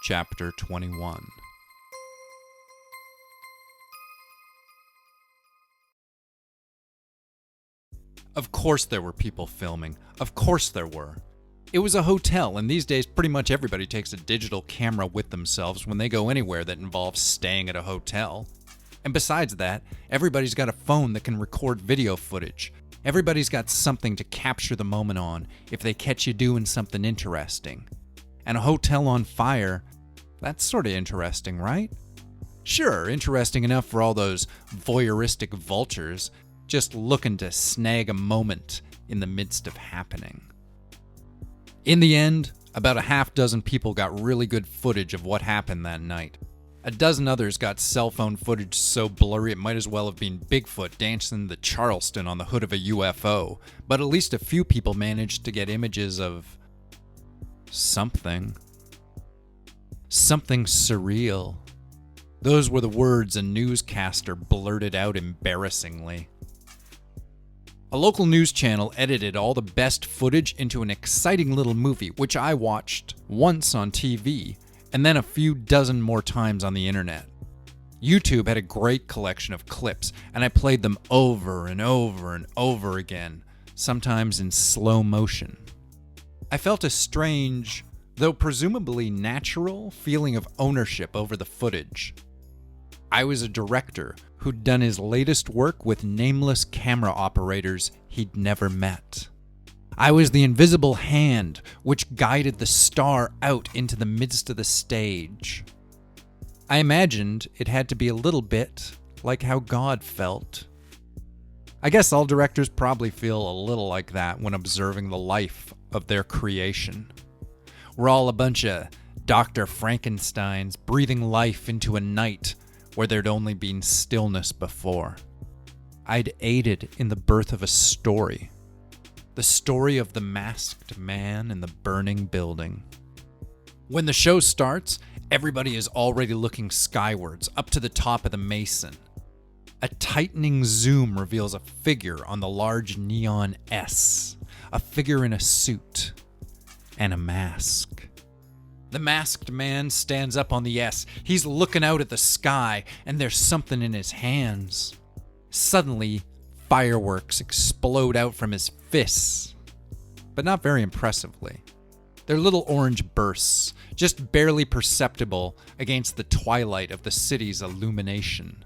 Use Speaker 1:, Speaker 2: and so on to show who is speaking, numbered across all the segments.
Speaker 1: Chapter 21. Of course there were people filming. Of course there were. It was a hotel, and these days pretty much everybody takes a digital camera with themselves when they go anywhere that involves staying at a hotel. And besides that, everybody's got a phone that can record video footage. Everybody's got something to capture the moment on if they catch you doing something interesting. And a hotel on fire, that's sort of interesting, right? Sure, interesting enough for all those voyeuristic vultures just looking to snag a moment in the midst of happening. In the end, about a half dozen people got really good footage of what happened that night. A dozen others got cell phone footage so blurry it might as well have been Bigfoot dancing the Charleston on the hood of a UFO, but at least a few people managed to get images of something. Something surreal. Those were the words a newscaster blurted out embarrassingly. A local news channel edited all the best footage into an exciting little movie, which I watched once on TV, and then a few dozen more times on the internet. YouTube had a great collection of clips, and I played them over and over and over again, sometimes in slow motion. I felt a strange, though presumably natural, feeling of ownership over the footage. I was a director who'd done his latest work with nameless camera operators he'd never met. I was the invisible hand which guided the star out into the midst of the stage. I imagined it had to be a little bit like how God felt. I guess all directors probably feel a little like that when observing the life of their creation. We're all a bunch of Dr. Frankensteins breathing life into a night where there'd only been stillness before. I'd aided in the birth of a story. The story of the masked man in the burning building. When the show starts, everybody is already looking skywards, up to the top of the Mason. A tightening zoom reveals a figure on the large neon S, a figure in a suit, and a mask. The masked man stands up on the S. He's looking out at the sky, and there's something in his hands. Suddenly, fireworks explode out from his fists, but not very impressively. They're little orange bursts, just barely perceptible against the twilight of the city's illumination.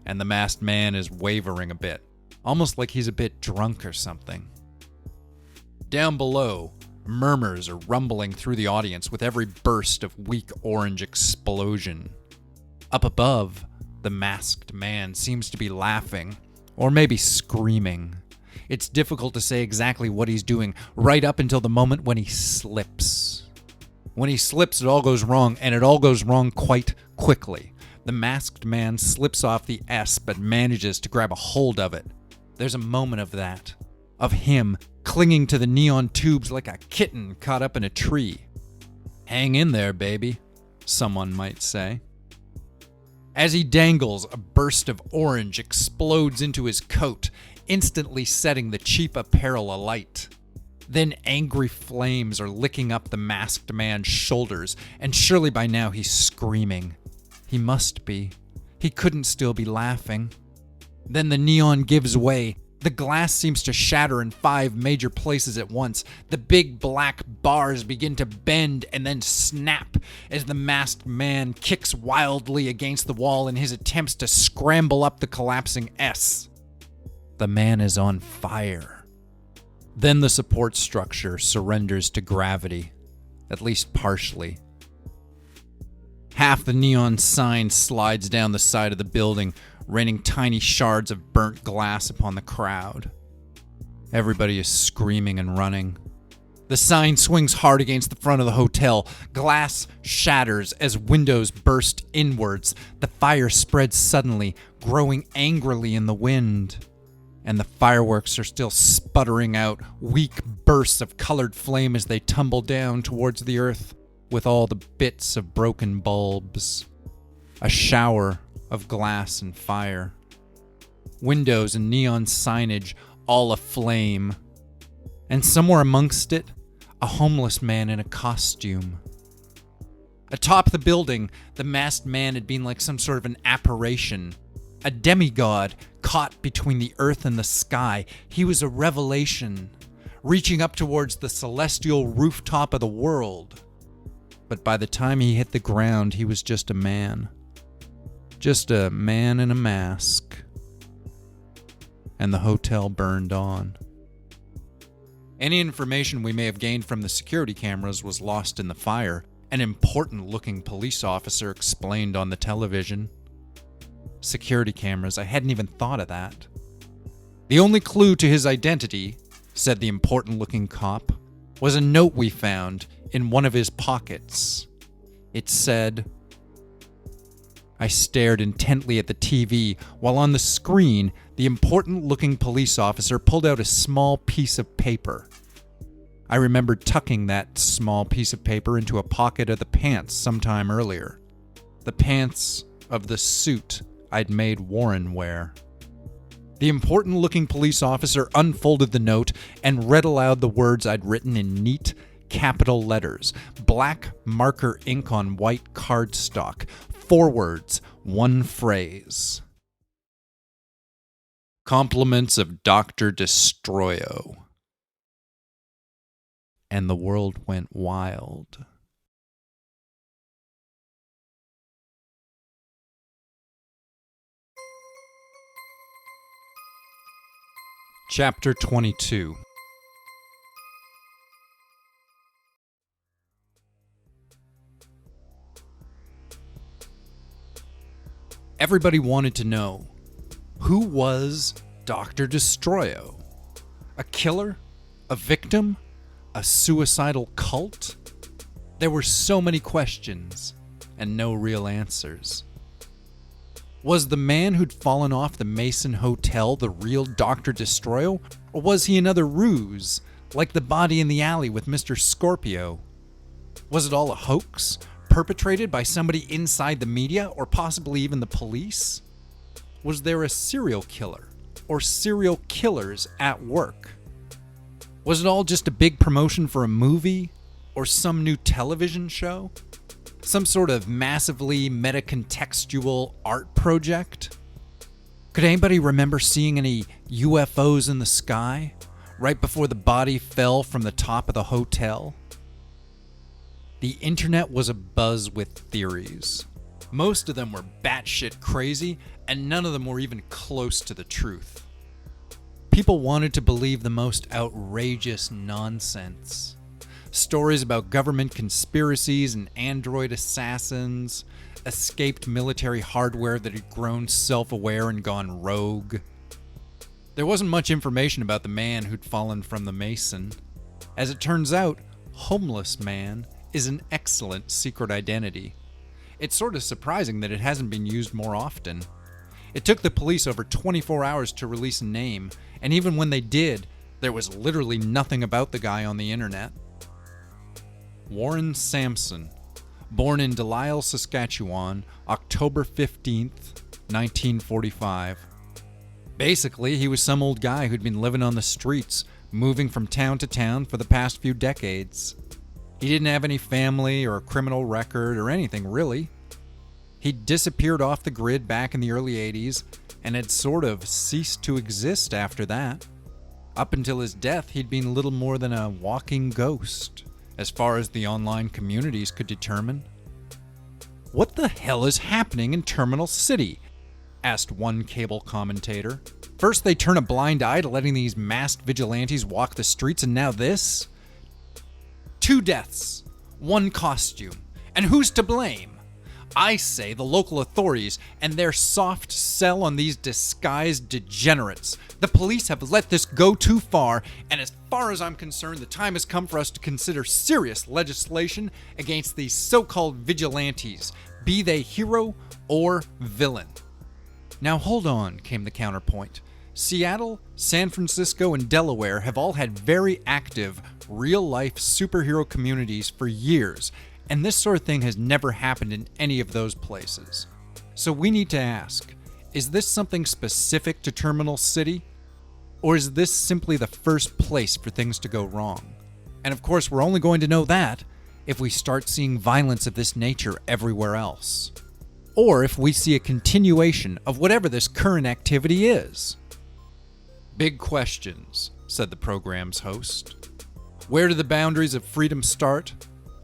Speaker 1: And the masked man is wavering a bit, almost like he's a bit drunk or something. Down below, murmurs are rumbling through the audience with every burst of weak orange explosion. Up above, the masked man seems to be laughing, or maybe screaming. It's difficult to say exactly what he's doing, right up until the moment when he slips. When he slips, it all goes wrong, and it all goes wrong quite quickly. The masked man slips off the S, but manages to grab a hold of it. There's a moment of that, of him clinging to the neon tubes like a kitten caught up in a tree. Hang in there, baby, someone might say. As he dangles, a burst of orange explodes into his coat, instantly setting the cheap apparel alight. Then angry flames are licking up the masked man's shoulders, and surely by now he's screaming. He must be. He couldn't still be laughing. Then the neon gives way. The glass seems to shatter in 5 major places at once. The big black bars begin to bend and then snap as the masked man kicks wildly against the wall in his attempts to scramble up the collapsing S. The man is on fire. Then the support structure surrenders to gravity, at least partially. Half the neon sign slides down the side of the building, raining tiny shards of burnt glass upon the crowd. Everybody is screaming and running. The sign swings hard against the front of the hotel. Glass shatters as windows burst inwards. The fire spreads suddenly, growing angrily in the wind. And the fireworks are still sputtering out weak bursts of colored flame as they tumble down towards the earth with all the bits of broken bulbs. A shower of glass and fire. Windows and neon signage all aflame. And somewhere amongst it, a homeless man in a costume. Atop the building, the masked man had been like some sort of an apparition. A demigod caught between the earth and the sky. He was a revelation, reaching up towards the celestial rooftop of the world. But by the time he hit the ground, he was just a man. Just a man in a mask. And the hotel burned on. Any information we may have gained from the security cameras was lost in the fire, an important-looking police officer explained on the television. Security cameras, I hadn't even thought of that. The only clue to his identity, said the important-looking cop, was a note we found in one of his pockets. It said... I stared intently at the TV while on the screen, the important-looking police officer pulled out a small piece of paper. I remembered tucking that small piece of paper into a pocket of the pants sometime earlier. The pants of the suit I'd made Warren wear. The important-looking police officer unfolded the note and read aloud the words I'd written in neat, capital letters, black marker ink on white cardstock. 4 words, 1 phrase. Compliments of Dr. Destroyo. And the world went wild. Chapter 22. Everybody wanted to know, who was Dr. Destroyo? A killer? A victim? A suicidal cult? There were so many questions, and no real answers. Was the man who'd fallen off the Mason Hotel the real Dr. Destroyo, or was he another ruse, like the body in the alley with Mr. Scorpio? Was it all a hoax, perpetrated by somebody inside the media, or possibly even the police? Was there a serial killer, or serial killers at work? Was it all just a big promotion for a movie, or some new television show? Some sort of massively meta-contextual art project? Could anybody remember seeing any UFOs in the sky right before the body fell from the top of the hotel? The internet was abuzz with theories. Most of them were batshit crazy, and none of them were even close to the truth. People wanted to believe the most outrageous nonsense. Stories about government conspiracies and android assassins, escaped military hardware that had grown self-aware and gone rogue. There wasn't much information about the man who'd fallen from the Mason. As it turns out, homeless man is an excellent secret identity. It's sort of surprising that it hasn't been used more often. It took the police over 24 hours to release a name, and even when they did, there was literally nothing about the guy on the internet. Warren Sampson, born in Delisle, Saskatchewan, October 15th, 1945. Basically, he was some old guy who'd been living on the streets, moving from town to town for the past few decades. He didn't have any family or a criminal record or anything, really. He'd disappeared off the grid back in the early 80s and had sort of ceased to exist after that. Up until his death, he'd been little more than a walking ghost, as far as the online communities could determine. "What the hell is happening in Terminal City?" asked one cable commentator. "First they turn a blind eye to letting these masked vigilantes walk the streets, and now this? 2 deaths, 1 costume, and who's to blame? I say the local authorities and their soft sell on these disguised degenerates. The police have let this go too far, and as far as I'm concerned, the time has come for us to consider serious legislation against these so-called vigilantes, be they hero or villain." "Now hold on," came the counterpoint. "Seattle, San Francisco, and Delaware have all had very active, real-life superhero communities for years, and this sort of thing has never happened in any of those places. So we need to ask, is this something specific to Terminal City? Or is this simply the first place for things to go wrong? And of course, we're only going to know that if we start seeing violence of this nature everywhere else? Or if we see a continuation of whatever this current activity is? Big questions, said the program's host. Where do the boundaries of freedom start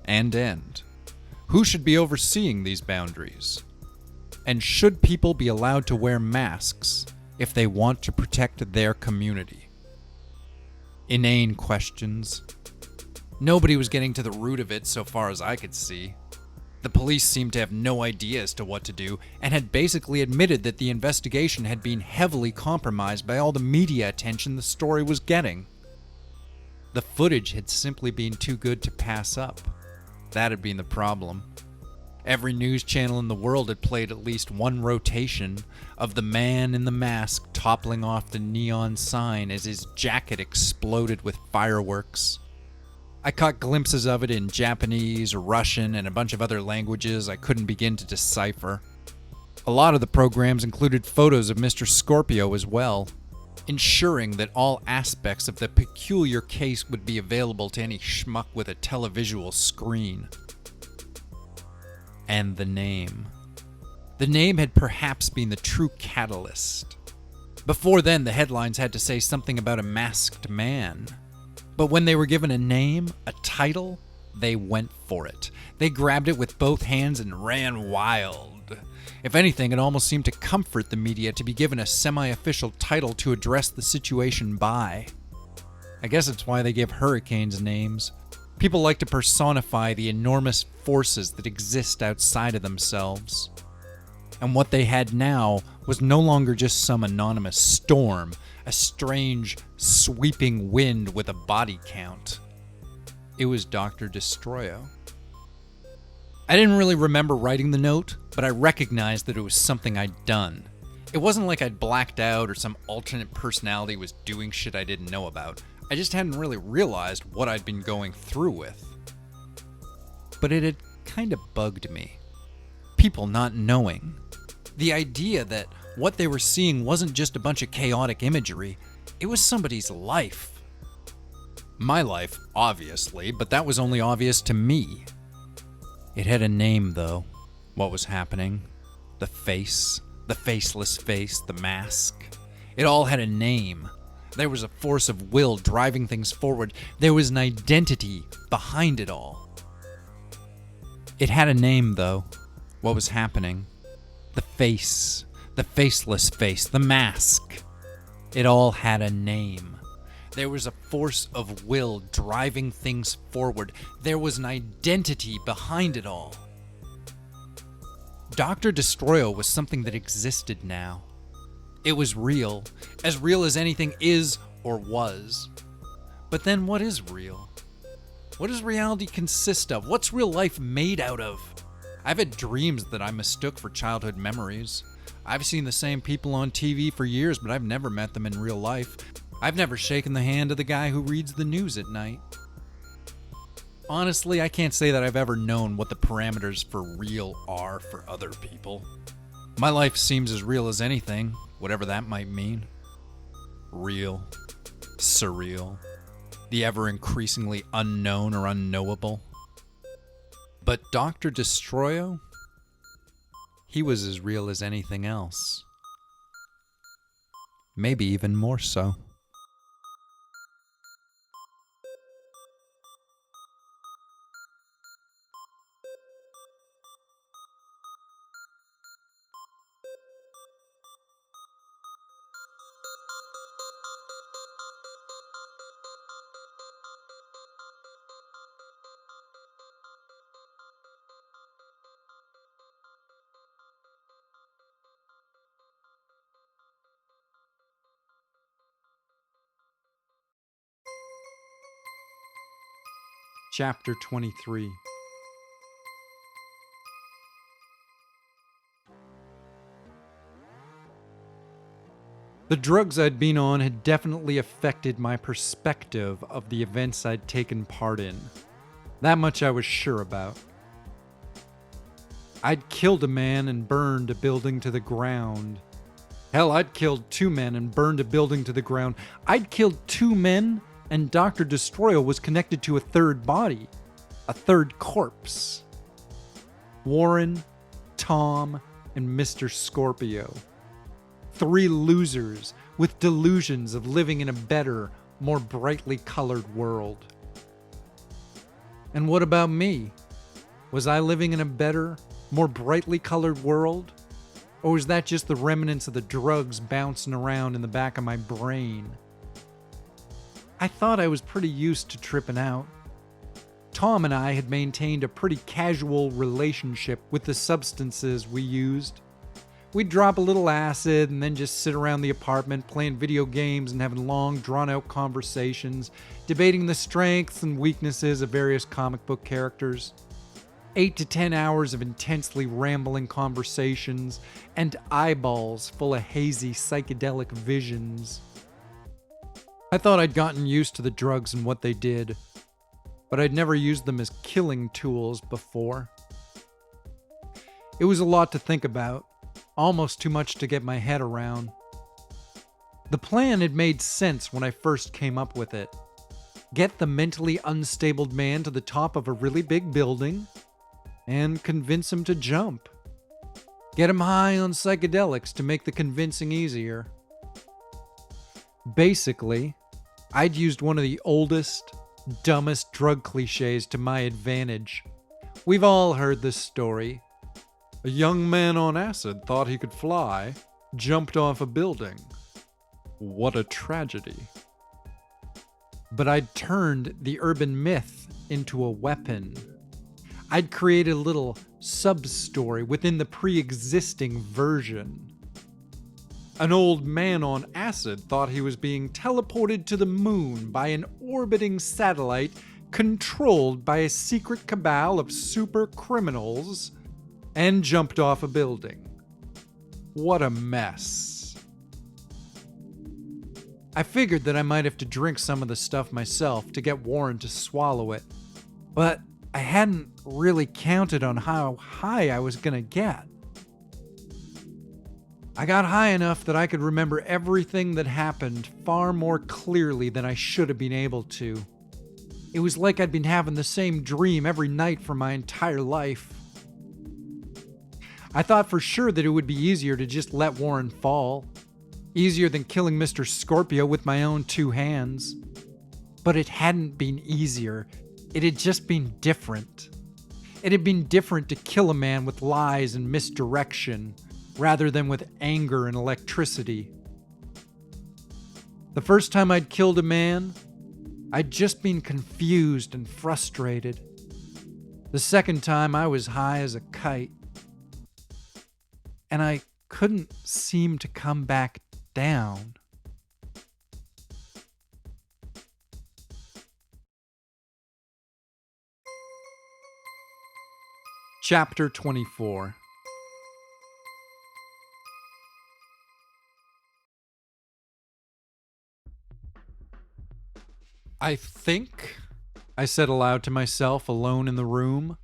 Speaker 1: and end? Who should be overseeing these boundaries? And should people be allowed to wear masks if they want to protect their community? Inane questions. Nobody was getting to the root of it so far as I could see. The police seemed to have no idea as to what to do and had basically admitted that the investigation had been heavily compromised by all the media attention the story was getting. The footage had simply been too good to pass up. That had been the problem. Every news channel in the world had played at least one rotation of the man in the mask toppling off the neon sign as his jacket exploded with fireworks. I caught glimpses of it in Japanese, Russian, and a bunch of other languages I couldn't begin to decipher. A lot of the programs included photos of Mr. Scorpio as well, ensuring that all aspects of the peculiar case would be available to any schmuck with a televisual screen. And the name. The name had perhaps been the true catalyst. Before then, the headlines had to say something about a masked man. But when they were given a name, a title, they went for it. They grabbed it with both hands and ran wild. If anything, it almost seemed to comfort the media to be given a semi-official title to address the situation by. I guess it's why they give hurricanes names. People like to personify the enormous forces that exist outside of themselves. And what they had now was no longer just some anonymous storm, a strange, sweeping wind with a body count. It was Dr. Destroyo. I didn't really remember writing the note, but I recognized that it was something I'd done. It wasn't like I'd blacked out or some alternate personality was doing shit I didn't know about. I just hadn't really realized what I'd been going through with. But it had kind of bugged me. People not knowing. The idea that what they were seeing wasn't just a bunch of chaotic imagery, it was somebody's life. My life, obviously, but that was only obvious to me. It had a name, though, what was happening. The face, the faceless face, the mask. It all had a name. There was a force of will driving things forward. There was an identity behind it all. It had a name, though, what was happening. The face, the faceless face, the mask. It all had a name. There was a force of will driving things forward. There was an identity behind it all. Dr. Destroyo was something that existed now. It was real as anything is or was. But then what is real? What does reality consist of? What's real life made out of? I've had dreams that I mistook for childhood memories. I've seen the same people on TV for years, but I've never met them in real life. I've never shaken the hand of the guy who reads the news at night. Honestly, I can't say that I've ever known what the parameters for real are for other people. My life seems as real as anything, whatever that might mean. Real, surreal, the ever-increasingly unknown or unknowable. But Dr. Destroyo, he was as real as anything else. Maybe even more so. Chapter 23. The drugs I'd been on had definitely affected my perspective of the events I'd taken part in. That much I was sure about. I'd killed a man and burned a building to the ground. Hell, I'd killed 2 men and burned a building to the ground. I'd killed 2 men, and Dr. Destroyo was connected to a 3rd body. a third corpse. Warren, Tom, and Mr. Scorpio. 3 losers with delusions of living in a better, more brightly colored world. And what about me? Was I living in a better, more brightly colored world? Or was that just the remnants of the drugs bouncing around in the back of my brain? I thought I was pretty used to tripping out. Tom and I had maintained a pretty casual relationship with the substances we used. We'd drop a little acid and then just sit around the apartment playing video games and having long, drawn-out conversations, debating the strengths and weaknesses of various comic book characters. 8 to 10 hours of intensely rambling conversations and eyeballs full of hazy psychedelic visions. I thought I'd gotten used to the drugs and what they did, but I'd never used them as killing tools before. It was a lot to think about, almost too much to get my head around. The plan had made sense when I first came up with it. Get the mentally unstable man to the top of a really big building and convince him to jump. Get him high on psychedelics to make the convincing easier. Basically, I'd used one of the oldest, dumbest drug cliches to my advantage. We've all heard this story. A young man on acid thought he could fly, jumped off a building. What a tragedy. But I'd turned the urban myth into a weapon. I'd created a little sub-story within the pre-existing version. An old man on acid thought he was being teleported to the moon by an orbiting satellite controlled by a secret cabal of super criminals and jumped off a building. What a mess. I figured that I might have to drink some of the stuff myself to get Warren to swallow it, but I hadn't really counted on how high I was gonna get. I got high enough that I could remember everything that happened far more clearly than I should have been able to. It was like I'd been having the same dream every night for my entire life. I thought for sure that it would be easier to just let Warren fall. Easier than killing Mr. Scorpio with my own 2 hands. But it hadn't been easier. It had just been different. It had been different to kill a man with lies and misdirection, rather than with anger and electricity. The first time I'd killed a man, I'd just been confused and frustrated. The second time I was high as a kite. And I couldn't seem to come back down. Chapter 24. I think, I said aloud to myself alone in the room,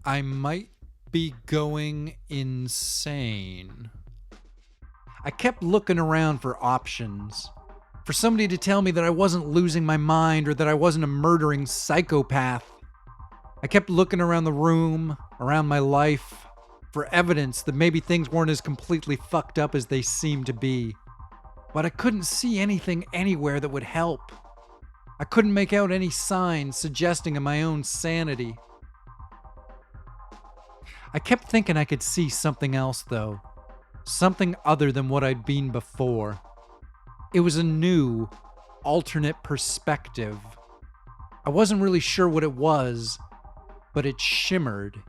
Speaker 1: I might be going insane. I kept looking around for options, for somebody to tell me that I wasn't losing my mind or that I wasn't a murdering psychopath. I kept looking around the room, around my life, for evidence that maybe things weren't as completely fucked up as they seemed to be. But I couldn't see anything anywhere that would help. I couldn't make out any signs suggesting of my own sanity. I kept thinking I could see something else, though. Something other than what I'd been before. It was a new, alternate perspective. I wasn't really sure what it was, but it shimmered,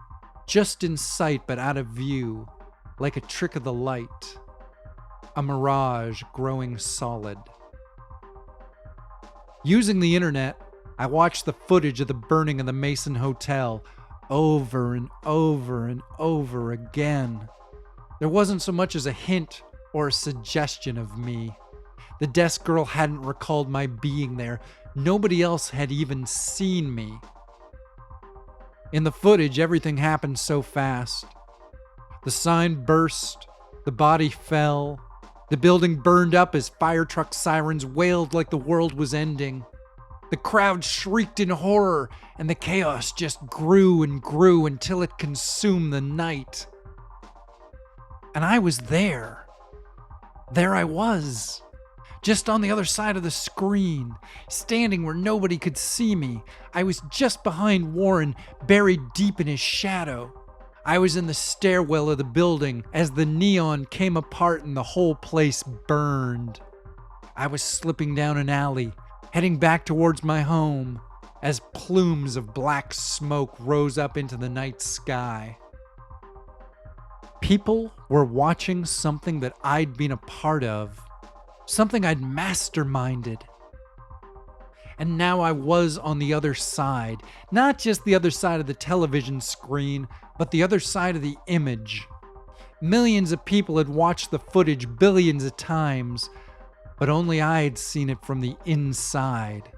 Speaker 1: just in sight but out of view, like a trick of the light. A mirage growing solid. Using the internet, I watched the footage of the burning of the Mason Hotel over and over and over again. There wasn't so much as a hint or a suggestion of me. The desk girl hadn't recalled my being there. Nobody else had even seen me. In the footage, everything happened so fast. The sign burst, the body fell, the building burned up as fire truck sirens wailed like the world was ending. The crowd shrieked in horror, and the chaos just grew and grew until it consumed the night. And I was there. There I was, just on the other side of the screen, standing where nobody could see me. I was just behind Warren, buried deep in his shadow. I was in the stairwell of the building as the neon came apart and the whole place burned. I was slipping down an alley, heading back towards my home, as plumes of black smoke rose up into the night sky. People were watching something that I'd been a part of, something I'd masterminded. And now I was on the other side, not just the other side of the television screen, but the other side of the image. Millions of people had watched the footage billions of times, but only I had seen it from the inside.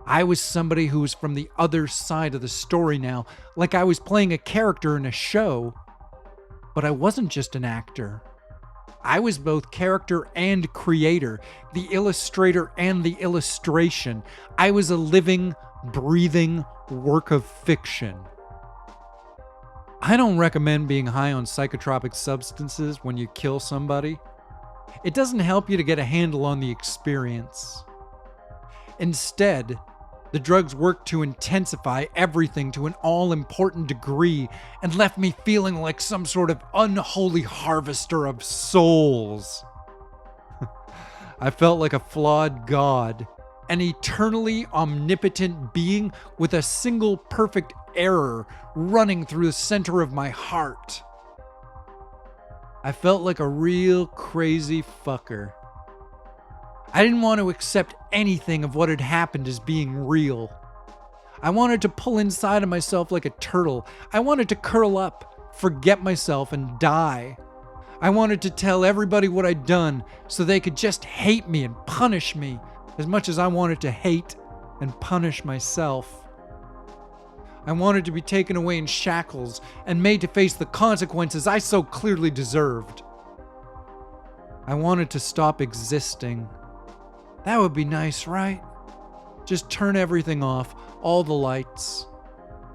Speaker 1: I was somebody who was from the other side of the story now, like I was playing a character in a show. But I wasn't just an actor. I was both character and creator, the illustrator and the illustration. I was a living, breathing work of fiction. I don't recommend being high on psychotropic substances when you kill somebody. It doesn't help you to get a handle on the experience. Instead, the drugs worked to intensify everything to an all-important degree and left me feeling like some sort of unholy harvester of souls. I felt like a flawed god, an eternally omnipotent being with a single perfect error running through the center of my heart. I felt like a real crazy fucker. I didn't want to accept anything of what had happened as being real. I wanted to pull inside of myself like a turtle. I wanted to curl up, forget myself, and die. I wanted to tell everybody what I'd done so they could just hate me and punish me as much as I wanted to hate and punish myself. I wanted to be taken away in shackles and made to face the consequences I so clearly deserved. I wanted to stop existing. That would be nice, right? Just turn everything off, all the lights.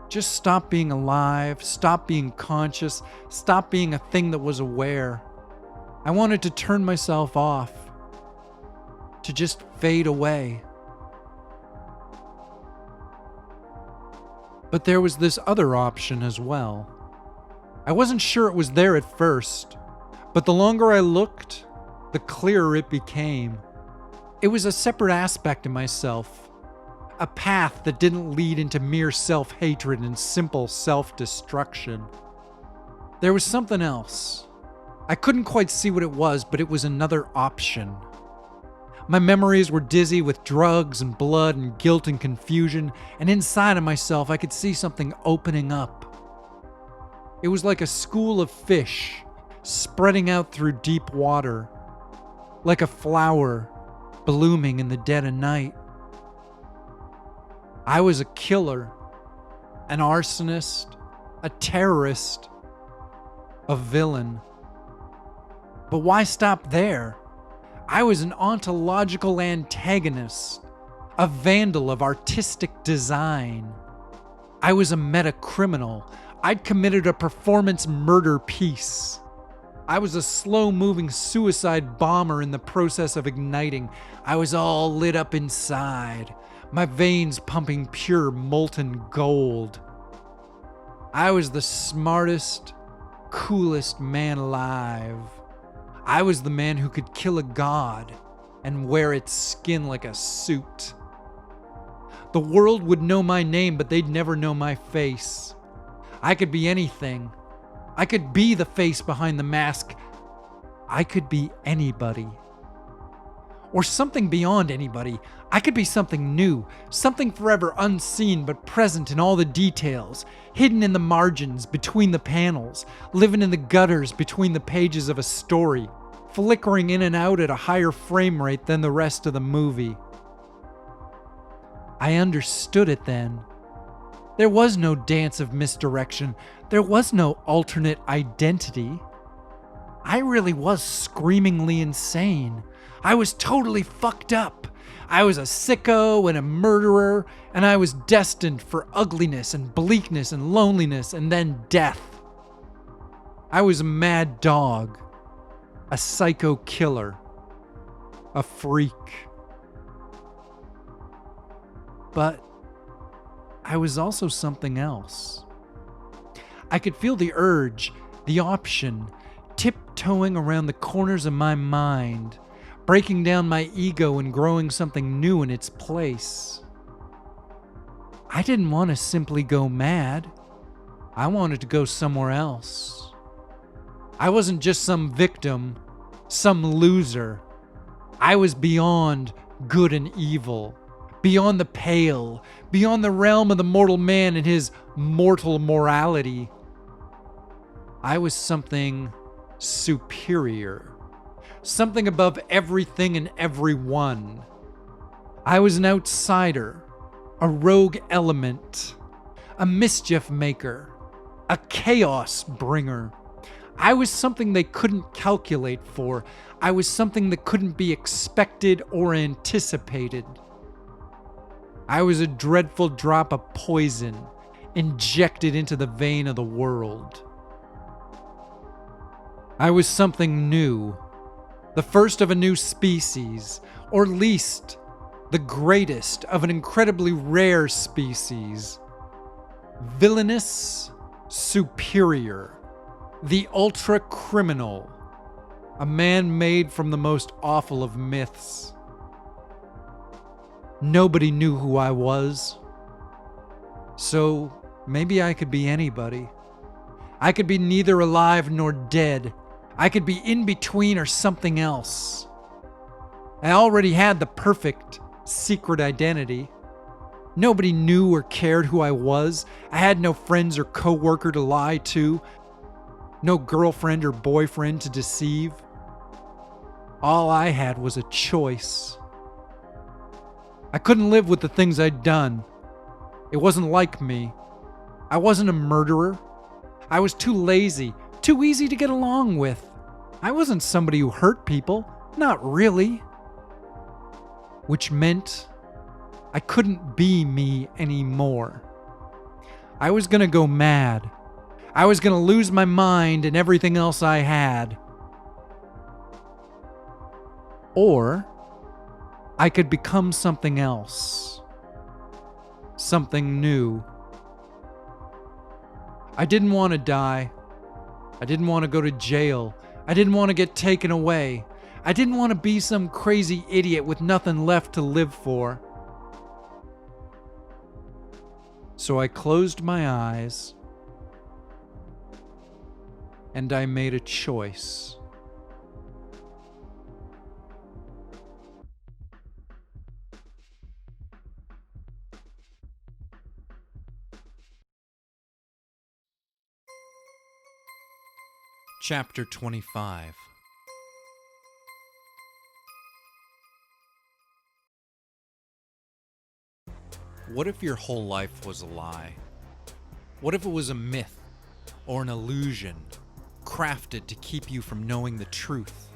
Speaker 1: Just stop being alive, stop being conscious, stop being a thing that was aware. I wanted to turn myself off, to just fade away. But there was this other option as well. I wasn't sure it was there at first, but the longer I looked, the clearer it became. It was a separate aspect of myself, a path that didn't lead into mere self-hatred and simple self-destruction. There was something else. I couldn't quite see what it was, but it was another option. My memories were dizzy with drugs and blood and guilt and confusion, and inside of myself I could see something opening up. It was like a school of fish spreading out through deep water, like a flower blooming in the dead of night. I was a killer, an arsonist, a terrorist, a villain. But why stop there? I was an ontological antagonist, a vandal of artistic design. I was a meta-criminal. I'd committed a performance murder piece. I was a slow-moving suicide bomber in the process of igniting. I was all lit up inside, my veins pumping pure molten gold. I was the smartest, coolest man alive. I was the man who could kill a god and wear its skin like a suit. The world would know my name, but they'd never know my face. I could be anything. I could be the face behind the mask. I could be anybody. Or something beyond anybody. I could be something new, something forever unseen but present in all the details, hidden in the margins, between the panels, living in the gutters between the pages of a story, flickering in and out at a higher frame rate than the rest of the movie. I understood it then. There was no dance of misdirection. There was no alternate identity. I really was screamingly insane. I was totally fucked up. I was a sicko and a murderer, and I was destined for ugliness and bleakness and loneliness and then death. I was a mad dog, a psycho killer, a freak. But I was also something else. I could feel the urge, the option, tiptoeing around the corners of my mind, breaking down my ego and growing something new in its place. I didn't want to simply go mad. I wanted to go somewhere else. I wasn't just some victim, some loser. I was beyond good and evil, beyond the pale, beyond the realm of the mortal man and his mortal morality. I was something superior, something above everything and everyone. I was an outsider, a rogue element, a mischief maker, a chaos bringer. I was something they couldn't calculate for. I was something that couldn't be expected or anticipated. I was a dreadful drop of poison injected into the vein of the world. I was something new, the first of a new species, or least the greatest of an incredibly rare species. Villainous, superior, the ultra-criminal, a man made from the most awful of myths. Nobody knew who I was, so maybe I could be anybody. I could be neither alive nor dead. I could be in between or something else. I already had the perfect secret identity. Nobody knew or cared who I was. I had no friends or coworker to lie to. No girlfriend or boyfriend to deceive. All I had was a choice. I couldn't live with the things I'd done. It wasn't like me. I wasn't a murderer. I was too lazy, too easy to get along with. I wasn't somebody who hurt people. Not really. Which meant I couldn't be me anymore. I was gonna go mad. I was gonna lose my mind and everything else I had. Or I could become something else. Something new. I didn't want to die. I didn't want to go to jail. I didn't want to get taken away. I didn't want to be some crazy idiot with nothing left to live for. So I closed my eyes and I made a choice. Chapter 25. What if your whole life was a lie? What if it was a myth or an illusion crafted to keep you from knowing the truth?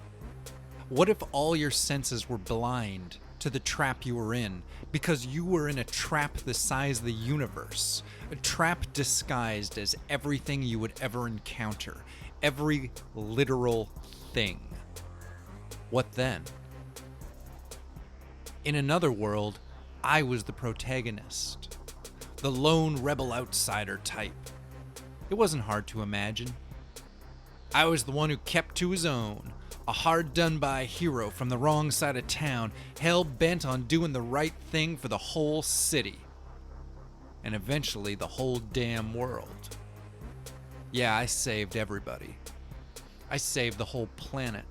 Speaker 1: What if all your senses were blind to the trap you were in because you were in a trap the size of the universe, a trap disguised as everything you would ever encounter, every literal thing? What then? In another world, I was the protagonist, the lone rebel outsider type. It wasn't hard to imagine. I was the one who kept to his own, a hard-done-by hero from the wrong side of town, hell-bent on doing the right thing for the whole city, and eventually the whole damn world. Yeah, I saved everybody. I saved the whole planet.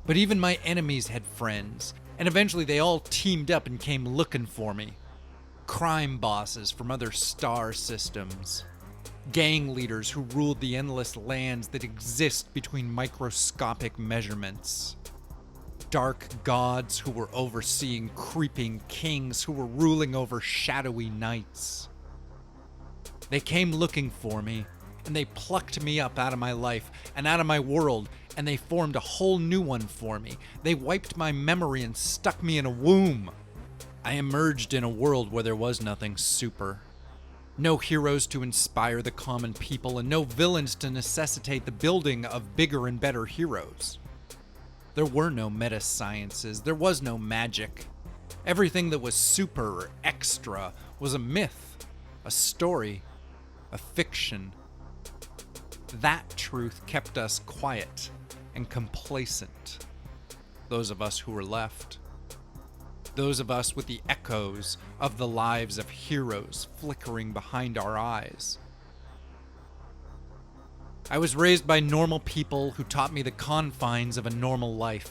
Speaker 1: But even my enemies had friends, and eventually they all teamed up and came looking for me. Crime bosses from other star systems. Gang leaders who ruled the endless lands that exist between microscopic measurements. Dark gods who were overseeing creeping kings who were ruling over shadowy nights. They came looking for me, and they plucked me up out of my life and out of my world and they formed a whole new one for me. They wiped my memory and stuck me in a womb. I emerged in a world where there was nothing super. No heroes to inspire the common people, and no villains to necessitate the building of bigger and better heroes. There were no meta-sciences, there was no magic. Everything that was super or extra was a myth, a story, a fiction. That truth kept us quiet and complacent. Those of us who were left. Those of us with the echoes of the lives of heroes flickering behind our eyes. I was raised by normal people who taught me the confines of a normal life.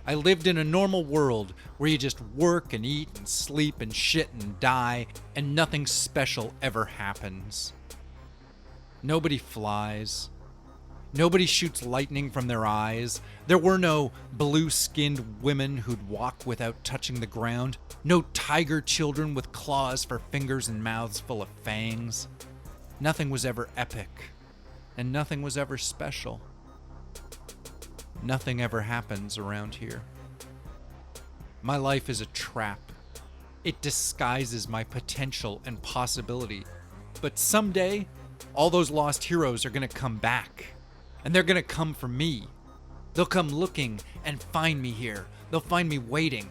Speaker 1: I lived in a normal world where you just work and eat and sleep and shit and die, and nothing special ever happens. Nobody flies. Nobody shoots lightning from their eyes. There were no blue-skinned women who'd walk without touching the ground. No tiger children with claws for fingers and mouths full of fangs. Nothing was ever epic, and nothing was ever special. Nothing ever happens around here. My life is a trap. It disguises my potential and possibility. But someday, all those lost heroes are gonna come back. And they're gonna come for me. They'll come looking and find me here. They'll find me waiting.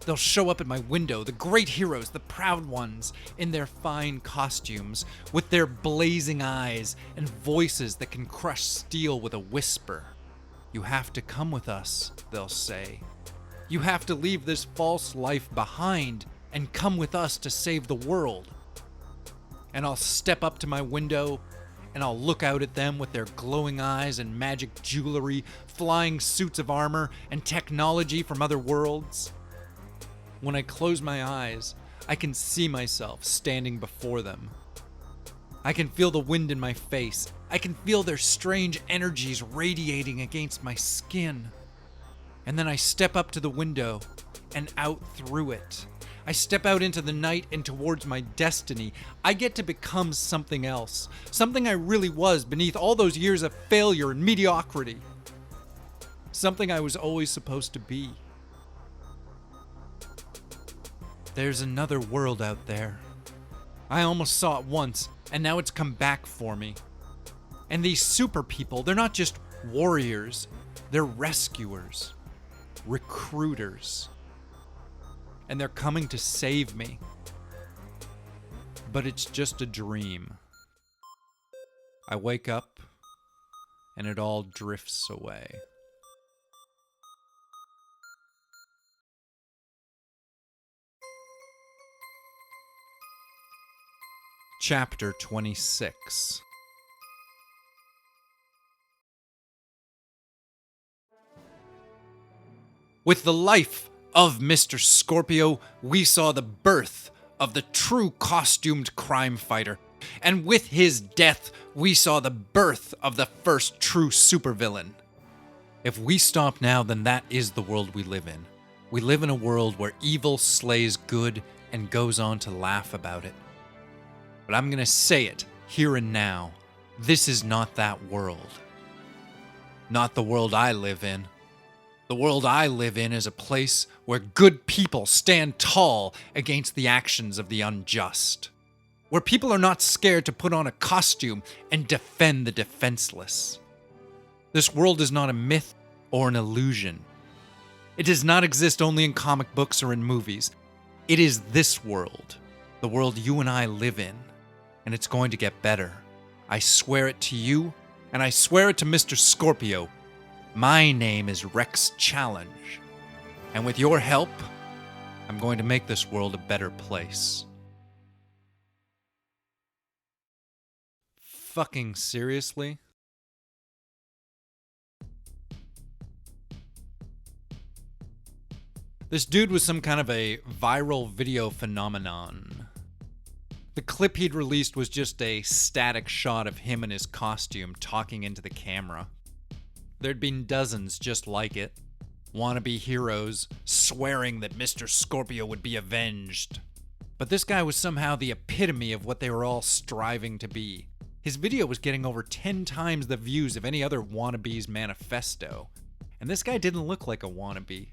Speaker 1: They'll show up at my window, the great heroes, the proud ones, in their fine costumes, with their blazing eyes and voices that can crush steel with a whisper. You have to come with us, they'll say. You have to leave this false life behind and come with us to save the world. And I'll step up to my window and I'll look out at them with their glowing eyes and magic jewelry, flying suits of armor, and technology from other worlds. When I close my eyes, I can see myself standing before them. I can feel the wind in my face. I can feel their strange energies radiating against my skin. And then I step up to the window and out through it. I step out into the night and towards my destiny. I get to become something else. Something I really was beneath all those years of failure and mediocrity. Something I was always supposed to be. There's another world out there. I almost saw it once, and now it's come back for me. And these super people, they're not just warriors. They're rescuers. Recruiters. And they're coming to save me. But it's just a dream. I wake up, and it all drifts away. Chapter 26. With the life of Mr. Scorpio, we saw the birth of the true costumed crime fighter, and with his death, we saw the birth of the first true supervillain. If we stop now, then that is the world we live in. We live in a world where evil slays good and goes on to laugh about it. But I'm gonna say it here and now. This is not that world. Not the world I live in. The world I live in is a place where good people stand tall against the actions of the unjust. Where people are not scared to put on a costume and defend the defenseless. This world is not a myth or an illusion. It does not exist only in comic books or in movies. It is this world, the world you and I live in, and it's going to get better. I swear it to you, and I swear it to Mr. Scorpio. My name is Rex Challenge, and with your help, I'm going to make this world a better place. Fucking seriously? This dude was some kind of a viral video phenomenon. The clip he'd released was just a static shot of him in his costume talking into the camera. There'd been dozens just like it. Wannabe heroes swearing that Mr. Scorpio would be avenged. But this guy was somehow the epitome of what they were all striving to be. His video was getting over 10 times the views of any other wannabe's manifesto. And this guy didn't look like a wannabe.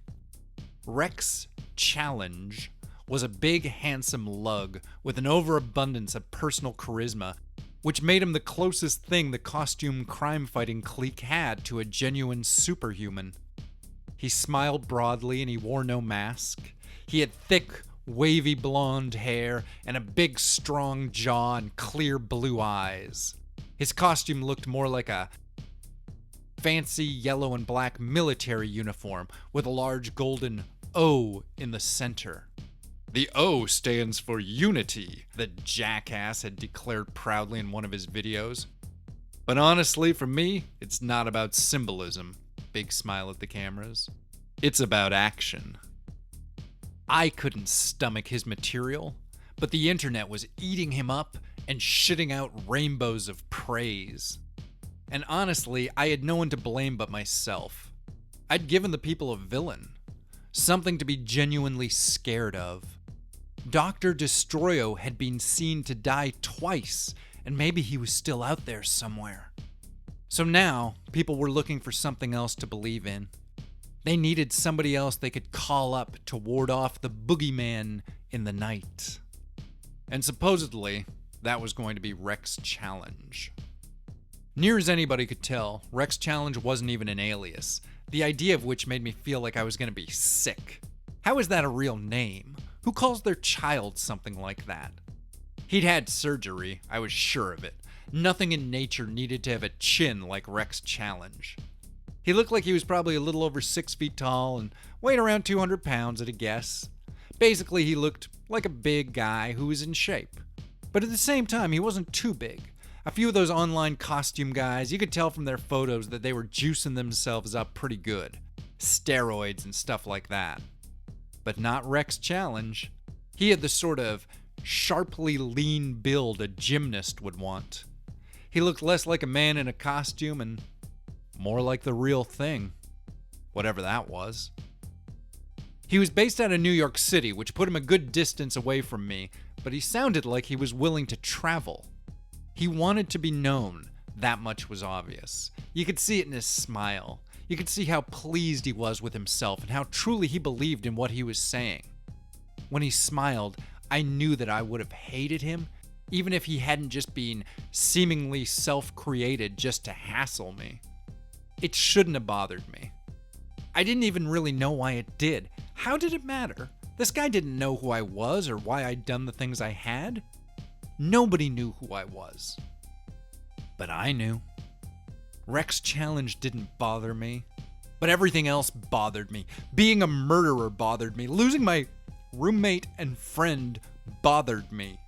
Speaker 1: Xxxii was a big, handsome lug with an overabundance of personal charisma, which made him the closest thing the costume crime-fighting clique had to a genuine superhuman. He smiled broadly and he wore no mask. He had thick, wavy blonde hair and a big, strong jaw and clear blue eyes. His costume looked more like a fancy yellow and black military uniform with a large golden O in the center. The O stands for unity, the jackass had declared proudly in one of his videos. But honestly, for me, it's not about symbolism. Big smile at the cameras. It's about action. I couldn't stomach his material, but the internet was eating him up and shitting out rainbows of praise. And honestly, I had no one to blame but myself. I'd given the people a villain, something to be genuinely scared of. Dr. Destroyo had been seen to die twice, and maybe he was still out there somewhere. So now, people were looking for something else to believe in. They needed somebody else they could call up to ward off the boogeyman in the night. And supposedly, that was going to be Xxxii. Near as anybody could tell, Xxxii wasn't even an alias, the idea of which made me feel like I was going to be sick. How is that a real name? Who calls their child something like that? He'd had surgery, I was sure of it. Nothing in nature needed to have a chin like Xxxii. He looked like he was probably a little over 6 feet tall and weighed around 200 pounds at a guess. Basically, he looked like a big guy who was in shape. But at the same time, he wasn't too big. A few of those online costume guys, you could tell from their photos that they were juicing themselves up pretty good. Steroids and stuff like that. But not Xxxii. He had the sort of sharply lean build a gymnast would want. He looked less like a man in a costume and more like the real thing, whatever that was. He was based out of New York City, which put him a good distance away from me, but he sounded like he was willing to travel. He wanted to be known, that much was obvious. You could see it in his smile. You could see how pleased he was with himself and how truly he believed in what he was saying. When he smiled, I knew that I would have hated him, even if he hadn't just been seemingly self-created just to hassle me. It shouldn't have bothered me. I didn't even really know why it did. How did it matter? This guy didn't know who I was or why I'd done the things I had. Nobody knew who I was. But I knew. Xxxii didn't bother me. But everything else bothered me. Being a murderer bothered me. Losing my roommate and friend bothered me.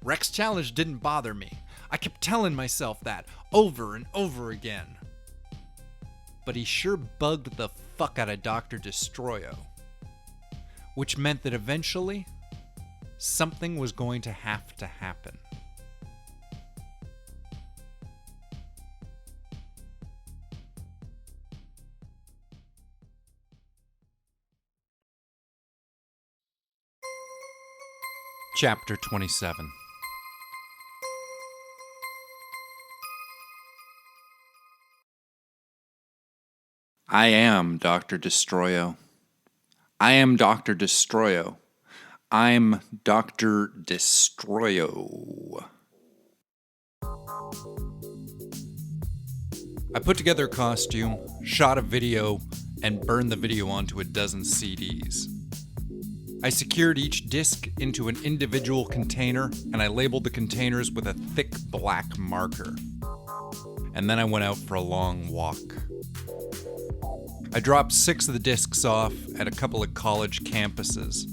Speaker 1: Xxxii didn't bother me. I kept telling myself that over and over again. But he sure bugged the fuck out of Dr. Destroyo. Which meant that eventually, something was going to have to happen. Chapter 27. I am Dr. Destroyo. I am Dr. Destroyo. I'm Dr. Destroyo. I put together a costume, shot a video, and burned the video onto a dozen CDs. I secured each disc into an individual container, and I labeled the containers with a thick black marker. And then I went out for a long walk. I dropped 6 of the discs off at a couple of college campuses.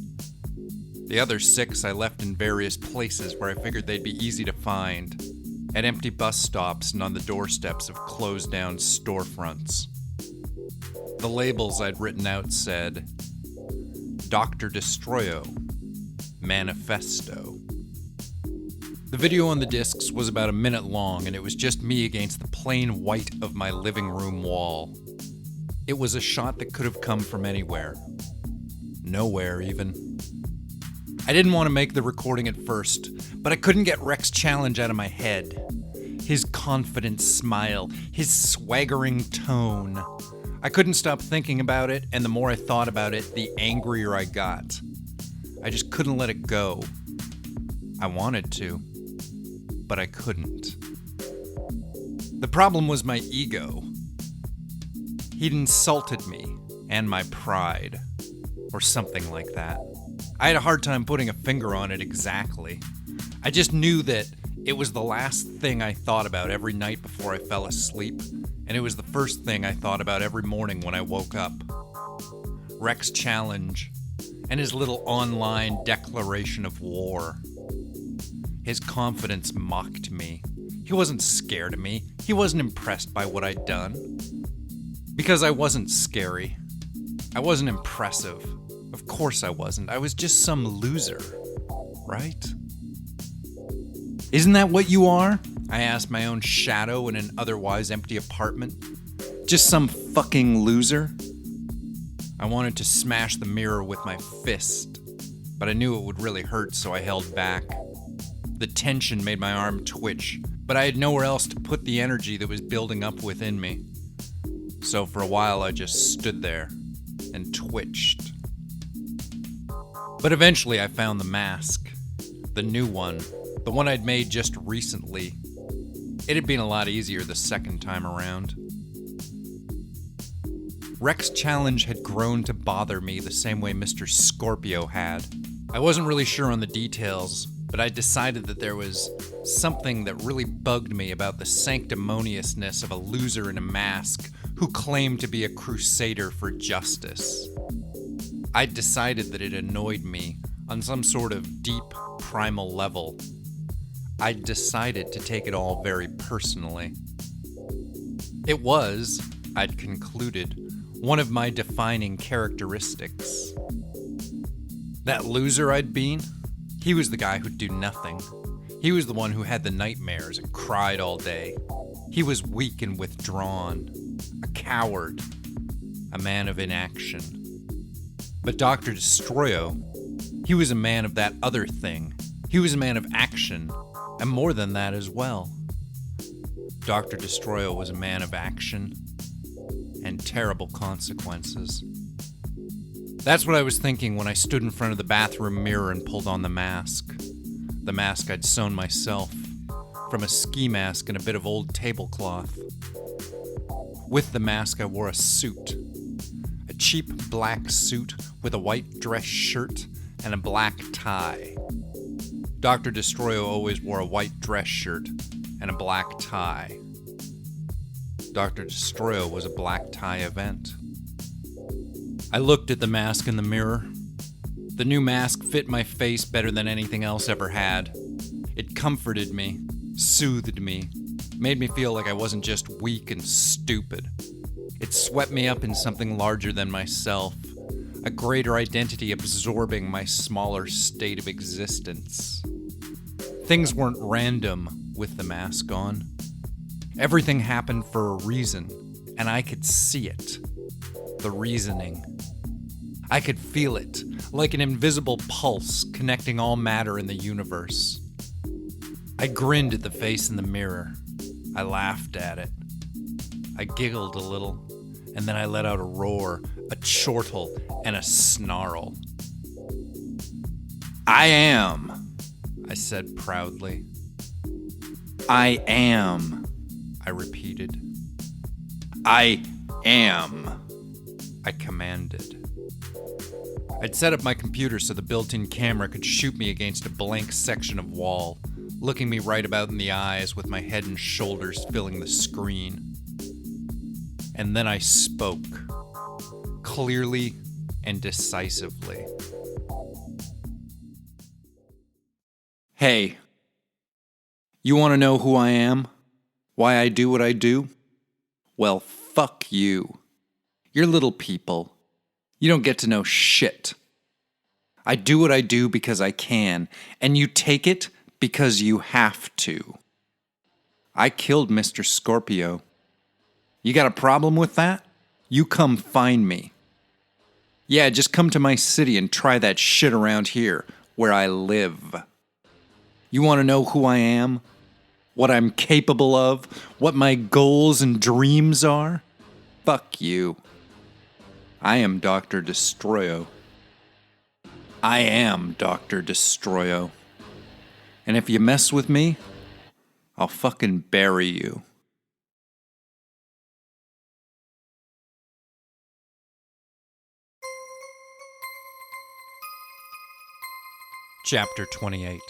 Speaker 1: The other 6 I left in various places where I figured they'd be easy to find, at empty bus stops and on the doorsteps of closed down storefronts. The labels I'd written out said, Dr. Destroyo, Manifesto. The video on the discs was about a minute long, and it was just me against the plain white of my living room wall. It was a shot that could have come from anywhere. Nowhere, even. I didn't want to make the recording at first, but I couldn't get Xxxii out of my head. his confident smile, his swaggering tone. I couldn't stop thinking about it, and the more I thought about it, the angrier I got. I just couldn't let it go. I wanted to, but I couldn't. The problem was my ego. He'd insulted me and my pride, or something like that. I had a hard time putting a finger on it exactly. I just knew that it was the last thing I thought about every night before I fell asleep, and it was the first thing I thought about every morning when I woke up. Rex's challenge, and his little online declaration of war. His confidence mocked me. He wasn't scared of me. He wasn't impressed by what I'd done. Because I wasn't scary. I wasn't impressive. Of course I wasn't. I was just some loser, right? Isn't that what you are? I asked my own shadow in an otherwise empty apartment. Just some fucking loser? I wanted to smash the mirror with my fist, but I knew it would really hurt, so I held back. The tension made my arm twitch, but I had nowhere else to put the energy that was building up within me. So for a while I just stood there and twitched. But eventually I found the mask. The new one. The one I'd made just recently. It had been a lot easier the second time around. Rex's challenge had grown to bother me the same way Mr. Scorpio had. I wasn't really sure on the details, but I decided that there was something that really bugged me about the sanctimoniousness of a loser in a mask who claimed to be a crusader for justice. I decided that it annoyed me on some sort of deep, primal level. I decided to take it all very personally. It was, I'd concluded, one of my defining characteristics. That loser I'd been, he was the guy who'd do nothing. He was the one who had the nightmares and cried all day. He was weak and withdrawn, a coward, a man of inaction. But Dr. Destroyo, he was a man of that other thing. He was a man of action, and more than that as well. Dr. Destroyo was a man of action and terrible consequences. That's what I was thinking when I stood in front of the bathroom mirror and pulled on the mask. The mask I'd sewn myself, from a ski mask and a bit of old tablecloth. With the mask I wore a suit. A cheap black suit with a white dress shirt and a black tie. Dr. Destroyo always wore a white dress shirt and a black tie. Dr. Destroyo was a black tie event. I looked at the mask in the mirror. The new mask fit my face better than anything else ever had. It comforted me, soothed me, made me feel like I wasn't just weak and stupid. It swept me up in something larger than myself, a greater identity absorbing my smaller state of existence. Things weren't random with the mask on. Everything happened for a reason, and I could see it. The reasoning. I could feel it, like an invisible pulse connecting all matter in the universe. I grinned at the face in the mirror. I laughed at it. I giggled a little, and then I let out a roar, a chortle, and a snarl. I am, I said proudly. I am, I repeated. I am, I commanded. I'd set up my computer so the built-in camera could shoot me against a blank section of wall, looking me right about in the eyes with my head and shoulders filling the screen. And then I spoke, clearly and decisively. Hey, you want to know who I am? Why I do what I do? Well, fuck you. You're little people. You don't get to know shit. I do what I do because I can, and you take it because you have to. I killed Mr. Scorpio. You got a problem with that? You come find me. Yeah, just come to my city and try that shit around here, where I live. You want to know who I am? what I'm capable of, what my goals and dreams are? Fuck you. I am Dr. Destroyo. I am Dr. Destroyo. And if you mess with me, I'll fucking bury you. Chapter 28.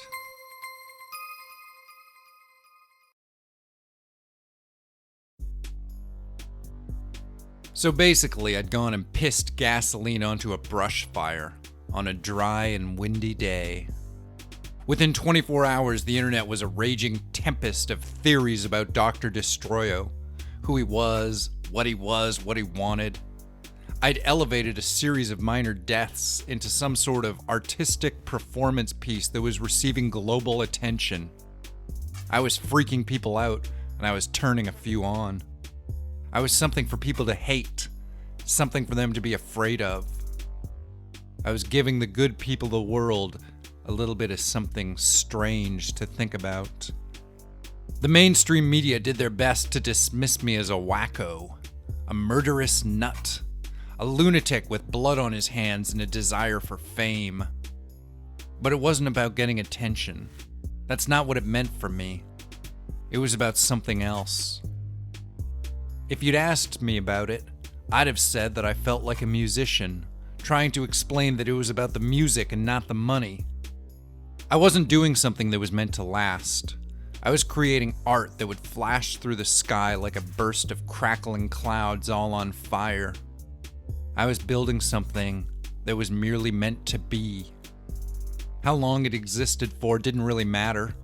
Speaker 1: So basically, I'd gone and pissed gasoline onto a brush fire on a dry and windy day. Within 24 hours, the internet was a raging tempest of theories about Dr. Destroyo, who he was, what he wanted. I'd elevated a series of minor deaths into some sort of artistic performance piece that was receiving global attention. I was freaking people out, and I was turning a few on. I was something for people to hate, something for them to be afraid of. I was giving the good people of the world a little bit of something strange to think about. The mainstream media did their best to dismiss me as a wacko, a murderous nut, a lunatic with blood on his hands and a desire for fame. But it wasn't about getting attention. That's not what it meant for me. It was about something else. If you'd asked me about it, I'd have said that I felt like a musician, trying to explain that it was about the music and not the money. I wasn't doing something that was meant to last. I was creating art that would flash through the sky like a burst of crackling clouds all on fire. I was building something that was merely meant to be. How long it existed for didn't really matter.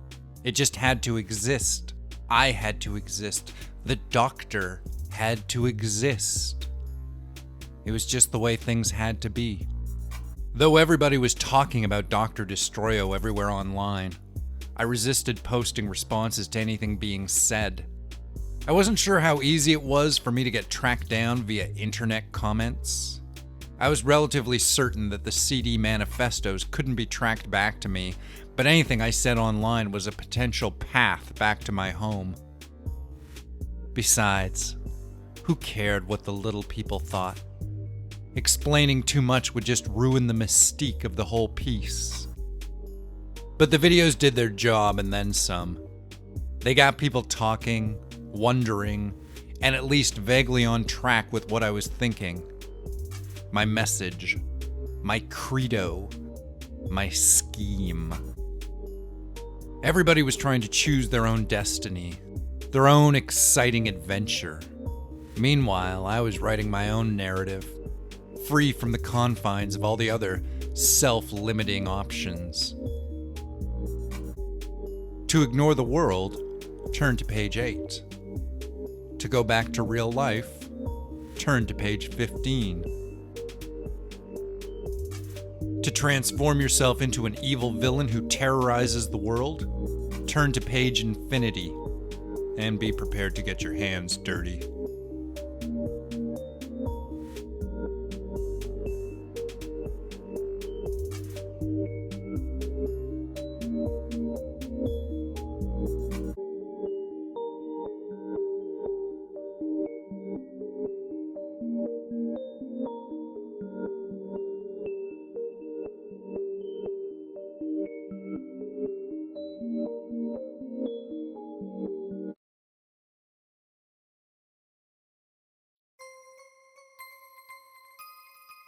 Speaker 1: It just had to exist. I had to exist. The doctor had to exist. It was just the way things had to be. Though everybody was talking about Dr. Destroyo everywhere online, I resisted posting responses to anything being said. I wasn't sure how easy it was for me to get tracked down via internet comments. I was relatively certain that the CD manifestos couldn't be tracked back to me, but anything I said online was a potential path back to my home. Besides, who cared what the little people thought? Explaining too much would just ruin the mystique of the whole piece. But the videos did their job and then some. They got people talking, wondering, and at least vaguely on track with what I was thinking. My message, my credo, my scheme. Everybody was trying to choose their own destiny, their own exciting adventure. Meanwhile, I was writing my own narrative, free from the confines of all the other self-limiting options. To ignore the world, turn to page 8. To go back to real life, turn to page 15. To transform yourself into an evil villain who terrorizes the world, turn to page infinity, and be prepared to get your hands dirty.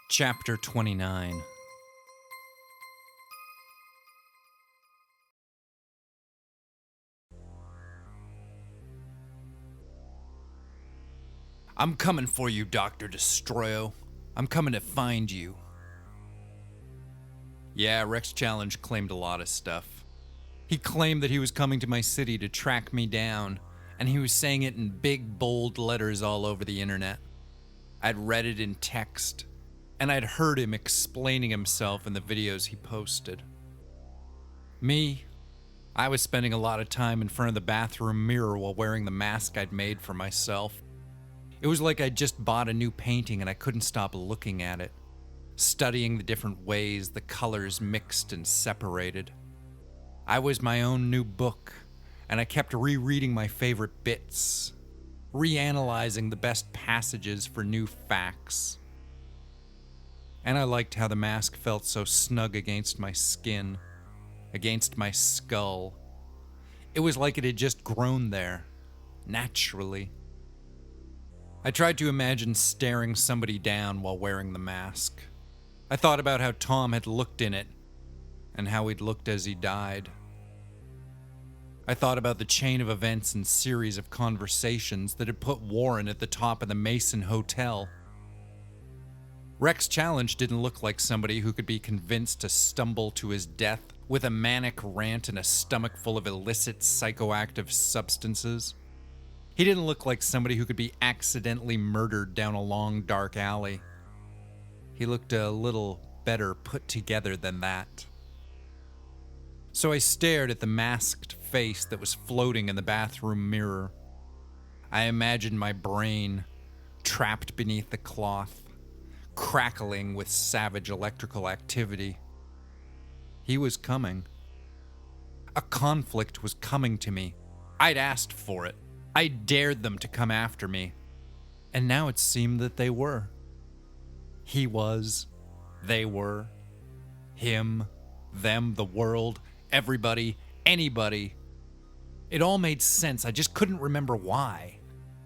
Speaker 1: Chapter 29. I'm coming for you, Dr. Destroyo. I'm coming to find you. Yeah, Rex Challenge claimed a lot of stuff. He claimed that he was coming to my city to track me down, and he was saying it in big, bold letters all over the internet. I'd read it in text, and I'd heard him explaining himself in the videos he posted. Me, I was spending a lot of time in front of the bathroom mirror while wearing the mask I'd made for myself. It was like I'd just bought a new painting and I couldn't stop looking at it, studying the different ways the colors mixed and separated. I was my own new book, and I kept rereading my favorite bits, reanalyzing the best passages for new facts. And I liked how the mask felt so snug against my skin, against my skull. It was like it had just grown there, naturally. I tried to imagine staring somebody down while wearing the mask. I thought about how Tom had looked in it, and how he'd looked as he died. I thought about the chain of events and series of conversations that had put Warren at the top of the Mason Hotel. Rex Challenge didn't look like somebody who could be convinced to stumble to his death with a manic rant and a stomach full of illicit psychoactive substances. He didn't look like somebody who could be accidentally murdered down a long, dark alley. He looked a little better put together than that. So I stared at the masked face that was floating in the bathroom mirror. I imagined my brain, trapped beneath the cloth, crackling with savage electrical activity. He was coming. A conflict was coming to me. I'd asked for it. I dared them to come after me. And now it seemed that they were. He was. They were. Him. Them. The world. Everybody, anybody. It all made sense. I just couldn't remember why.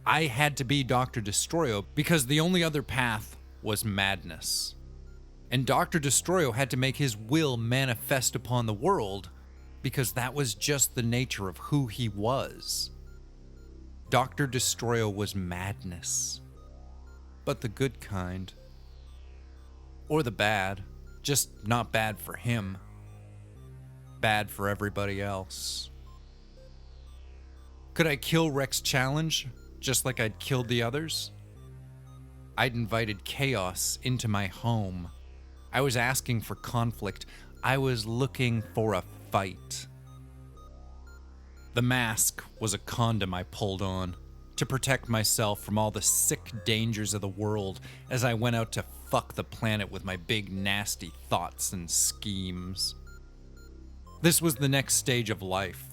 Speaker 1: I had to be Dr. Destroyo because the only other path was madness. And Dr. Destroyo had to make his will manifest upon the world because that was just the nature of who he was. Dr. Destroyo was madness. But the good kind. Or the bad. Just not bad for him. Bad for everybody else. Could I kill Rex Challenge, just like I'd killed the others? I'd invited chaos into my home. I was asking for conflict. I was looking for a fight. The mask was a condom I pulled on to protect myself from all the sick dangers of the world as I went out to fuck the planet with my big nasty thoughts and schemes. This was the next stage of life.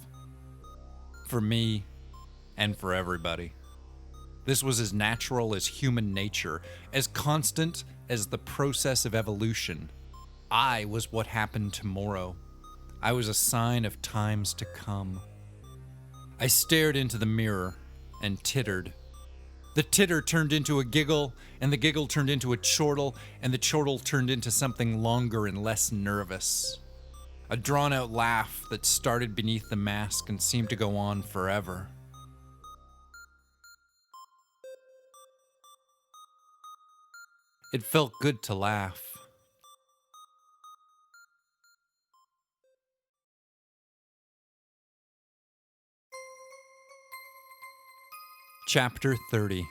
Speaker 1: For me, and for everybody. This was as natural as human nature, as constant as the process of evolution. I was what happened tomorrow. I was a sign of times to come. I stared into the mirror and tittered. The titter turned into a giggle, and the giggle turned into a chortle, and the chortle turned into something longer and less nervous. A drawn-out laugh that started beneath the mask and seemed to go on forever. It felt good to laugh. Chapter 30.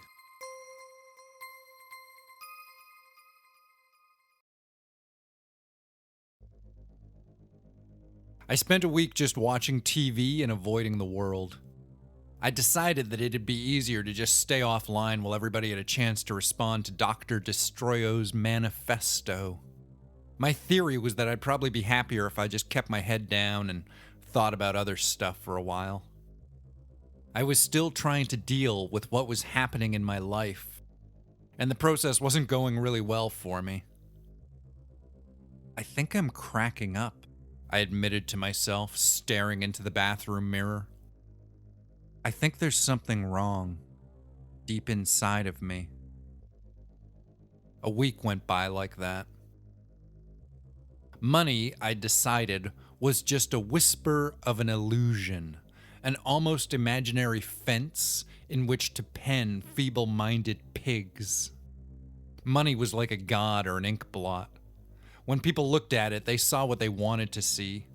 Speaker 1: I spent a week just watching TV and avoiding the world. I decided that it'd be easier to just stay offline while everybody had a chance to respond to Dr. Destroyo's manifesto. My theory was that I'd probably be happier if I just kept my head down and thought about other stuff for a while. I was still trying to deal with what was happening in my life, and the process wasn't going really well for me. I think I'm cracking up, I admitted to myself, staring into the bathroom mirror. I think there's something wrong, deep inside of me. A week went by like that. Money, I decided, was just a whisper of an illusion, an almost imaginary fence in which to pen feeble-minded pigs. Money was like a god or an ink blot. When people looked at it, they saw what they wanted to see.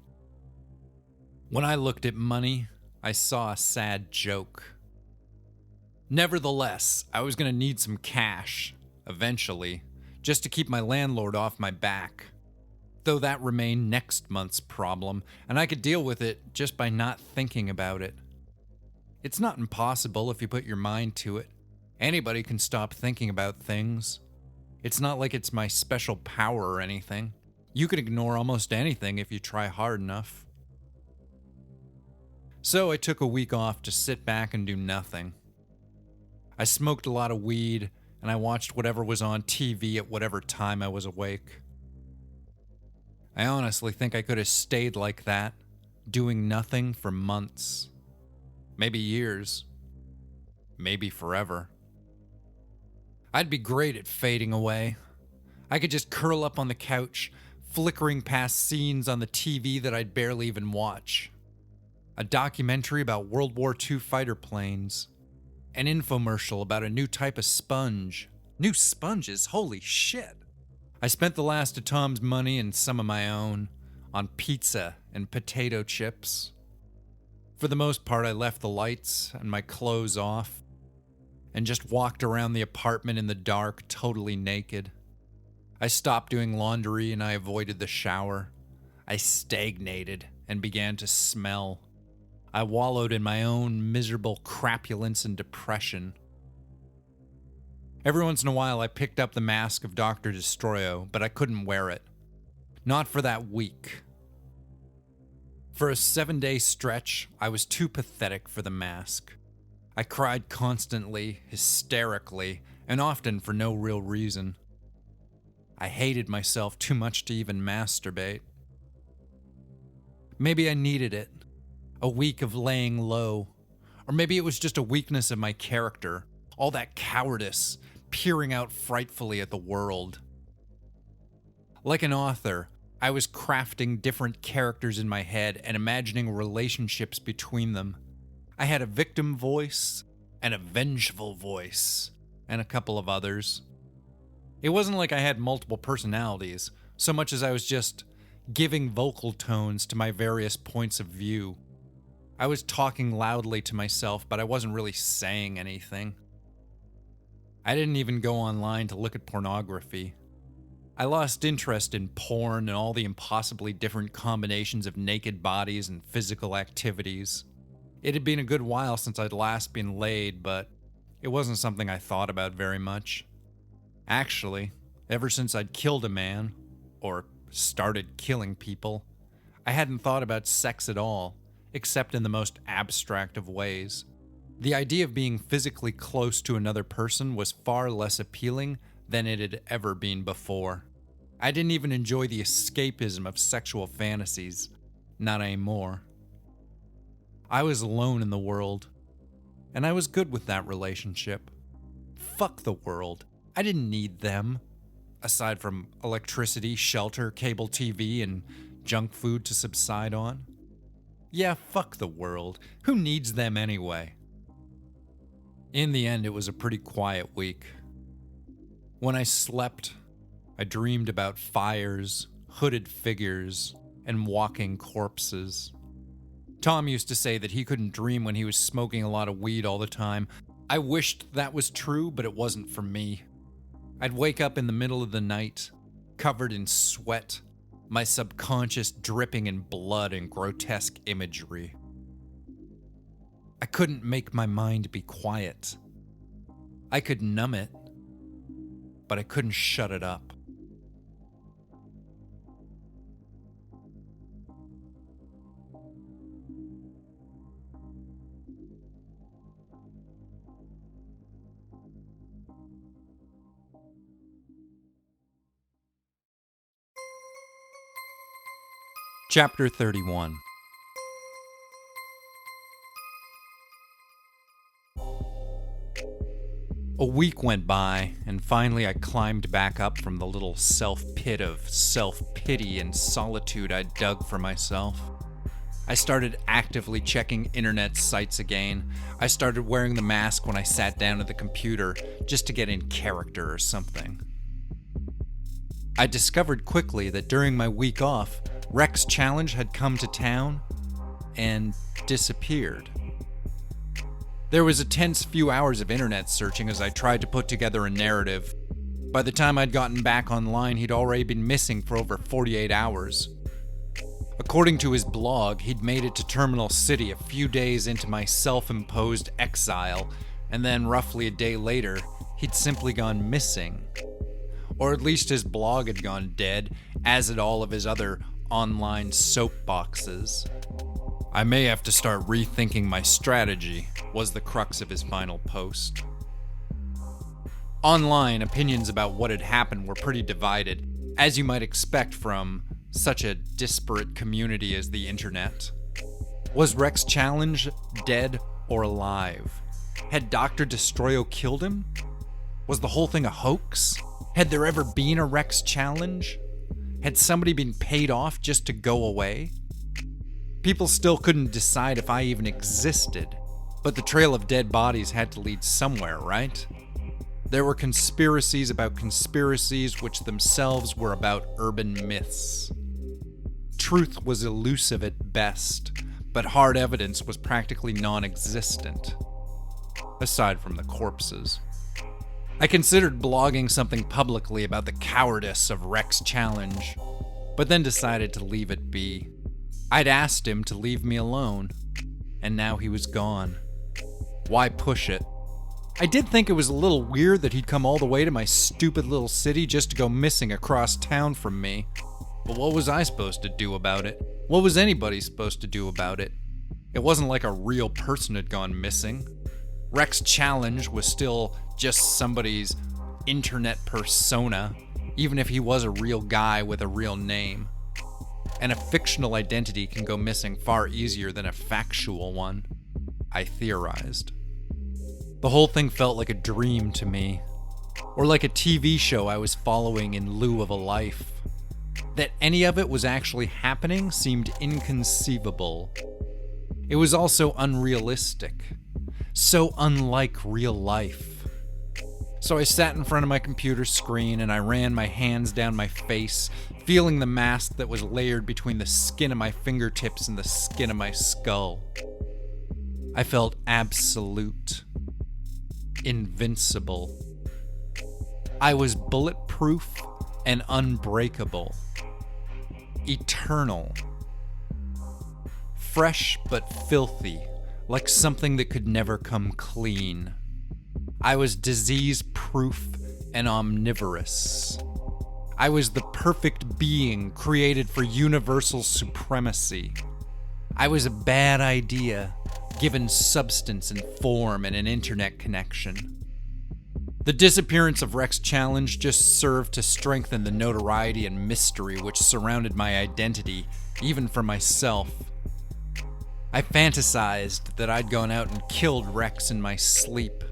Speaker 1: When I looked at money, I saw a sad joke. Nevertheless, I was going to need some cash, eventually, just to keep my landlord off my back. Though that remained next month's problem, and I could deal with it just by not thinking about it. It's not impossible if you put your mind to it. Anybody can stop thinking about things. It's not like it's my special power or anything. You can ignore almost anything if you try hard enough. So I took a week off to sit back and do nothing. I smoked a lot of weed, and I watched whatever was on TV at whatever time I was awake. I honestly think I could have stayed like that, doing nothing for months. Maybe years. Maybe forever. I'd be great at fading away. I could just curl up on the couch, flickering past scenes on the TV that I'd barely even watch. A documentary about World War II fighter planes. An infomercial about a new type of sponge. New sponges? Holy shit! I spent the last of Tom's money and some of my own on pizza and potato chips. For the most part, I left the lights and my clothes off and just walked around the apartment in the dark, totally naked. I stopped doing laundry and I avoided the shower. I stagnated and began to smell. I wallowed in my own miserable crapulence and depression. Every once in a while, I picked up the mask of Dr. Destroyo, but I couldn't wear it. Not for that week. For a 7-day stretch, I was too pathetic for the mask. I cried constantly, hysterically, and often for no real reason. I hated myself too much to even masturbate. Maybe I needed it. A week of laying low. Or maybe it was just a weakness of my character. All that cowardice, peering out frightfully at the world. Like an author, I was crafting different characters in my head and imagining relationships between them. I had a victim voice, and a vengeful voice, and a couple of others. It wasn't like I had multiple personalities, so much as I was just giving vocal tones to my various points of view. I was talking loudly to myself, but I wasn't really saying anything. I didn't even go online to look at pornography. I lost interest in porn and all the impossibly different combinations of naked bodies and physical activities. It had been a good while since I'd last been laid, but it wasn't something I thought about very much. Actually, ever since I'd killed a man, or started killing people, I hadn't thought about sex at all, except in the most abstract of ways. The idea of being physically close to another person was far less appealing than it had ever been before. I didn't even enjoy the escapism of sexual fantasies. Not anymore. I was alone in the world, and I was good with that relationship. Fuck the world. I didn't need them. Aside from electricity, shelter, cable TV, and junk food to subside on. Yeah, fuck the world. Who needs them anyway? In the end, it was a pretty quiet week. When I slept, I dreamed about fires, hooded figures, and walking corpses. Tom used to say that he couldn't dream when he was smoking a lot of weed all the time. I wished that was true, but it wasn't for me. I'd wake up in the middle of the night, covered in sweat, my subconscious dripping in blood and grotesque imagery. I couldn't make my mind be quiet. I could numb it, but I couldn't shut it up. Chapter 31. A week went by, and finally I climbed back up from the little self-pit of self-pity and solitude I'd dug for myself. I started actively checking internet sites again. I started wearing the mask when I sat down at the computer, just to get in character or something. I discovered quickly that during my week off, Rex Challenge had come to town and disappeared. There was a tense few hours of internet searching as I tried to put together a narrative. By the time I'd gotten back online, he'd already been missing for over 48 hours. According to his blog, he'd made it to Terminal City a few days into my self-imposed exile, and then roughly a day later, he'd simply gone missing. Or at least his blog had gone dead, as had all of his other online soapboxes. I may have to start rethinking my strategy, was the crux of his final post. Online, opinions about what had happened were pretty divided, as you might expect from such a disparate community as the internet. Was Xxxii dead or alive? Had Dr. Destroyo killed him? Was the whole thing a hoax? Had there ever been a Xxxii? Had somebody been paid off just to go away? People still couldn't decide if I even existed, but the trail of dead bodies had to lead somewhere, right? There were conspiracies about conspiracies which themselves were about urban myths. Truth was elusive at best, but hard evidence was practically non-existent, aside from the corpses. I considered blogging something publicly about the cowardice of Xxxii, but then decided to leave it be. I'd asked him to leave me alone, and now he was gone. Why push it? I did think it was a little weird that he'd come all the way to my stupid little city just to go missing across town from me. But what was I supposed to do about it? What was anybody supposed to do about it? It wasn't like a real person had gone missing. Xxxii was still just somebody's internet persona, even if he was a real guy with a real name. And a fictional identity can go missing far easier than a factual one, I theorized. The whole thing felt like a dream to me, or like a TV show I was following in lieu of a life. That any of it was actually happening seemed inconceivable. It was also unrealistic, so unlike real life. So I sat in front of my computer screen and I ran my hands down my face, feeling the mask that was layered between the skin of my fingertips and the skin of my skull. I felt absolute, invincible. I was bulletproof and unbreakable, eternal, fresh but filthy, like something that could never come clean. I was disease-proof and omnivorous. I was the perfect being created for universal supremacy. I was a bad idea, given substance and form and an internet connection. The disappearance of Xxxii just served to strengthen the notoriety and mystery which surrounded my identity, even for myself. I fantasized that I'd gone out and killed Rex in my sleep.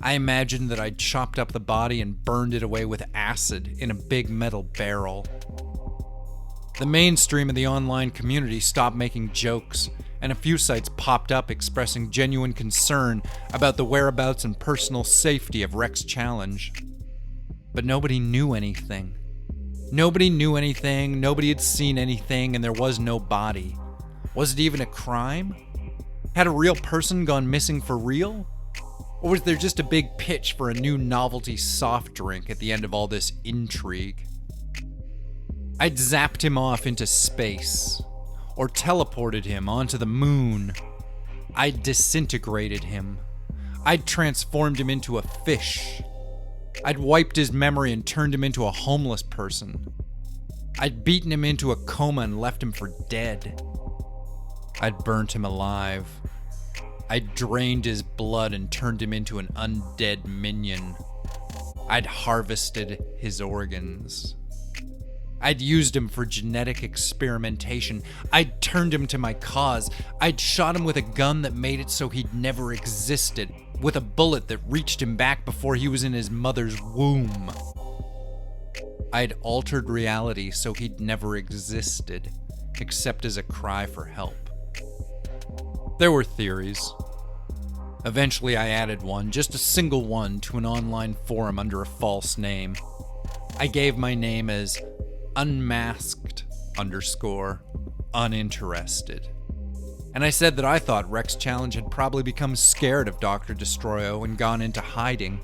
Speaker 1: I imagined that I'd chopped up the body and burned it away with acid in a big metal barrel. The mainstream of the online community stopped making jokes, and a few sites popped up expressing genuine concern about the whereabouts and personal safety of Xxxii. But nobody knew anything. Nobody knew anything, nobody had seen anything, and there was no body. Was it even a crime? Had a real person gone missing for real? Or was there just a big pitch for a new novelty soft drink at the end of all this intrigue? I'd zapped him off into space, or teleported him onto the moon. I'd disintegrated him. I'd transformed him into a fish. I'd wiped his memory and turned him into a homeless person. I'd beaten him into a coma and left him for dead. I'd burnt him alive. I'd drained his blood and turned him into an undead minion. I'd harvested his organs. I'd used him for genetic experimentation. I'd turned him to my cause. I'd shot him with a gun that made it so he'd never existed, with a bullet that reached him back before he was in his mother's womb. I'd altered reality so he'd never existed, except as a cry for help. There were theories. Eventually I added one, just a single one, to an online forum under a false name. I gave my name as unmasked_uninterested. And I said that I thought Xxxii had probably become scared of Dr. Destroyo and gone into hiding.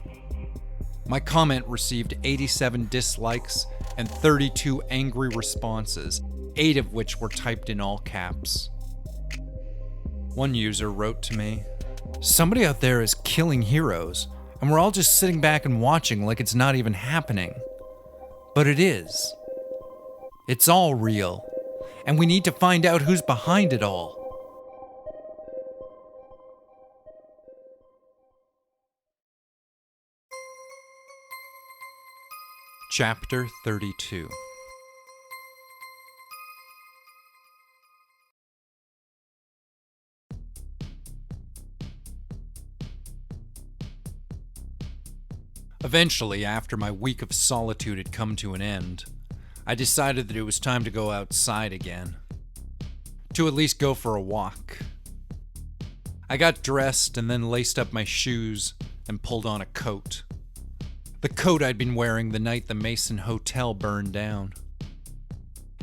Speaker 1: My comment received 87 dislikes and 32 angry responses, 8 of which were typed in all caps. One user wrote to me, "Somebody out there is killing heroes, and we're all just sitting back and watching like it's not even happening. But it is. It's all real, and we need to find out who's behind it all. Chapter 32. Eventually, after my week of solitude had come to an end, I decided that it was time to go outside again. To at least go for a walk. I got dressed and then laced up my shoes and pulled on a coat. The coat I'd been wearing the night the Mason Hotel burned down.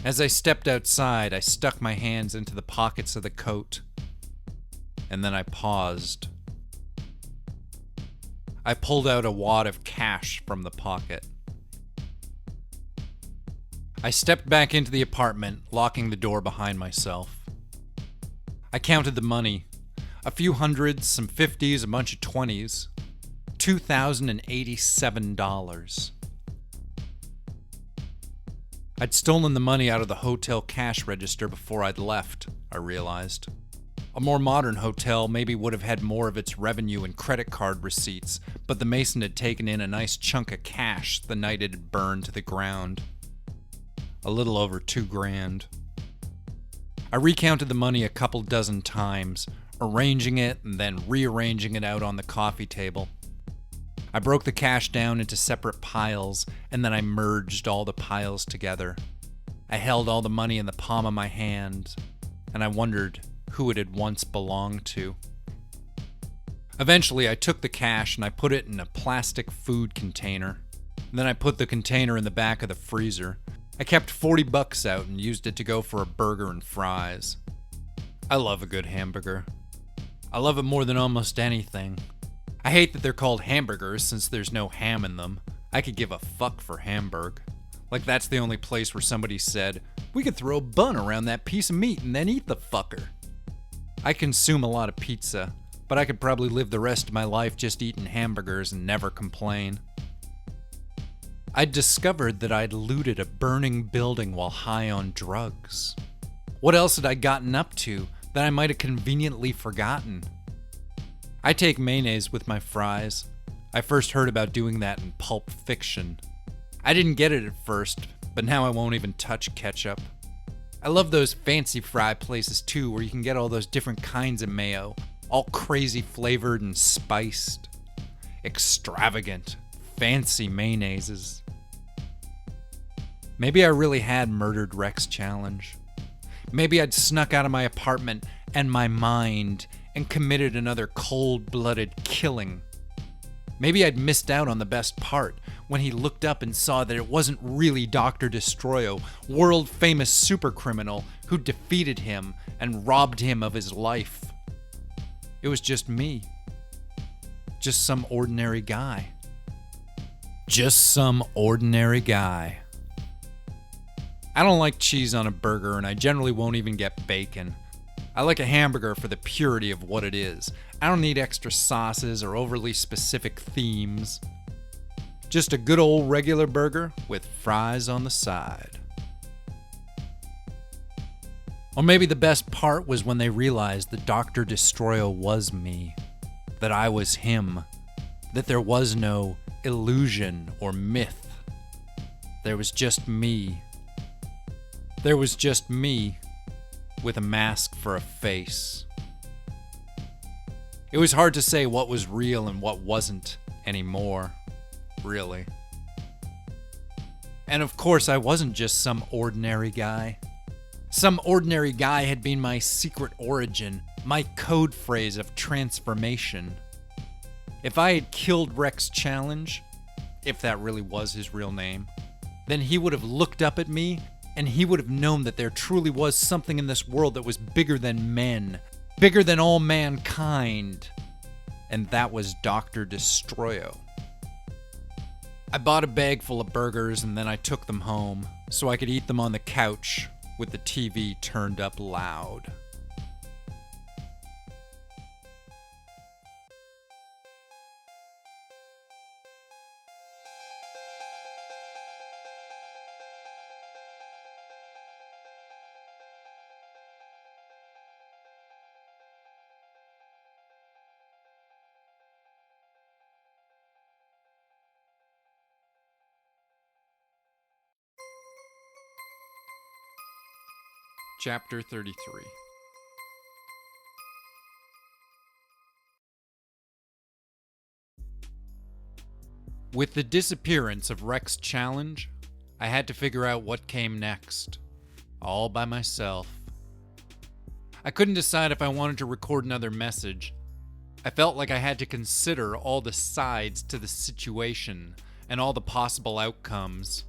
Speaker 1: As I stepped outside, I stuck my hands into the pockets of the coat, and then I paused. I pulled out a wad of cash from the pocket. I stepped back into the apartment, locking the door behind myself. I counted the money. A few hundreds, some 50s, a bunch of 20s. $2,087. I'd stolen the money out of the hotel cash register before I'd left, I realized. A more modern hotel maybe would have had more of its revenue in credit card receipts, but the Mason had taken in a nice chunk of cash the night it had burned to the ground. A little over $2,000. I recounted the money a couple dozen times, arranging it and then rearranging it out on the coffee table. I broke the cash down into separate piles, and then I merged all the piles together. I held all the money in the palm of my hand, and I wondered who it had once belonged to. Eventually, I took the cash and I put it in a plastic food container. Then I put the container in the back of the freezer. I kept $40 out and used it to go for a burger and fries. I love a good hamburger. I love it more than almost anything. I hate that they're called hamburgers since there's no ham in them. I could give a fuck for Hamburg. Like that's the only place where somebody said, we could throw a bun around that piece of meat and then eat the fucker. I consume a lot of pizza, but I could probably live the rest of my life just eating hamburgers and never complain. I'd discovered that I'd looted a burning building while high on drugs. What else had I gotten up to that I might have conveniently forgotten? I take mayonnaise with my fries. I first heard about doing that in Pulp Fiction. I didn't get it at first, but now I won't even touch ketchup. I love those fancy fry places too, where you can get all those different kinds of mayo, all crazy flavored and spiced. Extravagant, fancy mayonnaises. Maybe I really had murdered Rex challenge. Maybe I'd snuck out of my apartment and my mind and committed another cold-blooded killing. Maybe I'd missed out on the best part, when he looked up and saw that it wasn't really Dr. Destroyo, world-famous supercriminal, who defeated him and robbed him of his life. It was just me. Just some ordinary guy. Just some ordinary guy. I don't like cheese on a burger, and I generally won't even get bacon. I like a hamburger for the purity of what it is. I don't need extra sauces or overly specific themes. Just a good old regular burger with fries on the side. Or maybe the best part was when they realized that Dr. Destroyo was me. That I was him. That there was no illusion or myth. There was just me. There was just me. With a mask for a face. It was hard to say what was real and what wasn't anymore, really. And of course, I wasn't just some ordinary guy. Some ordinary guy had been my secret origin, my code phrase of transformation. If I had killed Rex Challenge, if that really was his real name, then he would have looked up at me and he would have known that there truly was something in this world that was bigger than men, bigger than all mankind, and that was Dr. Destroyo. I bought a bag full of burgers and then I took them home so I could eat them on the couch with the TV turned up loud. Chapter 33. With the disappearance of Rex's challenge, I had to figure out what came next, all by myself. I couldn't decide if I wanted to record another message. I felt like I had to consider all the sides to the situation and all the possible outcomes.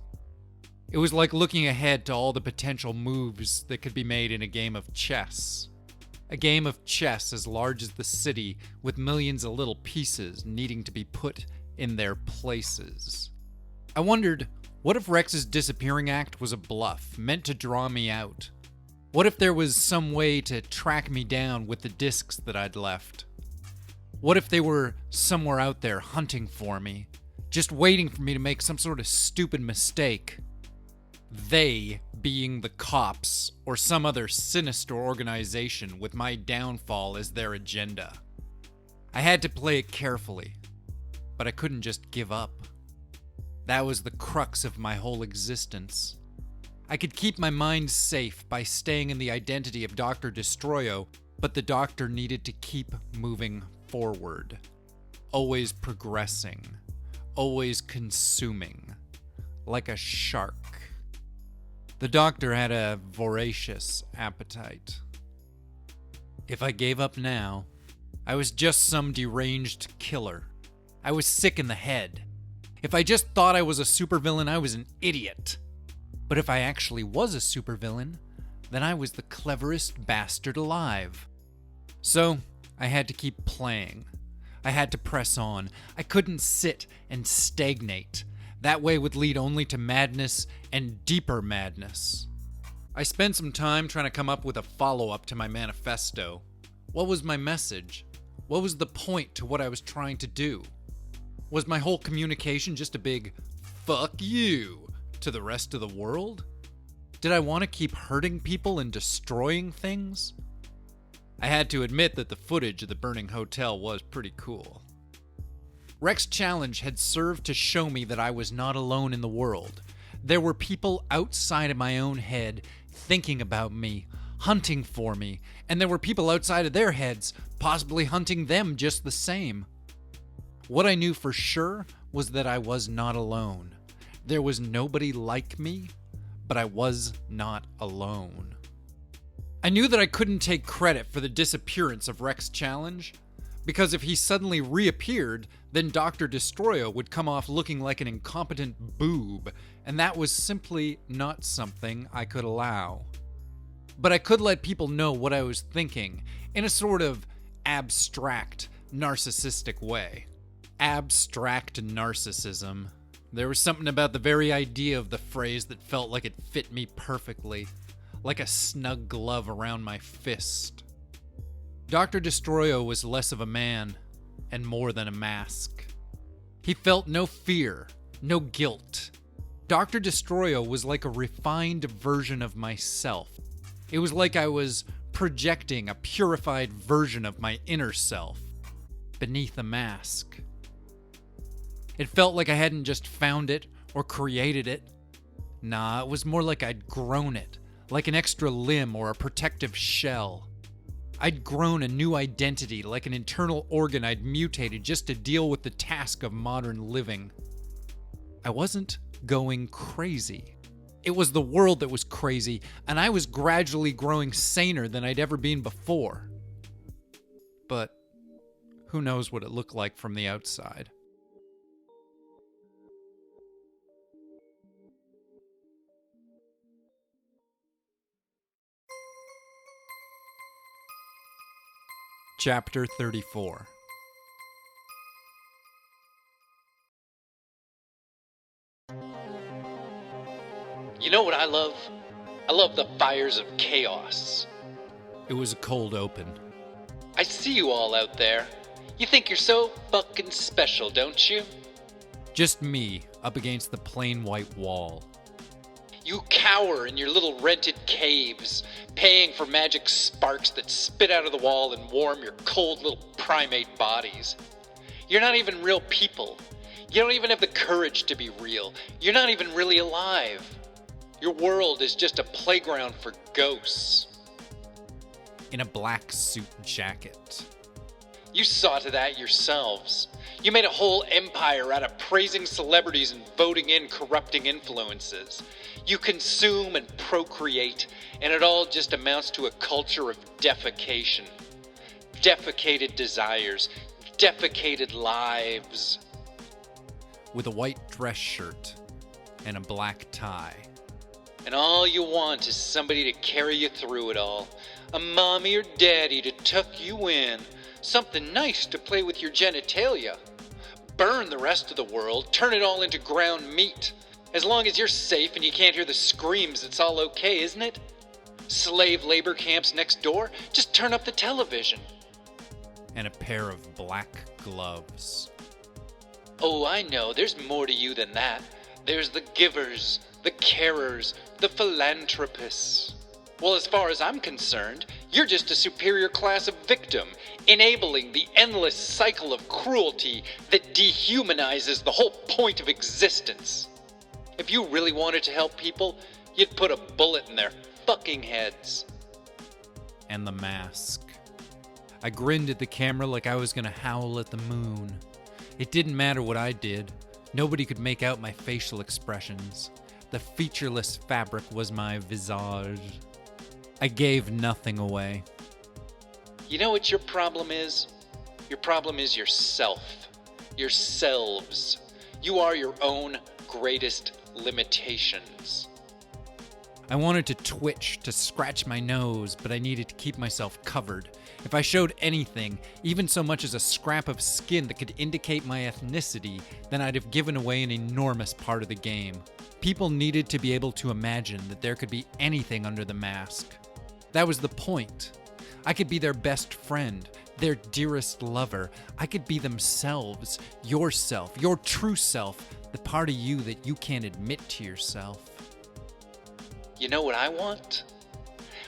Speaker 1: It was like looking ahead to all the potential moves that could be made in a game of chess. A game of chess as large as the city, with millions of little pieces needing to be put in their places. I wondered, what if Rex's disappearing act was a bluff, meant to draw me out? What if there was some way to track me down with the discs that I'd left? What if they were somewhere out there hunting for me, just waiting for me to make some sort of stupid mistake? They being the cops or some other sinister organization with my downfall as their agenda. I had to play it carefully, but I couldn't just give up. That was the crux of my whole existence. I could keep my mind safe by staying in the identity of Dr. Destroyo, but the doctor needed to keep moving forward. Always progressing. Always consuming. Like a shark. The doctor had a voracious appetite. If I gave up now, I was just some deranged killer. I was sick in the head. If I just thought I was a supervillain, I was an idiot. But if I actually was a supervillain, then I was the cleverest bastard alive. So, I had to keep playing. I had to press on. I couldn't sit and stagnate. That way would lead only to madness and deeper madness. I spent some time trying to come up with a follow-up to my manifesto. What was my message? What was the point to what I was trying to do? Was my whole communication just a big fuck you to the rest of the world? Did I want to keep hurting people and destroying things? I had to admit that the footage of the burning hotel was pretty cool. Rex's challenge had served to show me that I was not alone in the world. There were people outside of my own head thinking about me, hunting for me, and there were people outside of their heads possibly hunting them just the same. What I knew for sure was that I was not alone. There was nobody like me, but I was not alone. I knew that I couldn't take credit for the disappearance of Rex's challenge, because if he suddenly reappeared, then Dr. Destroyo would come off looking like an incompetent boob, and that was simply not something I could allow. But I could let people know what I was thinking, in a sort of abstract, narcissistic way. Abstract narcissism. There was something about the very idea of the phrase that felt like it fit me perfectly, like a snug glove around my fist. Dr. Destroyo was less of a man, and more than a mask. He felt no fear, no guilt. Dr. Destroyo was like a refined version of myself. It was like I was projecting a purified version of my inner self beneath a mask. It felt like I hadn't just found it or created it. Nah, it was more like I'd grown it, like an extra limb or a protective shell. I'd grown a new identity, like an internal organ I'd mutated just to deal with the task of modern living. I wasn't going crazy. It was the world that was crazy, and I was gradually growing saner than I'd ever been before. But who knows what it looked like from the outside? Chapter 34.
Speaker 2: You know what I love? I love the fires of chaos.
Speaker 1: It was a cold open.
Speaker 2: I see you all out there. You think you're so fucking special, don't you?
Speaker 1: Just me up against the plain white wall.
Speaker 2: You cower in your little rented caves, paying for magic sparks that spit out of the wall and warm your cold little primate bodies. You're not even real people. You don't even have the courage to be real. You're not even really alive. Your world is just a playground for ghosts.
Speaker 1: In a black suit jacket.
Speaker 2: You saw to that yourselves. You made a whole empire out of praising celebrities and voting in corrupting influences. You consume and procreate, and it all just amounts to a culture of defecation. Defecated desires, defecated lives.
Speaker 1: With a white dress shirt and a black tie.
Speaker 2: And all you want is somebody to carry you through it all. A mommy or daddy to tuck you in. Something nice to play with your genitalia. Burn the rest of the world, turn it all into ground meat. As long as you're safe and you can't hear the screams, it's all okay, isn't it? Slave labor camps next door, just turn up the television.
Speaker 1: And a pair of black gloves.
Speaker 2: Oh, I know, there's more to you than that. There's the givers, the carers, the philanthropists. Well, as far as I'm concerned, you're just a superior class of victim, enabling the endless cycle of cruelty that dehumanizes the whole point of existence. If you really wanted to help people, you'd put a bullet in their fucking heads.
Speaker 1: And the mask. I grinned at the camera like I was gonna howl at the moon. It didn't matter what I did. Nobody could make out my facial expressions. The featureless fabric was my visage. I gave nothing away.
Speaker 2: You know what your problem is? Your problem is yourself. Yourselves. You are your own greatest limitations.
Speaker 1: I wanted to twitch, to scratch my nose, but I needed to keep myself covered. If I showed anything, even so much as a scrap of skin that could indicate my ethnicity, then I'd have given away an enormous part of the game. People needed to be able to imagine that there could be anything under the mask. That was the point. I could be their best friend, their dearest lover. I could be themselves, yourself, your true self, the part of you that you can't admit to yourself.
Speaker 2: You know what I want?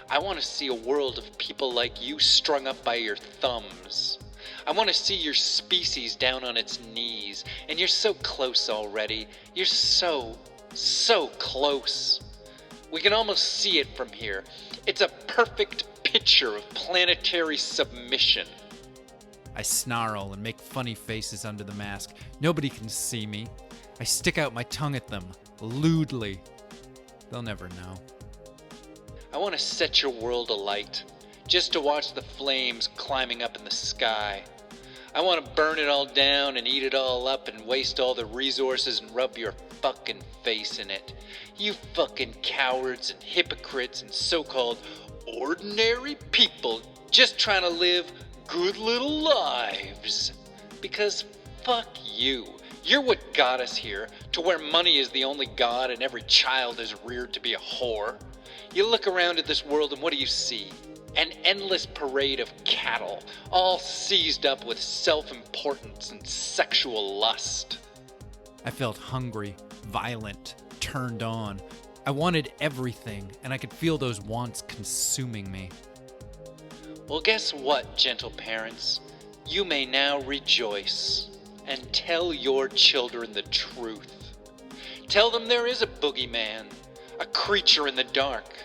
Speaker 2: I want to see a world of people like you strung up by your thumbs. I want to see your species down on its knees, and you're so close already. You're so close. We can almost see it from here. It's a perfect picture of planetary submission.
Speaker 1: I snarl and make funny faces under the mask. Nobody can see me. I stick out my tongue at them, lewdly. They'll never know.
Speaker 2: I want to set your world alight, just to watch the flames climbing up in the sky. I want to burn it all down and eat it all up and waste all the resources and rub your fucking face in it. You fucking cowards and hypocrites and so-called ordinary people just trying to live good little lives. Because fuck you. You're what got us here, to where money is the only god and every child is reared to be a whore. You look around at this world and what do you see? An endless parade of cattle, all seized up with self-importance and sexual lust.
Speaker 1: I felt hungry, violent, turned on. I wanted everything, and I could feel those wants consuming me.
Speaker 2: Well, guess what, gentle parents? You may now rejoice and tell your children the truth. Tell them there is a boogeyman, a creature in the dark,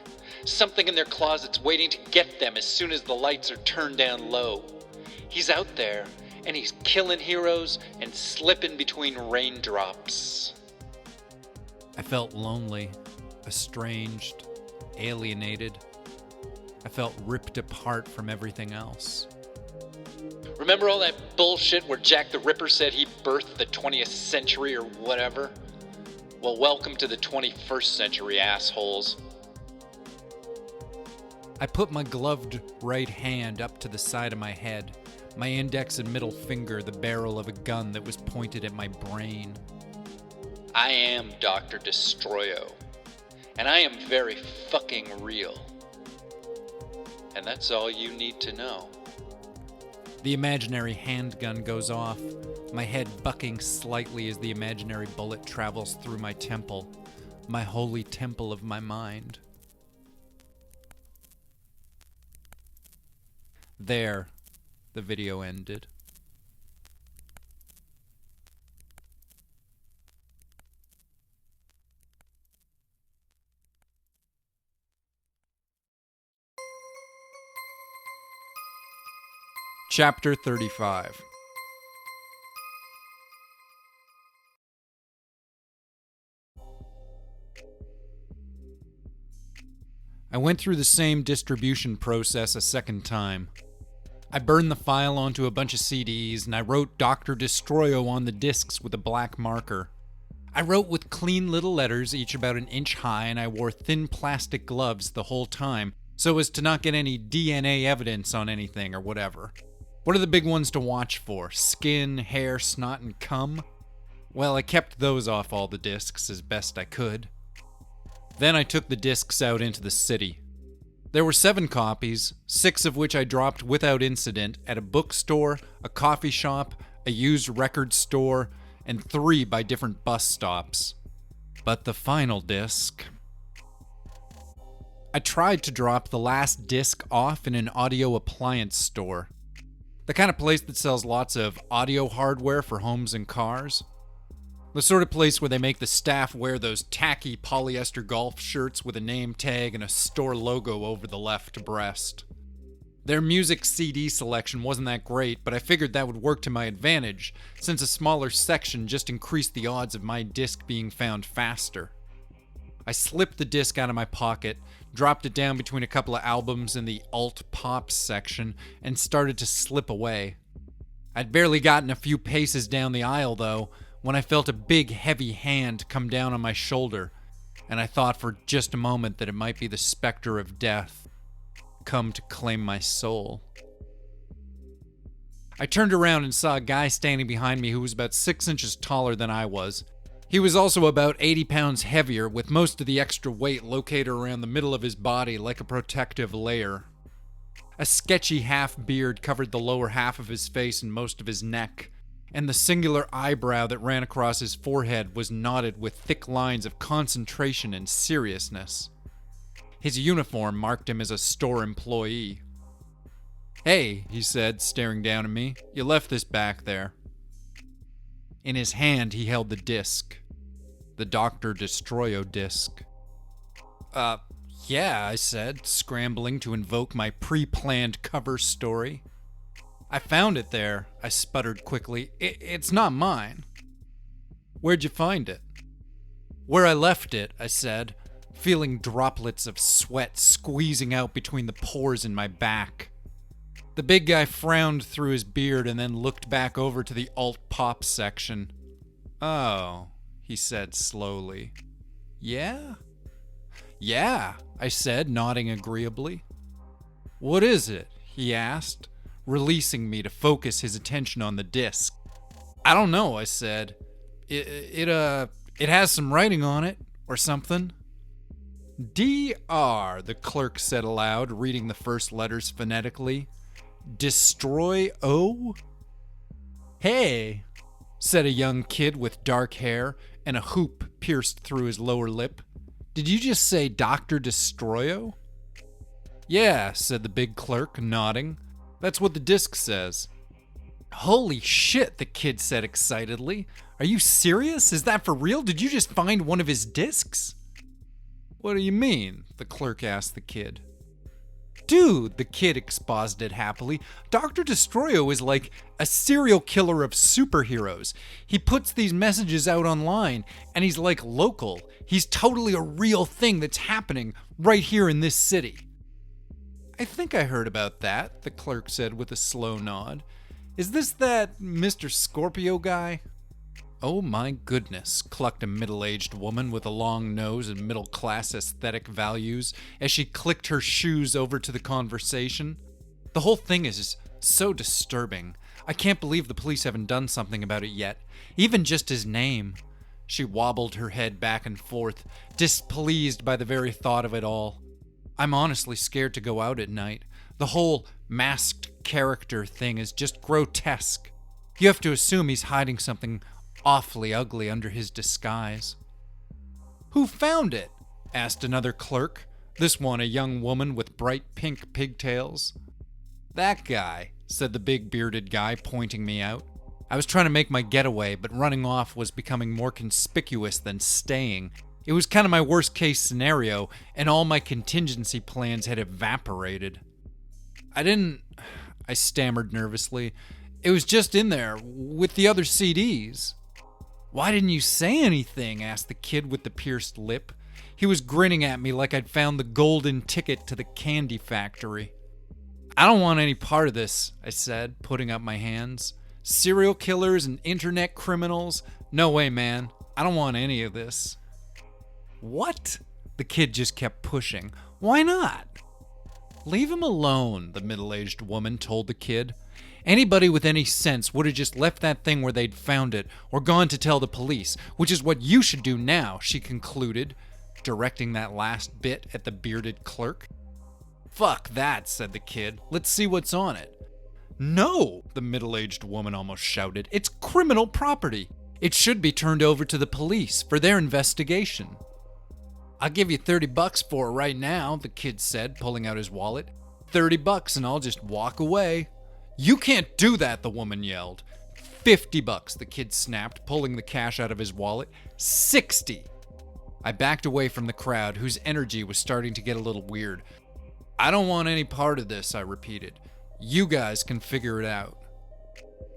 Speaker 2: something in their closets waiting to get them as soon as the lights are turned down low. He's out there, and he's killing heroes and slipping between raindrops.
Speaker 1: I felt lonely, estranged, alienated. I felt ripped apart from everything else.
Speaker 2: Remember all that bullshit where Jack the Ripper said he birthed the 20th century or whatever? Well, welcome to the 21st century, assholes.
Speaker 1: I put my gloved right hand up to the side of my head, my index and middle finger the barrel of a gun that was pointed at my brain.
Speaker 2: I am Dr. Destroyo, and I am very fucking real. And that's all you need to know.
Speaker 1: The imaginary handgun goes off, my head bucking slightly as the imaginary bullet travels through my temple, my holy temple of my mind. There, the video ended. Chapter 35. I went through the same distribution process a second time. I burned the file onto a bunch of CDs, and I wrote Dr. Destroyo on the discs with a black marker. I wrote with clean little letters, each about an inch high, and I wore thin plastic gloves the whole time, so as to not get any DNA evidence on anything or whatever. What are the big ones to watch for? Skin, hair, snot, and cum? Well, I kept those off all the discs as best I could. Then I took the discs out into the city. There were 7 copies, 6 of which I dropped without incident at a bookstore, a coffee shop, a used record store, and 3 by different bus stops. But the final disc... I tried to drop the last disc off in an audio appliance store. The kind of place that sells lots of audio hardware for homes and cars. The sort of place where they make the staff wear those tacky polyester golf shirts with a name tag and a store logo over the left breast. Their music CD selection wasn't that great, but I figured that would work to my advantage, since a smaller section just increased the odds of my disc being found faster. I slipped the disc out of my pocket, dropped it down between a couple of albums in the alt-pop section, and started to slip away. I'd barely gotten a few paces down the aisle, though, when I felt a big, heavy hand come down on my shoulder, and I thought for just a moment that it might be the specter of death, come to claim my soul. I turned around and saw a guy standing behind me who was about 6 inches taller than I was. He was also about 80 pounds heavier, with most of the extra weight located around the middle of his body like a protective layer. A sketchy half-beard covered the lower half of his face and most of his neck, and the singular eyebrow that ran across his forehead was knotted with thick lines of concentration and seriousness. His uniform marked him as a store employee. "Hey," he said, staring down at me, "you left this back there." In his hand, he held the disc. The Dr. Destroyo disc. Yeah, I said, scrambling to invoke my pre-planned cover story. "I found it there," I sputtered quickly. It's not mine." "Where'd you find it?" "Where I left it," I said, feeling droplets of sweat squeezing out between the pores in my back. The big guy frowned through his beard and then looked back over to the alt-pop section. "Oh," he said slowly. "Yeah?" "Yeah," I said, nodding agreeably. "What is it?" he asked, releasing me to focus his attention on the disc. "I don't know," I said. It has some writing on it, or something." "D-R," the clerk said aloud, reading the first letters phonetically. "Destroy-O?" "Hey," said a young kid with dark hair and a hoop pierced through his lower lip. "Did you just say Dr. Destroyo?" "Yeah," said the big clerk, nodding. "That's what the disc says." "Holy shit," the kid said excitedly. "Are you serious? Is that for real? Did you just find one of his discs?" "What do you mean?" the clerk asked the kid. "Dude," the kid exposited happily, "Dr. Destroyo is like a serial killer of superheroes. He puts these messages out online, and he's like local. He's totally a real thing that's happening right here in this city." "I think I heard about that," the clerk said with a slow nod. "Is this that Mr. Scorpio guy?" "Oh my goodness," clucked a middle-aged woman with a long nose and middle-class aesthetic values as she clicked her shoes over to the conversation. "The whole thing is so disturbing. I can't believe the police haven't done something about it yet. Even just his name." She wobbled her head back and forth, displeased by the very thought of it all. "I'm honestly scared to go out at night. The whole masked character thing is just grotesque. You have to assume he's hiding something awfully ugly under his disguise." "Who found it?" asked another clerk, this one a young woman with bright pink pigtails. "That guy," said the big bearded guy, pointing me out. I was trying to make my getaway, but running off was becoming more conspicuous than staying. It was kind of my worst case scenario, and all my contingency plans had evaporated. I I stammered nervously. It was just in there, with the other CDs. Why didn't you say anything? Asked the kid with the pierced lip. He was grinning at me like I'd found the golden ticket to the candy factory. I don't want any part of this, I said, putting up my hands. Serial killers and internet criminals? No way, man. I don't want any of this. What? The kid just kept pushing. Why not? Leave him alone, the middle-aged woman told the kid. Anybody with any sense would have just left that thing where they'd found it or gone to tell the police, which is what you should do now, she concluded, directing that last bit at the bearded clerk. Fuck that, said the kid. Let's see what's on it. No, the middle-aged woman almost shouted. It's criminal property. It should be turned over to the police for their investigation. I'll give you $30 for it right now, the kid said, pulling out his wallet. $30 and I'll just walk away. You can't do that, the woman yelled. $50, the kid snapped, pulling the cash out of his wallet. $60. I backed away from the crowd, whose energy was starting to get a little weird. I don't want any part of this, I repeated. You guys can figure it out.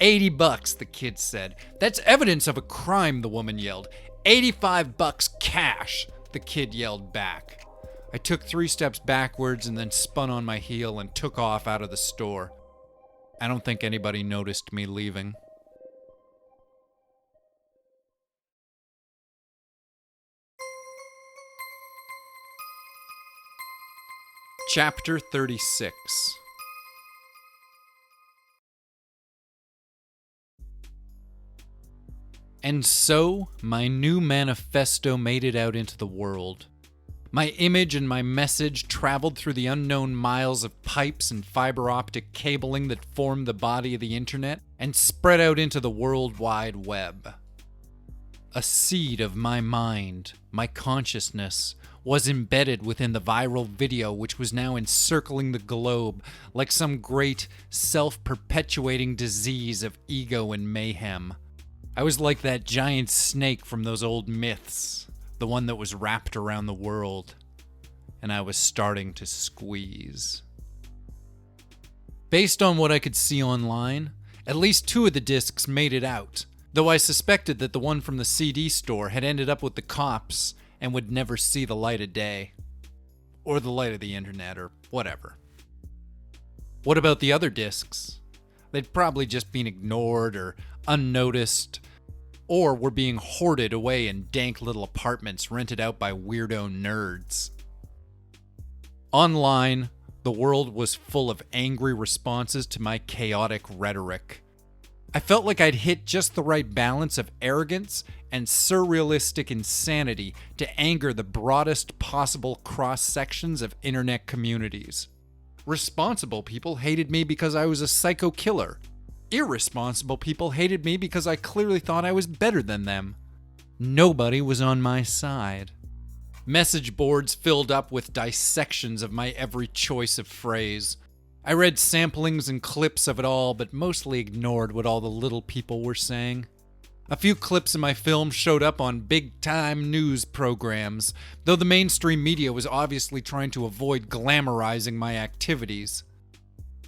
Speaker 1: $80, the kid said. That's evidence of a crime, the woman yelled. $85 cash, the kid yelled back. I took 3 steps backwards and then spun on my heel and took off out of the store. I don't think anybody noticed me leaving. Chapter 36. And so, my new manifesto made it out into the world. My image and my message traveled through the unknown miles of pipes and fiber optic cabling that formed the body of the internet and spread out into the World Wide Web. A seed of my mind, my consciousness, was embedded within the viral video which was now encircling the globe like some great self-perpetuating disease of ego and mayhem. I was like that giant snake from those old myths, the one that was wrapped around the world, and I was starting to squeeze. Based on what I could see online, at least 2 of the discs made it out, though I suspected that the one from the CD store had ended up with the cops and would never see the light of day. Or the light of the internet, or whatever. What about the other discs? They'd probably just been ignored or unnoticed, or were being hoarded away in dank little apartments rented out by weirdo nerds. Online, the world was full of angry responses to my chaotic rhetoric. I felt like I'd hit just the right balance of arrogance and surrealistic insanity to anger the broadest possible cross-sections of internet communities. Responsible people hated me because I was a psycho killer. Irresponsible people hated me because I clearly thought I was better than them. Nobody was on my side. Message boards filled up with dissections of my every choice of phrase. I read samplings and clips of it all, but mostly ignored what all the little people were saying. A few clips of my film showed up on big-time news programs, though the mainstream media was obviously trying to avoid glamorizing my activities.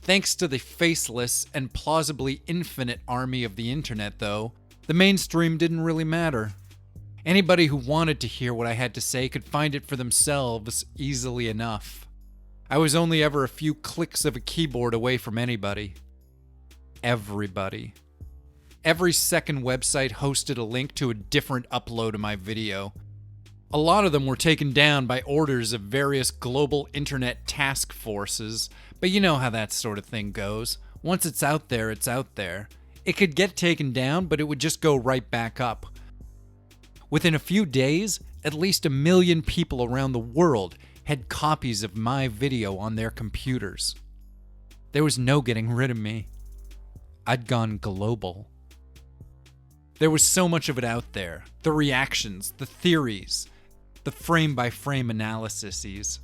Speaker 1: Thanks to the faceless and plausibly infinite army of the internet, though, the mainstream didn't really matter. Anybody who wanted to hear what I had to say could find it for themselves easily enough. I was only ever a few clicks of a keyboard away from anybody. Everybody. Every second website hosted a link to a different upload of my video. A lot of them were taken down by orders of various global internet task forces, but you know how that sort of thing goes. Once it's out there, it's out there. It could get taken down, but it would just go right back up. Within a few days, at least 1 million people around the world had copies of my video on their computers. There was no getting rid of me. I'd gone global. There was so much of it out there. The reactions, the theories, the frame-by-frame analyses.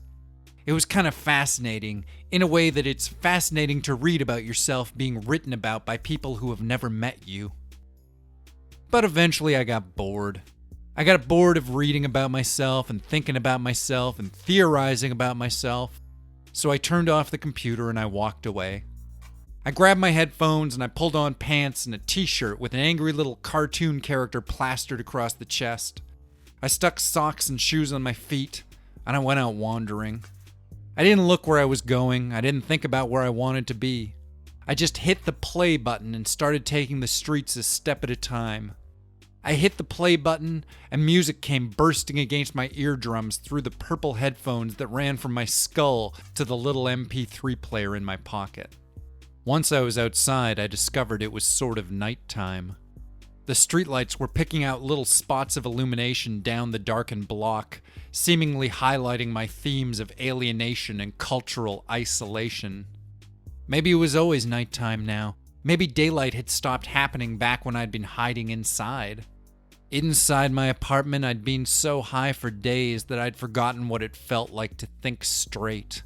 Speaker 1: It was kind of fascinating, in a way that it's fascinating to read about yourself being written about by people who have never met you. But eventually I got bored. I got bored of reading about myself and thinking about myself and theorizing about myself, so I turned off the computer and I walked away. I grabbed my headphones and I pulled on pants and a t-shirt with an angry little cartoon character plastered across the chest. I stuck socks and shoes on my feet, and I went out wandering. I didn't look where I was going. I didn't think about where I wanted to be. I just hit the play button and started taking the streets a step at a time. I hit the play button, and music came bursting against my eardrums through the purple headphones that ran from my skull to the little MP3 player in my pocket. Once I was outside, I discovered it was sort of nighttime. The streetlights were picking out little spots of illumination down the darkened block, seemingly highlighting my themes of alienation and cultural isolation. Maybe it was always nighttime now. Maybe daylight had stopped happening back when I'd been hiding inside. Inside my apartment, I'd been so high for days that I'd forgotten what it felt like to think straight.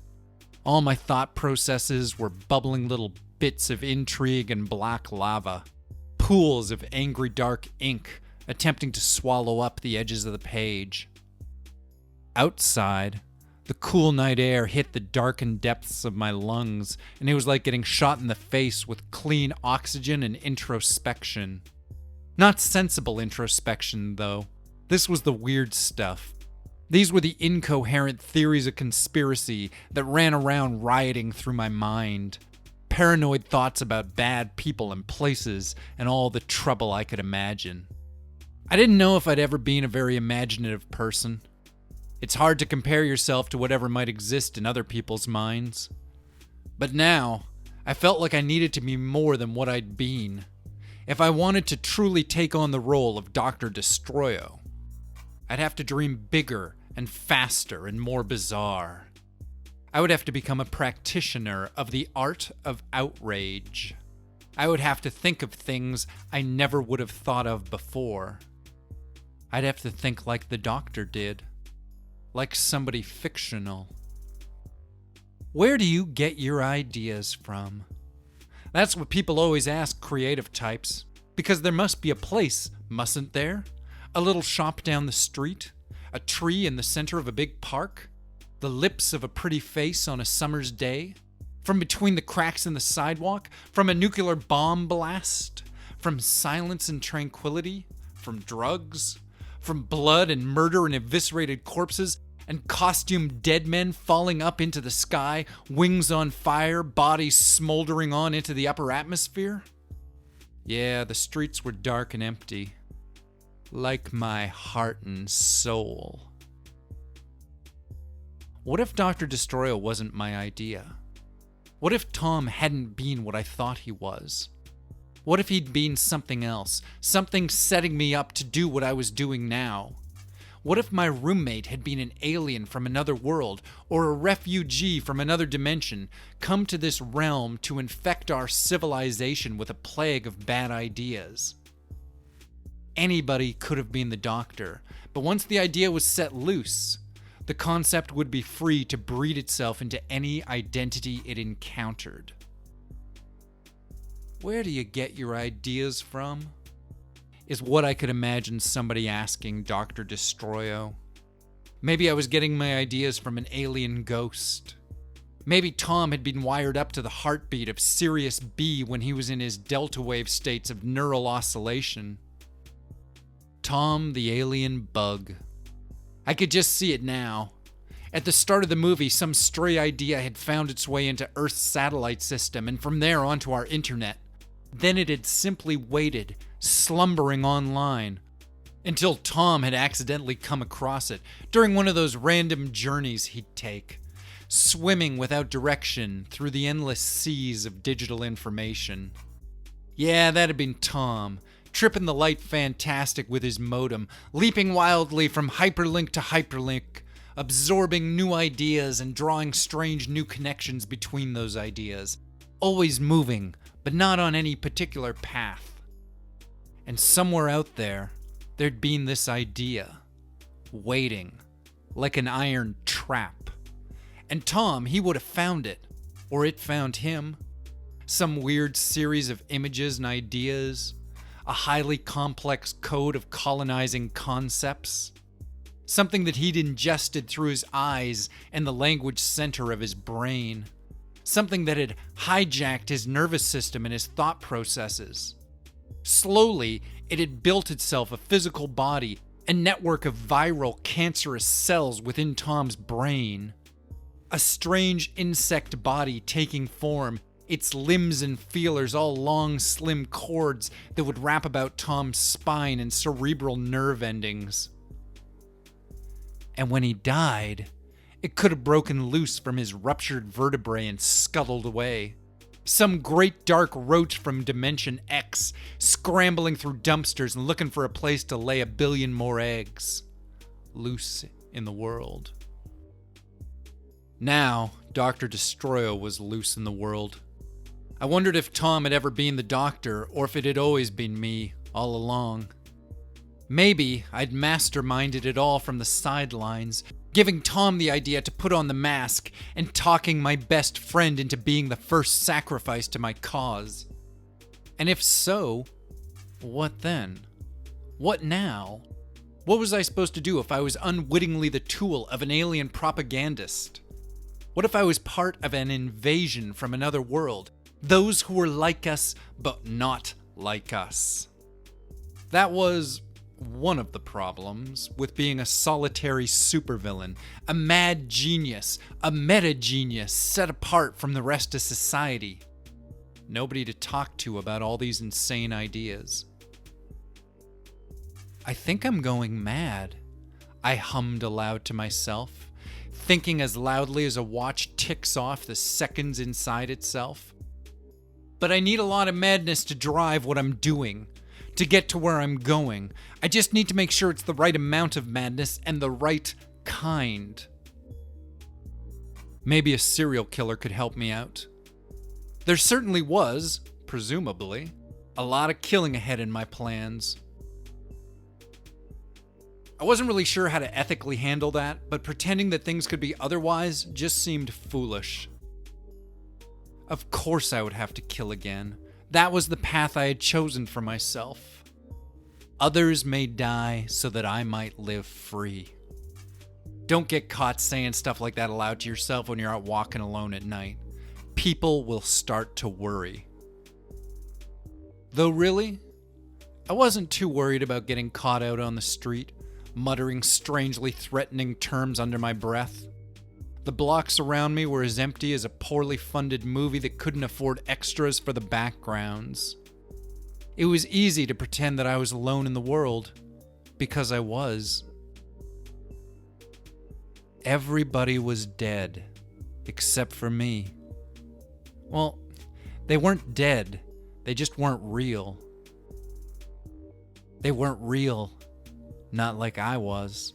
Speaker 1: All my thought processes were bubbling little bits of intrigue and black lava. Pools of angry dark ink attempting to swallow up the edges of the page. Outside, the cool night air hit the darkened depths of my lungs, and it was like getting shot in the face with clean oxygen and introspection. Not sensible introspection, though. This was the weird stuff. These were the incoherent theories of conspiracy that ran around rioting through my mind. Paranoid thoughts about bad people and places and all the trouble I could imagine. I didn't know if I'd ever been a very imaginative person. It's hard to compare yourself to whatever might exist in other people's minds. But now, I felt like I needed to be more than what I'd been. If I wanted to truly take on the role of Dr. Destroyo, I'd have to dream bigger and faster and more bizarre. I would have to become a practitioner of the art of outrage. I would have to think of things I never would have thought of before. I'd have to think like the doctor did. Like somebody fictional. Where do you get your ideas from? That's what people always ask creative types. Because there must be a place, mustn't there? A little shop down the street? A tree in the center of a big park? The lips of a pretty face on a summer's day? From between the cracks in the sidewalk? From a nuclear bomb blast? From silence and tranquility? From drugs? From blood and murder and eviscerated corpses? And costumed dead men falling up into the sky, wings on fire, bodies smoldering on into the upper atmosphere? Yeah, the streets were dark and empty. Like my heart and soul. What if Dr. Destroyo wasn't my idea? What if Tom hadn't been what I thought he was? What if he'd been something else, something setting me up to do what I was doing now? What if my roommate had been an alien from another world, or a refugee from another dimension, come to this realm to infect our civilization with a plague of bad ideas? Anybody could have been the doctor, but once the idea was set loose, the concept would be free to breed itself into any identity it encountered. Where do you get your ideas from? Is what I could imagine somebody asking Dr. Destroyo. Maybe I was getting my ideas from an alien ghost. Maybe Tom had been wired up to the heartbeat of Sirius B when he was in his delta wave states of neural oscillation. Tom the alien bug. I could just see it now. At the start of the movie, some stray idea had found its way into Earth's satellite system and from there onto our internet. Then it had simply waited, slumbering online, until Tom had accidentally come across it during one of those random journeys he'd take, swimming without direction through the endless seas of digital information. Yeah, that had been Tom, tripping the light fantastic with his modem, leaping wildly from hyperlink to hyperlink, absorbing new ideas and drawing strange new connections between those ideas, always moving, but not on any particular path. And somewhere out there, there'd been this idea, waiting, like an iron trap. And Tom, he would have found it, or it found him. Some weird series of images and ideas, a highly complex code of colonizing concepts, something that he'd ingested through his eyes and the language center of his brain. something that had hijacked his nervous system and his thought processes. Slowly, it had built itself a physical body, a network of viral, cancerous cells within Tom's brain. A strange insect body taking form, its limbs and feelers all long, slim cords that would wrap about Tom's spine and cerebral nerve endings. And when he died, it could have broken loose from his ruptured vertebrae and scuttled away. Some great dark roach from Dimension X, scrambling through dumpsters and looking for a place to lay 1 billion more eggs. Loose in the world. Now, Dr. Destroyo was loose in the world. I wondered if Tom had ever been the doctor, or if it had always been me, all along. Maybe I'd masterminded it all from the sidelines, giving Tom the idea to put on the mask and talking my best friend into being the first sacrifice to my cause. And if so, what then? What now? What was I supposed to do if I was unwittingly the tool of an alien propagandist? What if I was part of an invasion from another world? Those who were like us, but not like us. That was one of the problems with being a solitary supervillain, a mad genius, a meta-genius set apart from the rest of society. Nobody to talk to about all these insane ideas. I think I'm going mad, I hummed aloud to myself, thinking as loudly as a watch ticks off the seconds inside itself. But I need a lot of madness to drive what I'm doing, to get to where I'm going. I just need to make sure it's the right amount of madness and the right kind. Maybe a serial killer could help me out. There certainly was, presumably, a lot of killing ahead in my plans. I wasn't really sure how to ethically handle that, but pretending that things could be otherwise just seemed foolish. Of course I would have to kill again. That was the path I had chosen for myself. Others may die so that I might live free. Don't get caught saying stuff like that aloud to yourself when you're out walking alone at night. People will start to worry. Though really, I wasn't too worried about getting caught out on the street, muttering strangely threatening terms under my breath. The blocks around me were as empty as a poorly funded movie that couldn't afford extras for the backgrounds. It was easy to pretend that I was alone in the world, because I was. Everybody was dead, except for me. Well, they weren't dead, they just weren't real. They weren't real, not like I was.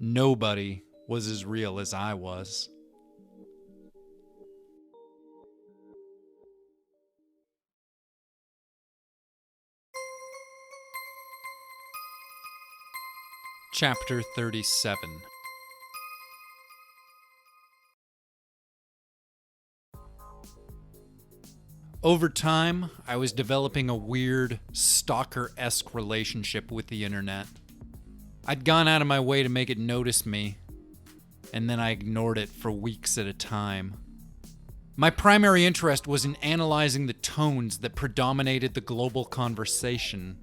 Speaker 1: Nobody was as real as I was. Chapter 37. Over time, I was developing a weird, stalker-esque relationship with the internet. I'd gone out of my way to make it notice me, and then I ignored it for weeks at a time. My primary interest was in analyzing the tones that predominated the global conversation.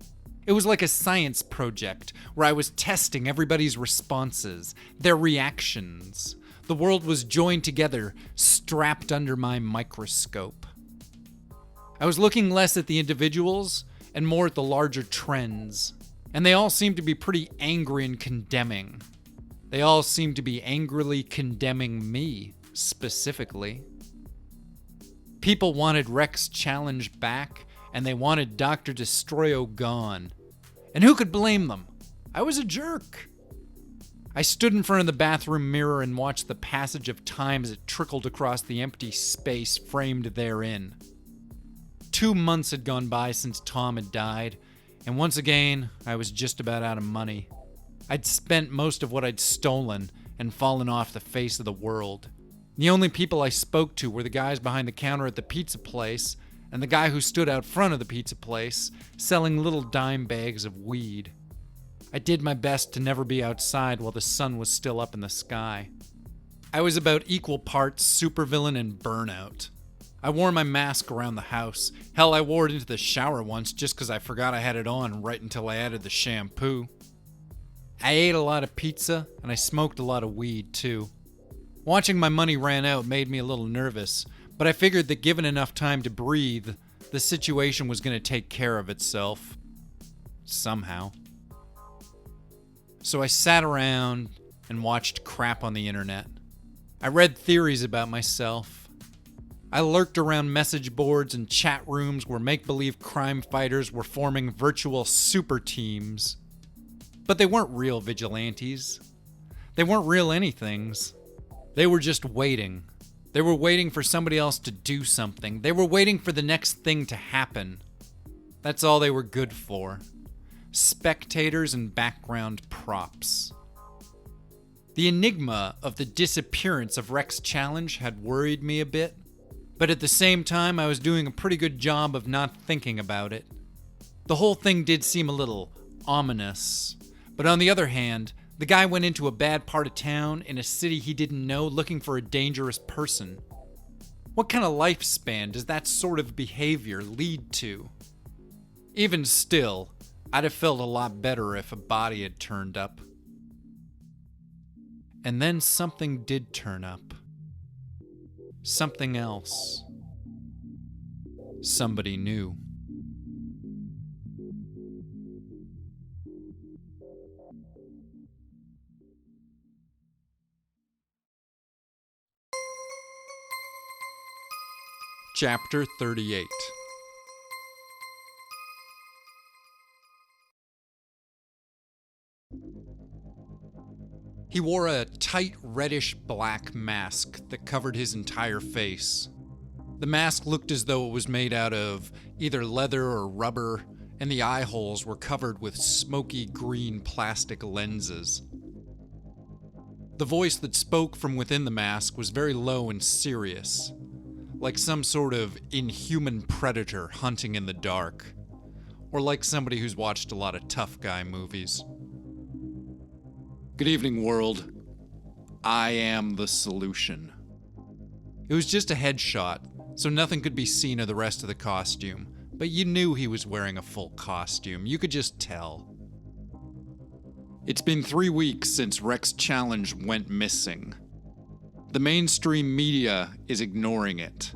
Speaker 1: It was like a science project where I was testing everybody's responses, their reactions. The world was joined together, strapped under my microscope. I was looking less at the individuals and more at the larger trends. And they all seemed to be pretty angry and condemning. They all seemed to be angrily condemning me, specifically. People wanted Rex challenge back, and they wanted Dr. Destroyo gone. And who could blame them? I was a jerk. I stood in front of the bathroom mirror and watched the passage of time as it trickled across the empty space framed therein. 2 months had gone by since Tom had died, and once again, I was just about out of money. I'd spent most of what I'd stolen and fallen off the face of the world. The only people I spoke to were the guys behind the counter at the pizza place and the guy who stood out front of the pizza place selling little dime bags of weed. I did my best to never be outside while the sun was still up in the sky. I was about equal parts supervillain and burnout. I wore my mask around the house. Hell, I wore it into the shower once just because I forgot I had it on right until I added the shampoo. I ate a lot of pizza, and I smoked a lot of weed, too. Watching my money ran out made me a little nervous, but I figured that given enough time to breathe, the situation was going to take care of itself. Somehow. So I sat around and watched crap on the internet. I read theories about myself. I lurked around message boards and chat rooms where make-believe crime fighters were forming virtual super teams. But they weren't real vigilantes. They weren't real anythings. They were just waiting. They were waiting for somebody else to do something. They were waiting for the next thing to happen. That's all they were good for. Spectators and background props. The enigma of the disappearance of Rex Challenge had worried me a bit, but at the same time I was doing a pretty good job of not thinking about it. The whole thing did seem a little ominous, but on the other hand, the guy went into a bad part of town in a city he didn't know looking for a dangerous person. What kind of lifespan does that sort of behavior lead to? Even still, I'd have felt a lot better if a body had turned up. And then something did turn up. Something else. Somebody new. Chapter 38. He wore a tight reddish-black mask that covered his entire face. The mask looked as though it was made out of either leather or rubber, and the eye holes were covered with smoky green plastic lenses. The voice that spoke from within the mask was very low and serious, like some sort of inhuman predator hunting in the dark, or like somebody who's watched a lot of tough guy movies. Good evening, world. I am the solution. It was just a headshot, so nothing could be seen of the rest of the costume, but you knew he was wearing a full costume. You could just tell. It's been 3 weeks since Rex Challenge went missing. The mainstream media is ignoring it.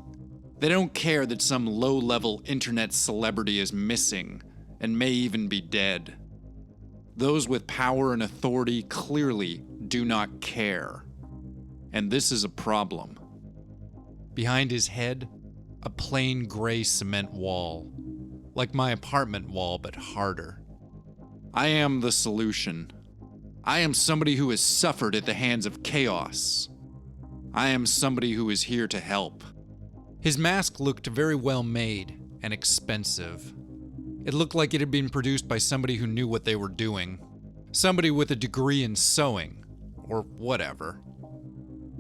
Speaker 1: They don't care that some low-level internet celebrity is missing and may even be dead. Those with power and authority clearly do not care. And this is a problem. Behind his head, a plain gray cement wall. Like my apartment wall, but harder. I am the solution. I am somebody who has suffered at the hands of chaos. I am somebody who is here to help. His mask looked very well made and expensive. It looked like it had been produced by somebody who knew what they were doing. Somebody with a degree in sewing, or whatever.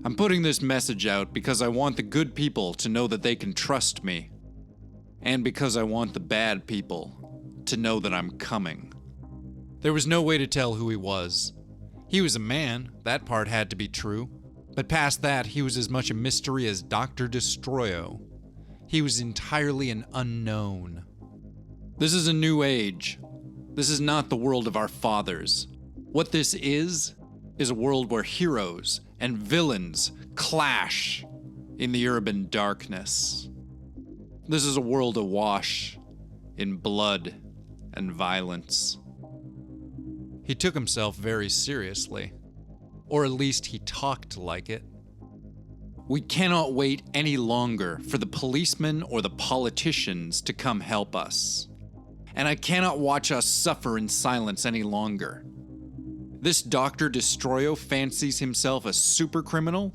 Speaker 1: I'm putting this message out because I want the good people to know that they can trust me. And because I want the bad people to know that I'm coming. There was no way to tell who he was. He was a man, that part had to be true. But past that, he was as much a mystery as Dr. Destroyo. He was entirely an unknown. This is a new age. This is not the world of our fathers. What this is a world where heroes and villains clash in the urban darkness. This is a world awash in blood and violence. He took himself very seriously. Or at least he talked like it. We cannot wait any longer for the policemen or the politicians to come help us. And I cannot watch us suffer in silence any longer. This Dr. Destroyo fancies himself a super criminal?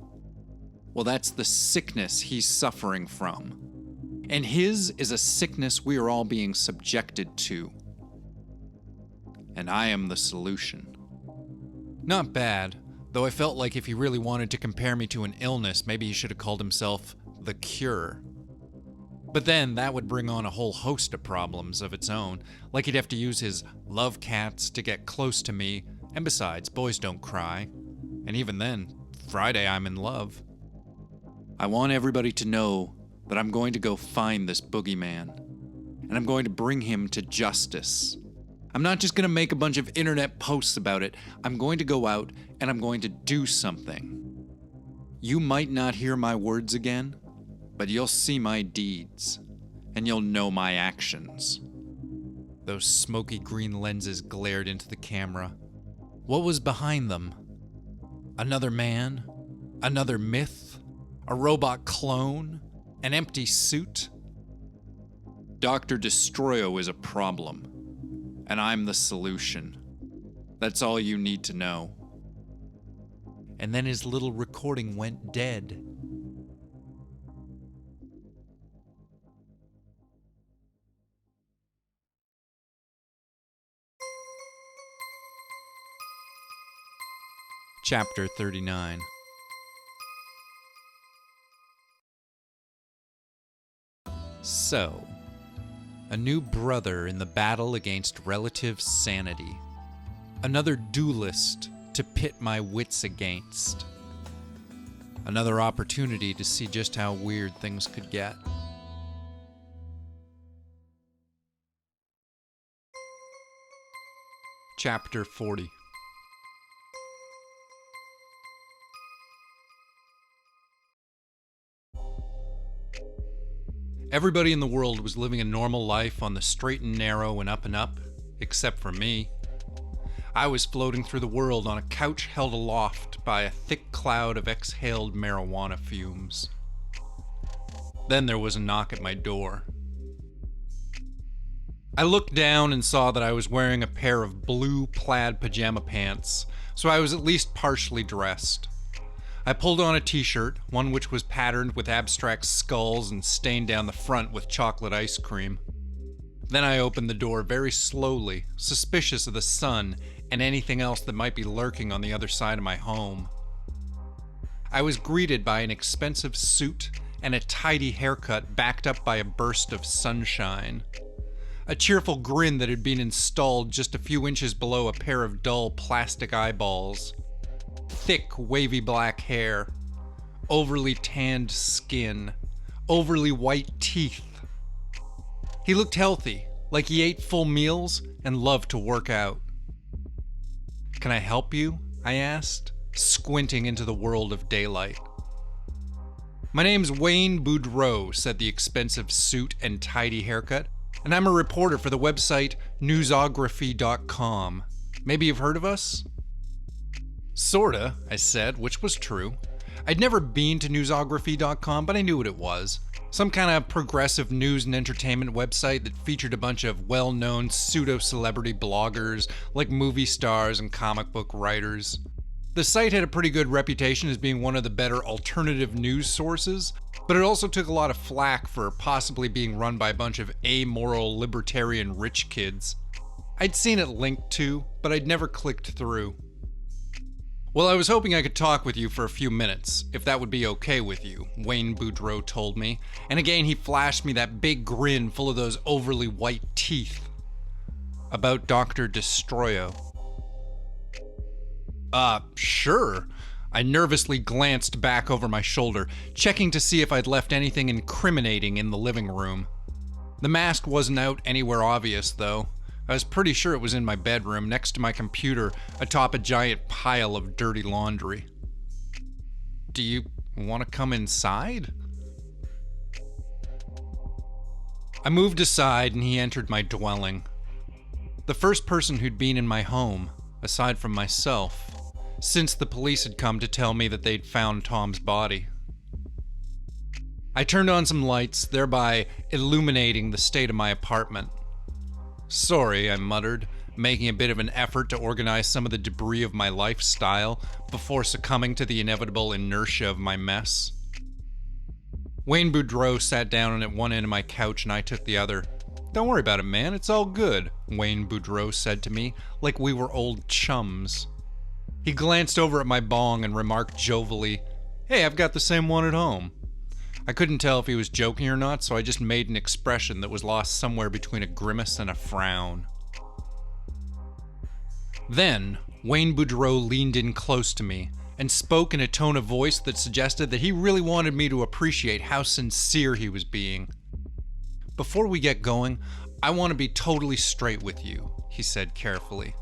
Speaker 1: Well, that's the sickness he's suffering from. And his is a sickness we are all being subjected to. And I am the solution. Not bad, though I felt like if he really wanted to compare me to an illness, maybe he should have called himself the cure. But then that would bring on a whole host of problems of its own, like he'd have to use his love cats to get close to me, and besides, boys don't cry. And even then, Friday I'm in love. I want everybody to know that I'm going to go find this boogeyman, and I'm going to bring him to justice. I'm not just going to make a bunch of internet posts about it. I'm going to go out and I'm going to do something. You might not hear my words again, but you'll see my deeds, and you'll know my actions. Those smoky green lenses glared into the camera. What was behind them? Another man? Another myth? A robot clone? An empty suit? Dr. Destroyo is a problem, and I'm the solution. That's all you need to know. And then his little recording went dead. Chapter 39. So, a new brother in the battle against relative sanity. Another duelist to pit my wits against. Another opportunity to see just how weird things could get. Chapter 40. Everybody in the world was living a normal life on the straight and narrow and up, except for me. I was floating through the world on a couch held aloft by a thick cloud of exhaled marijuana fumes. Then there was a knock at my door. I looked down and saw that I was wearing a pair of blue plaid pajama pants, so I was at least partially dressed. I pulled on a t-shirt, one which was patterned with abstract skulls and stained down the front with chocolate ice cream. Then I opened the door very slowly, suspicious of the sun and anything else that might be lurking on the other side of my home. I was greeted by an expensive suit and a tidy haircut backed up by a burst of sunshine. A cheerful grin that had been installed just a few inches below a pair of dull plastic eyeballs. Thick, wavy black hair, overly tanned skin, overly white teeth. He looked healthy, like he ate full meals and loved to work out. "Can I help you?" I asked, squinting into the world of daylight. "My name's Wayne Boudreau," said the expensive suit and tidy haircut, "and I'm a reporter for the website newsography.com. Maybe you've heard of us?" "Sorta," I said, which was true. I'd never been to newsography.com, but I knew what it was. Some kind of progressive news and entertainment website that featured a bunch of well-known pseudo-celebrity bloggers like movie stars and comic book writers. The site had a pretty good reputation as being one of the better alternative news sources, but it also took a lot of flack for possibly being run by a bunch of amoral libertarian rich kids. I'd seen it linked to, but I'd never clicked through. "Well, I was hoping I could talk with you for a few minutes, if that would be okay with you," Wayne Boudreau told me, and again he flashed me that big grin full of those overly white teeth. "About Dr. Destroyo." Sure." I nervously glanced back over my shoulder, checking to see if I'd left anything incriminating in the living room. The mask wasn't out anywhere obvious, though. I was pretty sure it was in my bedroom, next to my computer, atop a giant pile of dirty laundry. "Do you want to come inside?" I moved aside and he entered my dwelling. The first person who'd been in my home, aside from myself, since the police had come to tell me that they'd found Tom's body. I turned on some lights, thereby illuminating the state of my apartment. "Sorry," I muttered, making a bit of an effort to organize some of the debris of my lifestyle before succumbing to the inevitable inertia of my mess. Wayne Boudreau sat down at one end of my couch and I took the other. "Don't worry about it, man, it's all good," Wayne Boudreau said to me, like we were old chums. He glanced over at my bong and remarked jovially, "Hey, I've got the same one at home." I couldn't tell if he was joking or not, so I just made an expression that was lost somewhere between a grimace and a frown. Then, Wayne Boudreau leaned in close to me and spoke in a tone of voice that suggested that he really wanted me to appreciate how sincere he was being. "Before we get going, I want to be totally straight with you," he said carefully.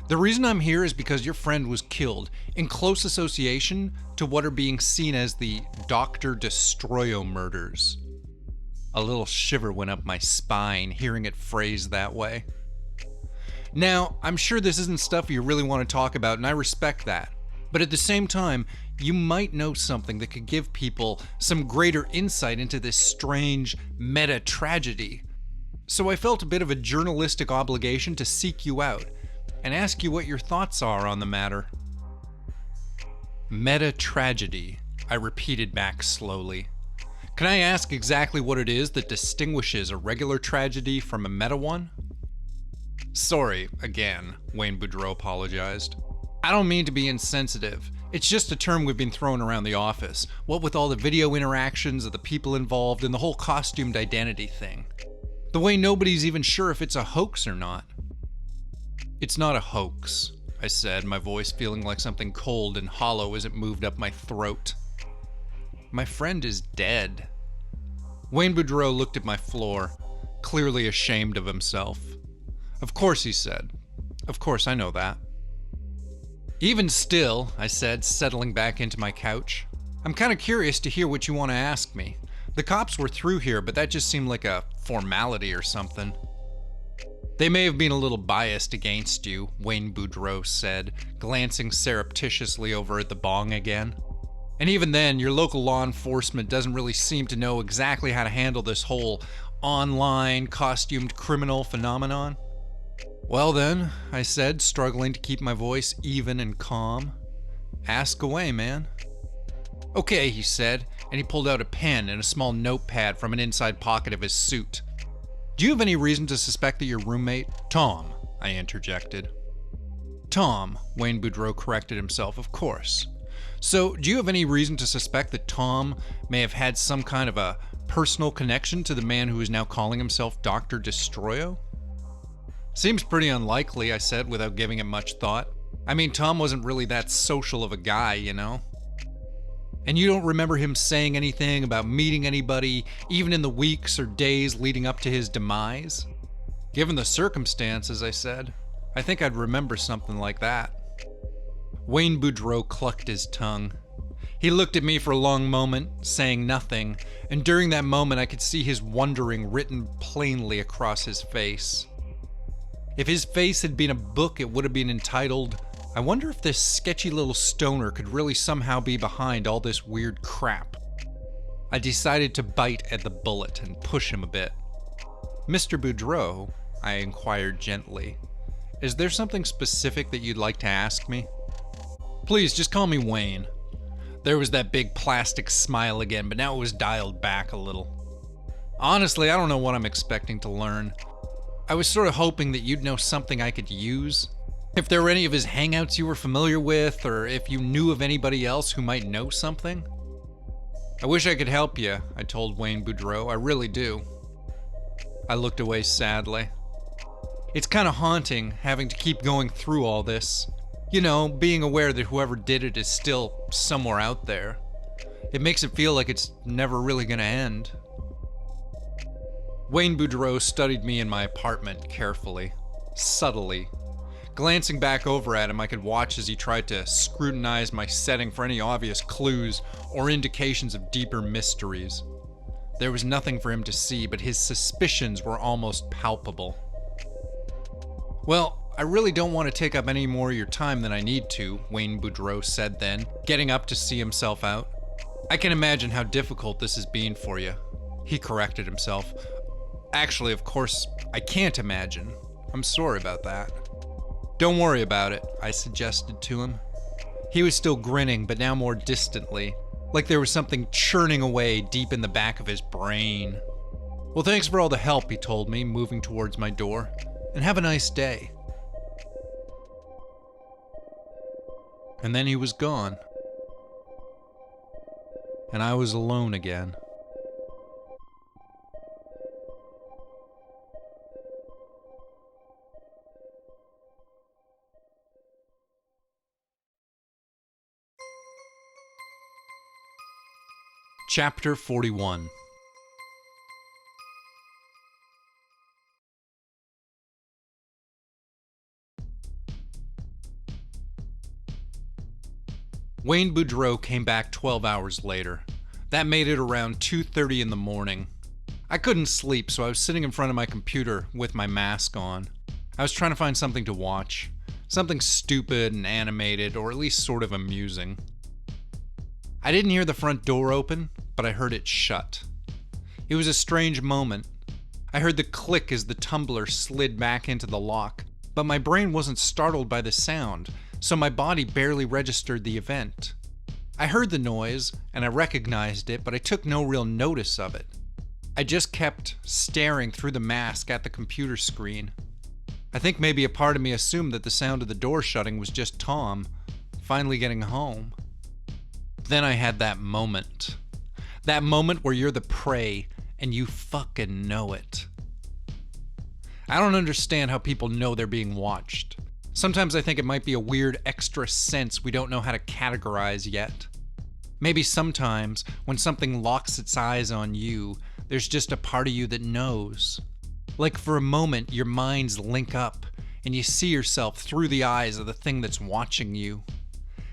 Speaker 1: "The reason I'm here is because your friend was killed in close association to what are being seen as the Dr. Destroyo murders." A little shiver went up my spine hearing it phrased that way. Now, I'm sure this isn't stuff you really want to talk about, and I respect that. But at the same time, you might know something that could give people some greater insight into this strange meta-tragedy. So I felt a bit of a journalistic obligation to seek you out and ask you what your thoughts are on the matter. Meta-tragedy, I repeated back slowly. Can I ask exactly what it is that distinguishes a regular tragedy from a meta one? Sorry, again, Wayne Boudreau apologized. I don't mean to be insensitive. It's just a term we've been throwing around the office, what with all the video interactions of the people involved and the whole costumed identity thing. The way nobody's even sure if it's a hoax or not. "It's not a hoax," I said, my voice feeling like something cold and hollow as it moved up my throat. "My friend is dead." Wayne Boudreau looked at my floor, clearly ashamed of himself. "Of course," he said. "Of course, I know that." "Even still," I said, settling back into my couch, "I'm kind of curious to hear what you want to ask me. The cops were through here, but that just seemed like a formality or something." "They may have been a little biased against you," Wayne Boudreau said, glancing surreptitiously over at the bong again. "And even then, your local law enforcement doesn't really seem to know exactly how to handle this whole online costumed criminal phenomenon." "Well then," I said, struggling to keep my voice even and calm, "ask away, man." "Okay," he said, and he pulled out a pen and a small notepad from an inside pocket of his suit. "Do you have any reason to suspect that your roommate—" "Tom," I interjected. "Tom," Wayne Boudreau corrected himself, "of course. So, do you have any reason to suspect that Tom may have had some kind of a personal connection to the man who is now calling himself Dr. Destroyo?" "Seems pretty unlikely," I said without giving it much thought. "I mean, Tom wasn't really that social of a guy, you know?" "And you don't remember him saying anything about meeting anybody, even in the weeks or days leading up to his demise?" "Given the circumstances," I said, "I think I'd remember something like that." Wayne Boudreau clucked his tongue. He looked at me for a long moment, saying nothing, and during that moment I could see his wondering written plainly across his face. If his face had been a book, it would have been entitled, "I wonder if this sketchy little stoner could really somehow be behind all this weird crap." I decided to bite at the bullet and push him a bit. "Mr. Boudreau," I inquired gently, "is there something specific that you'd like to ask me?" "Please, just call me Wayne." There was that big plastic smile again, but now it was dialed back a little. "Honestly, I don't know what I'm expecting to learn. I was sort of hoping that you'd know something I could use. If there were any of his hangouts you were familiar with, or if you knew of anybody else who might know something." "I wish I could help you," I told Wayne Boudreau. "I really do." I looked away sadly. It's kind of haunting having to keep going through all this. You know, being aware that whoever did it is still somewhere out there. It makes it feel like it's never really gonna end. Wayne Boudreau studied me in my apartment carefully, subtly. Glancing back over at him, I could watch as he tried to scrutinize my setting for any obvious clues or indications of deeper mysteries. There was nothing for him to see, but his suspicions were almost palpable. "Well, I really don't want to take up any more of your time than I need to," Wayne Boudreau said then, getting up to see himself out. "I can imagine how difficult this has been for you." He corrected himself. "Actually, of course, I can't imagine. I'm sorry about that." "Don't worry about it," I suggested to him. He was still grinning, but now more distantly, like there was something churning away deep in the back of his brain. "Well, thanks for all the help," he told me, moving towards my door, "and have a nice day." And then he was gone. And I was alone again. Chapter 41. Wayne Boudreau came back 12 hours later. That made it around 2:30 in the morning. I couldn't sleep, so I was sitting in front of my computer with my mask on. I was trying to find something to watch. Something stupid and animated, or at least sort of amusing. I didn't hear the front door open, but I heard it shut. It was a strange moment. I heard the click as the tumbler slid back into the lock, but my brain wasn't startled by the sound, so my body barely registered the event. I heard the noise, and I recognized it, but I took no real notice of it. I just kept staring through the mask at the computer screen. I think maybe a part of me assumed that the sound of the door shutting was just Tom finally getting home. Then I had that moment. That moment where you're the prey and you fucking know it. I don't understand how people know they're being watched. Sometimes I think it might be a weird extra sense we don't know how to categorize yet. Maybe sometimes when something locks its eyes on you, there's just a part of you that knows. Like for a moment, your minds link up and you see yourself through the eyes of the thing that's watching you.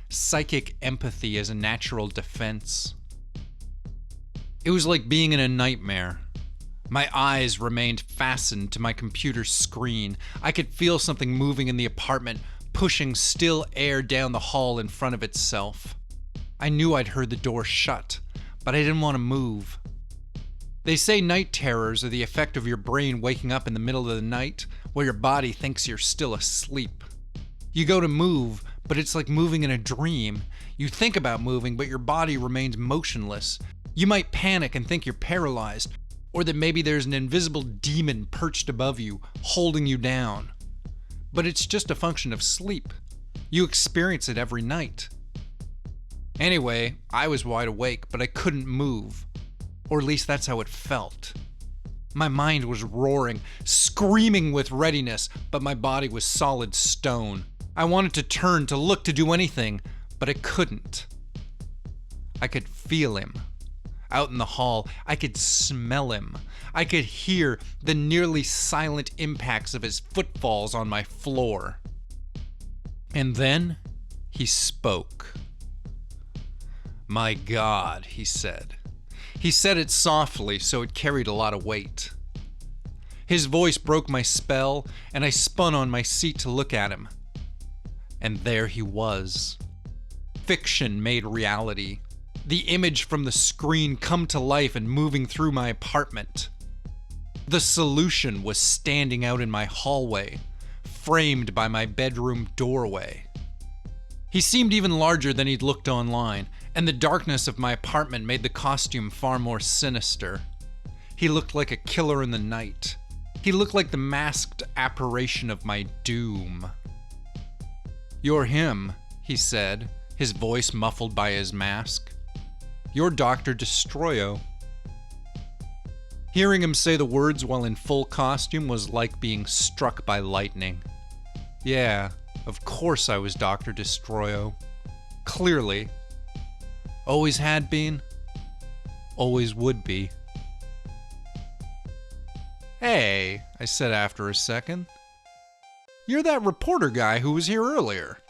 Speaker 1: Psychic empathy as a natural defense. It was like being in a nightmare. My eyes remained fastened to my computer screen. I could feel something moving in the apartment, pushing still air down the hall in front of itself. I knew I'd heard the door shut, but I didn't want to move. They say night terrors are the effect of your brain waking up in the middle of the night while your body thinks you're still asleep. You go to move, but it's like moving in a dream. You think about moving, but your body remains motionless. You might panic and think you're paralyzed, or that maybe there's an invisible demon perched above you, holding you down. But it's just a function of sleep. You experience it every night. Anyway, I was wide awake, but I couldn't move. Or at least that's how it felt. My mind was roaring, screaming with readiness, but my body was solid stone. I wanted to turn, to look, to do anything, but I couldn't. I could feel him. Out in the hall, I could smell him. I could hear the nearly silent impacts of his footfalls on my floor. And then he spoke. "My God," he said. He said it softly, so it carried a lot of weight. His voice broke my spell, and I spun on my seat to look at him. And there he was. Fiction made reality. The image from the screen come to life and moving through my apartment. The solution was standing out in my hallway, framed by my bedroom doorway. He seemed even larger than he'd looked online, and the darkness of my apartment made the costume far more sinister. He looked like a killer in the night. He looked like the masked apparition of my doom. "You're him," he said, his voice muffled by his mask. "You're Dr. Destroyo." Hearing him say the words while in full costume was like being struck by lightning. Yeah, of course I was Dr. Destroyo. Clearly. Always had been. Always would be. "Hey," I said after a second. "You're that reporter guy who was here earlier."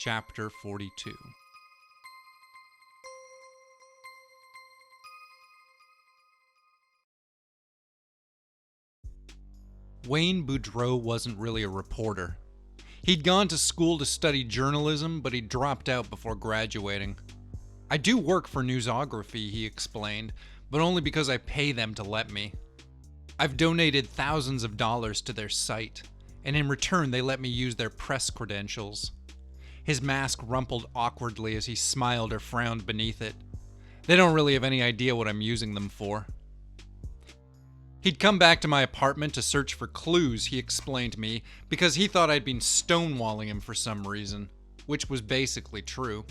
Speaker 1: Chapter 42. Wayne Boudreau wasn't really a reporter. He'd gone to school to study journalism, but he dropped out before graduating. "I do work for newsography," he explained, "but only because I pay them to let me. I've donated thousands of dollars to their site, and in return they let me use their press credentials." His mask rumpled awkwardly as he smiled or frowned beneath it. "They don't really have any idea what I'm using them for." He'd come back to my apartment to search for clues, he explained to me, because he thought I'd been stonewalling him for some reason, which was basically true.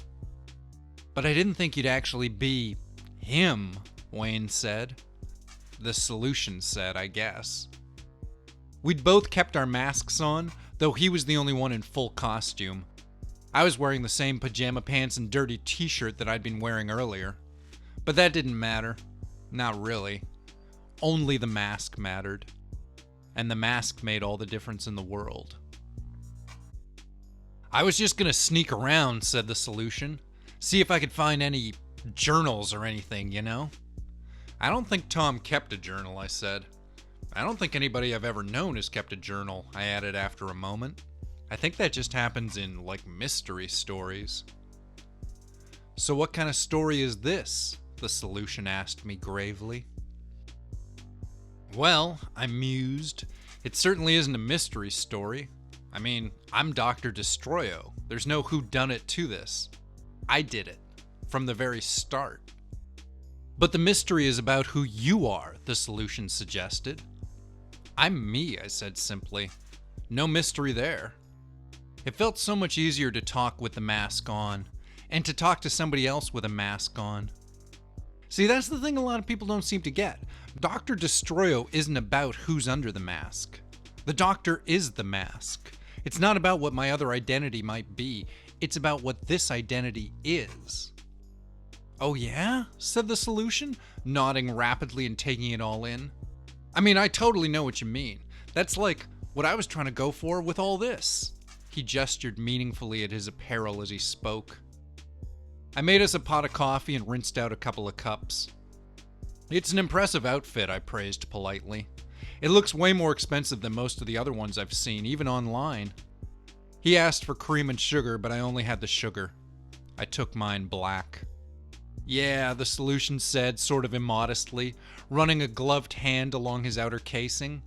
Speaker 1: "But I didn't think you'd actually be him," Wayne said. the solution said, I guess. We'd both kept our masks on, though he was the only one in full costume. I was wearing the same pajama pants and dirty t-shirt that I'd been wearing earlier. But that didn't matter. Not really. Only the mask mattered. And the mask made all the difference in the world. I was just gonna sneak around, said the solution. See if I could find any journals or anything, you know? I don't think Tom kept a journal, I said. I don't think anybody I've ever known has kept a journal, I added after a moment. I think that just happens in, like, mystery stories. So what kind of story is this? The solution asked me gravely. Well, I mused, it certainly isn't a mystery story. I mean, I'm Dr. Destroyo. There's no whodunit to this. I did it, from the very start. But the mystery is about who you are, the solution suggested. I'm me, I said simply. No mystery there. It felt so much easier to talk with the mask on, and to talk to somebody else with a mask on. See, that's the thing a lot of people don't seem to get. Dr. Destroyo isn't about who's under the mask. The doctor is the mask. It's not about what my other identity might be. It's about what this identity is. Oh yeah? Said the solution, nodding rapidly and taking it all in. I mean, I totally know what you mean. That's like what I was trying to go for with all this. He gestured meaningfully at his apparel as he spoke. I made us a pot of coffee and rinsed out a couple of cups. It's an impressive outfit, I praised politely. It looks way more expensive than most of the other ones I've seen, even online. He asked for cream and sugar, but I only had the sugar. I took mine black. Yeah, the solution said, sort of immodestly, running a gloved hand along his outer casing.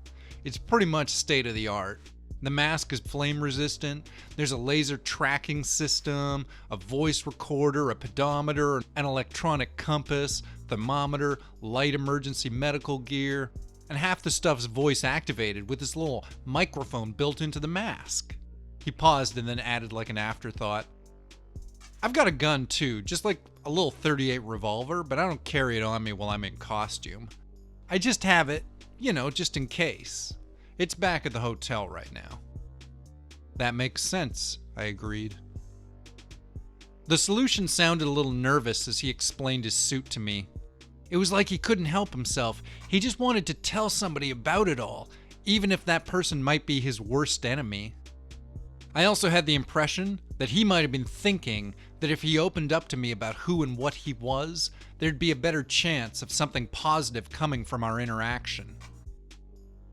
Speaker 1: It's pretty much state-of-the-art. The mask is flame-resistant, there's a laser tracking system, a voice recorder, a pedometer, an electronic compass, thermometer, light emergency medical gear, and half the stuff's voice-activated with this little microphone built into the mask. He paused and then added like an afterthought. I've got a gun too, just like a little .38 revolver, but I don't carry it on me while I'm in costume. I just have it, you know, just in case. It's back at the hotel right now. That makes sense, I agreed. The solution sounded a little nervous as he explained his suit to me. It was like he couldn't help himself. He just wanted to tell somebody about it all, even if that person might be his worst enemy. I also had the impression that he might have been thinking that if he opened up to me about who and what he was, there'd be a better chance of something positive coming from our interaction.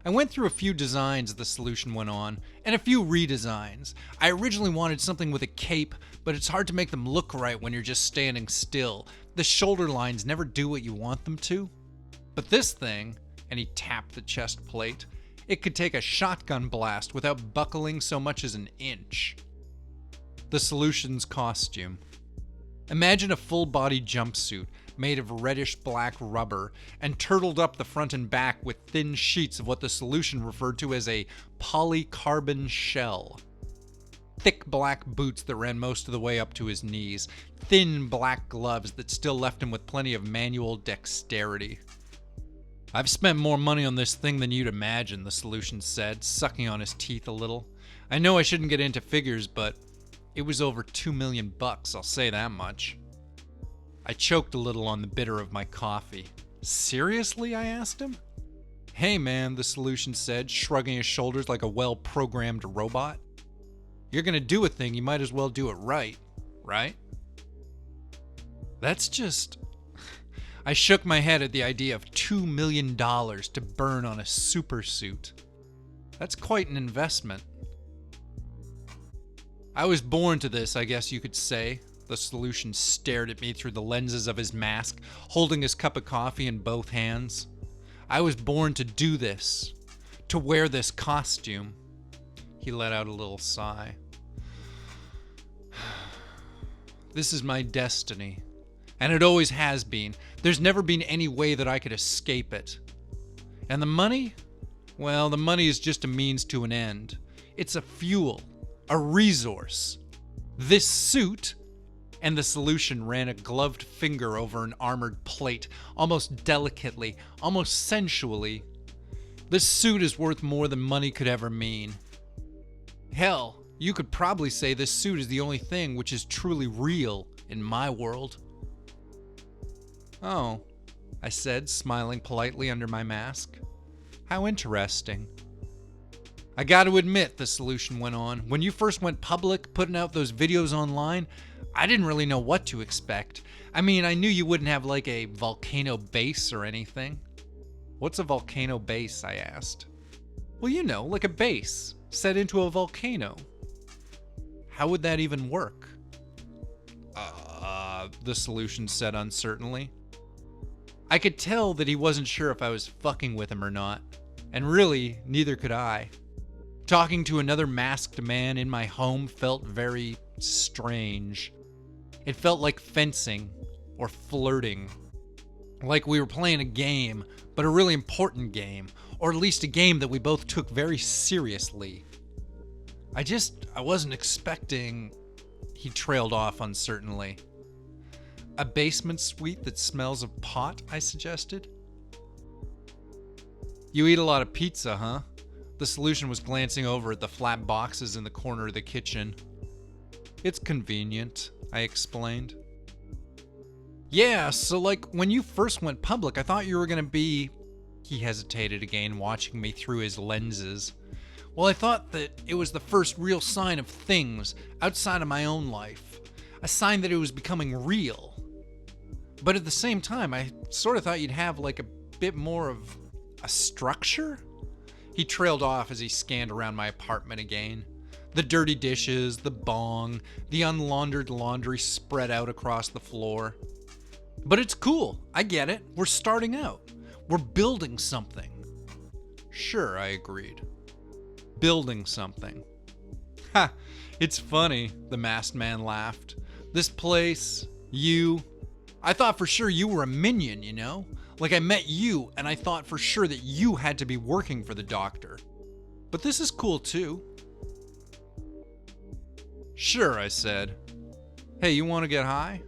Speaker 1: I went through a few designs, the solution went on, and a few redesigns. I originally wanted something with a cape, but it's hard to make them look right when you're just standing still. The shoulder lines never do what you want them to. But this thing, and he tapped the chest plate, it could take a shotgun blast without buckling so much as an inch. The solution's costume. Imagine a full-body jumpsuit made of reddish-black rubber and turtled up the front and back with thin sheets of what the solution referred to as a polycarbon shell. Thick black boots that ran most of the way up to his knees, thin black gloves that still left him with plenty of manual dexterity. I've spent more money on this thing than you'd imagine, the solution said, sucking on his teeth a little. I know I shouldn't get into figures, but it was over $2 million, I'll say that much. I choked a little on the bitter of my coffee. Seriously? I asked him. Hey man, the solution said, shrugging his shoulders like a well-programmed robot. You're gonna do a thing, you might as well do it right? That's just... I shook my head at the idea of $2 million to burn on a supersuit. That's quite an investment. I was born to this, I guess you could say. The solution stared at me through the lenses of his mask, holding his cup of coffee in both hands. I was born to do this, to wear this costume. He let out a little sigh. This is my destiny, and it always has been. There's never been any way that I could escape it. And the money? Well, the money is just a means to an end. It's a fuel, a resource. This suit and the solution ran a gloved finger over an armored plate, almost delicately, almost sensually. This suit is worth more than money could ever mean. Hell, you could probably say this suit is the only thing which is truly real in my world. Oh, I said, smiling politely under my mask. How interesting. I gotta admit, the solution went on, when you first went public putting out those videos online, I didn't really know what to expect. I mean, I knew you wouldn't have like a volcano base or anything. What's a volcano base? I asked. Well, you know, like a base set into a volcano. How would that even work? The solution said uncertainly. I could tell that he wasn't sure if I was fucking with him or not, and really, neither could I. Talking to another masked man in my home felt very strange. It felt like fencing or flirting. Like we were playing a game, but a really important game, or at least a game that we both took very seriously. I wasn't expecting... He trailed off uncertainly. A basement suite that smells of pot, I suggested. You eat a lot of pizza, huh? The solution was glancing over at the flat boxes in the corner of the kitchen. It's convenient, I explained. Yeah, so like when you first went public, I thought you were gonna be... He hesitated again, watching me through his lenses. Well, I thought that it was the first real sign of things outside of my own life. A sign that it was becoming real. But at the same time, I sort of thought you'd have like a bit more of a structure? He trailed off as he scanned around my apartment again. The dirty dishes, the bong, the unlaundered laundry spread out across the floor. But it's cool. I get it. We're starting out. We're building something. Sure, I agreed. Building something. Ha! It's funny, the masked man laughed. This place, you... I thought for sure you were a minion, you know? Like I met you, and I thought for sure that you had to be working for the doctor. But this is cool too. Sure, I said. Hey, you want to get high?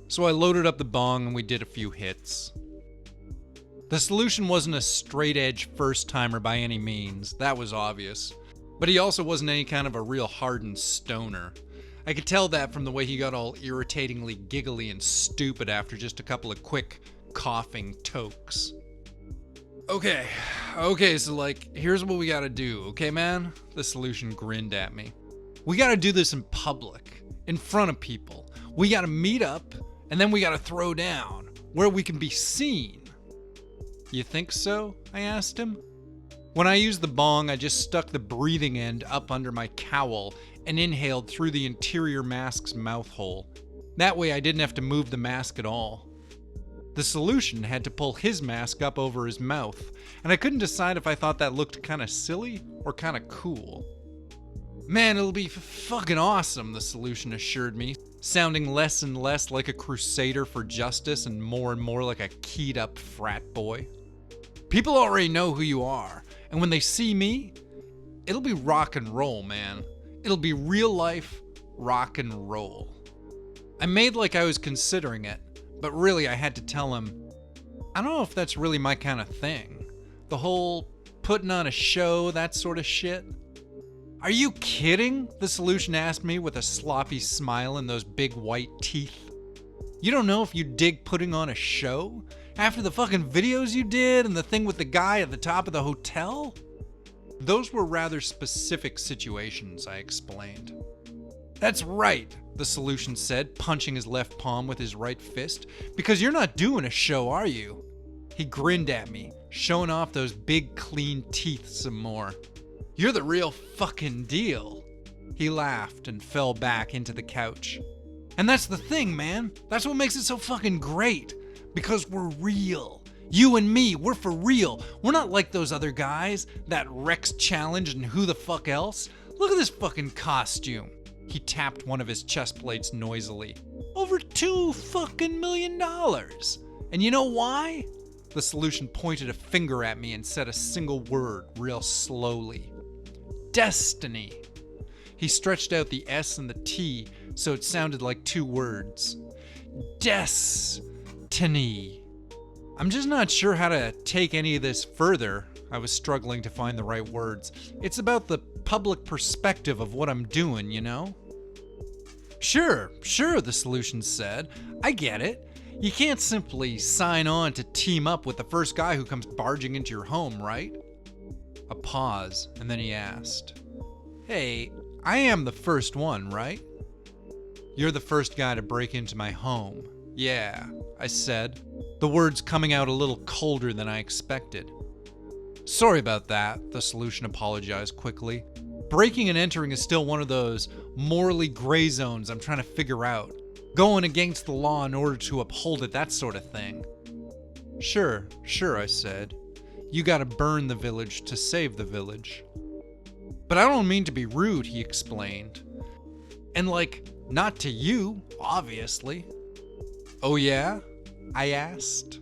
Speaker 1: So I loaded up the bong and we did a few hits. The solution wasn't a straight-edge first-timer by any means, that was obvious. But he also wasn't any kind of a real hardened stoner. I could tell that from the way he got all irritatingly giggly and stupid after just a couple of quick, coughing tokes. Okay, so like, here's what we gotta do, okay, man? The solution grinned at me. We gotta do this in public, in front of people. We gotta meet up, and then we gotta throw down, where we can be seen. You think so? I asked him. When I used the bong, I just stuck the breathing end up under my cowl and inhaled through the interior mask's mouth hole. That way I didn't have to move the mask at all. The solution had to pull his mask up over his mouth, and I couldn't decide if I thought that looked kinda silly or kinda cool. Man, it'll be fucking awesome, the solution assured me, sounding less and less like a crusader for justice and more like a keyed up frat boy. People already know who you are, and when they see me, it'll be rock and roll, man. It'll be real life rock and roll. I made like I was considering it, but really I had to tell him, I don't know if that's really my kind of thing. The whole putting on a show, that sort of shit. Are you kidding? The solution asked me with a sloppy smile and those big white teeth. You don't know if you dig putting on a show? After the fucking videos you did and the thing with the guy at the top of the hotel? Those were rather specific situations, I explained. That's right, the solution said, punching his left palm with his right fist. Because you're not doing a show, are you? He grinned at me, showing off those big clean teeth some more. You're the real fucking deal. He laughed and fell back into the couch. And that's the thing, man. That's what makes it so fucking great. Because we're real. You and me, we're for real. We're not like those other guys, that Rex Challenge and who the fuck else. Look at this fucking costume. He tapped one of his chest plates noisily. Over $2 fucking million. And you know why? The solution pointed a finger at me and said a single word real slowly. Destiny. He stretched out the S and the T so it sounded like two words. Destiny. I'm just not sure how to take any of this further. I was struggling to find the right words. It's about the public perspective of what I'm doing, you know? Sure, the solution said. I get it. You can't simply sign on to team up with the first guy who comes barging into your home, right? A pause, and then he asked, Hey, I am the first one, right? You're the first guy to break into my home. Yeah, I said, the words coming out a little colder than I expected. Sorry about that, the solution apologized quickly. Breaking and entering is still one of those morally gray zones I'm trying to figure out. Going against the law in order to uphold it, that sort of thing. Sure, I said. You gotta burn the village to save the village. But I don't mean to be rude, he explained. And not to you, obviously. Oh yeah? I asked.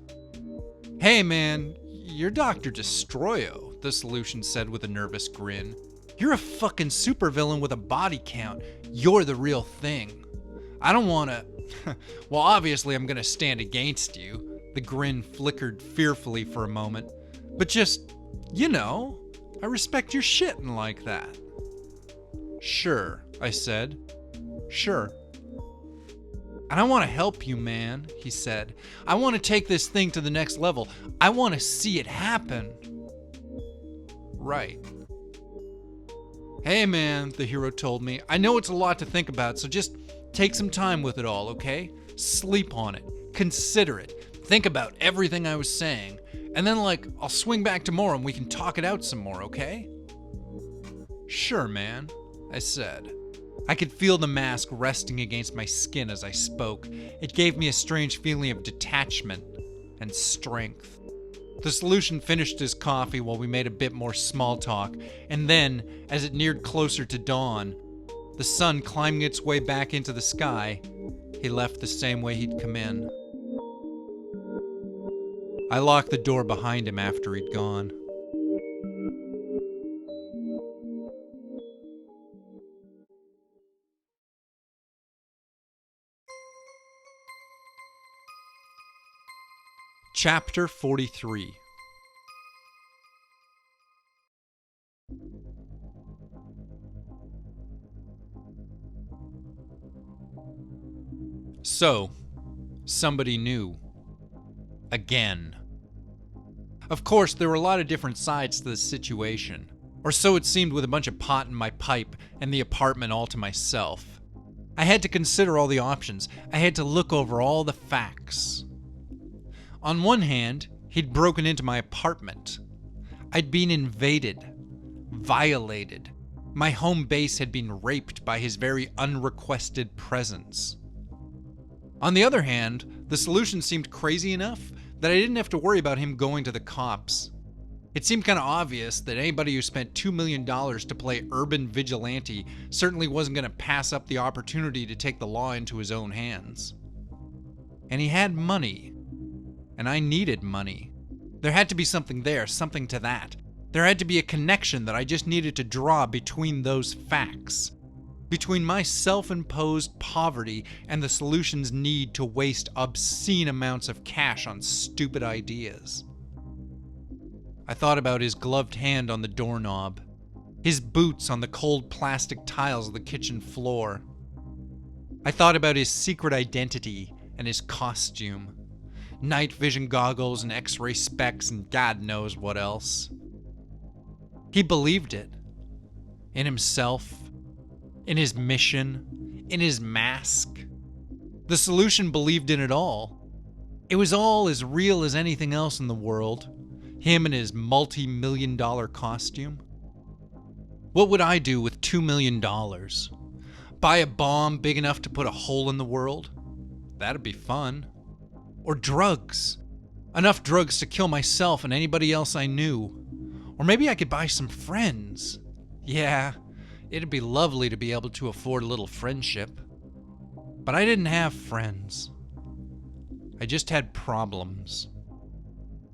Speaker 1: Hey man, you're Dr. Destroyo, the solution said with a nervous grin. You're a fucking supervillain with a body count. You're the real thing. I don't wanna... Well, obviously I'm gonna stand against you. The grin flickered fearfully for a moment. But just, I respect your shitting like that. Sure, I said. Sure. And I want to help you, man, he said. I want to take this thing to the next level. I want to see it happen. Right. Hey, man, the hero told me. I know it's a lot to think about, so just take some time with it all, okay? Sleep on it. Consider it. Think about everything I was saying. And then, I'll swing back tomorrow and we can talk it out some more, okay? Sure, man, I said. I could feel the mask resting against my skin as I spoke. It gave me a strange feeling of detachment and strength. The solution finished his coffee while we made a bit more small talk, and then, as it neared closer to dawn, the sun climbing its way back into the sky, he left the same way he'd come in. I locked the door behind him after he'd gone. Chapter 43. So, somebody new. Again. Of course, there were a lot of different sides to the situation. Or so it seemed with a bunch of pot in my pipe and the apartment all to myself. I had to consider all the options. I had to look over all the facts. On one hand, he'd broken into my apartment. I'd been invaded, violated. My home base had been raped by his very unrequested presence. On the other hand, the solution seemed crazy enough that I didn't have to worry about him going to the cops. It seemed kind of obvious that anybody who spent $2 million to play urban vigilante certainly wasn't going to pass up the opportunity to take the law into his own hands. And he had money. And I needed money. There had to be something there, something to that. There had to be a connection that I just needed to draw between those facts. Between my self-imposed poverty and the solution's need to waste obscene amounts of cash on stupid ideas. I thought about his gloved hand on the doorknob, his boots on the cold plastic tiles of the kitchen floor. I thought about his secret identity and his costume. Night vision goggles and X-ray specs and God knows what else. He believed it. In himself. In his mission. In his mask. The solution believed in it all. It was all as real as anything else in the world. Him and his multi-million-dollar costume. What would I do with $2 million? Buy a bomb big enough to put a hole in the world? That'd be fun. Or drugs. Enough drugs to kill myself and anybody else I knew. Or maybe I could buy some friends. Yeah, it'd be lovely to be able to afford a little friendship. But I didn't have friends. I just had problems.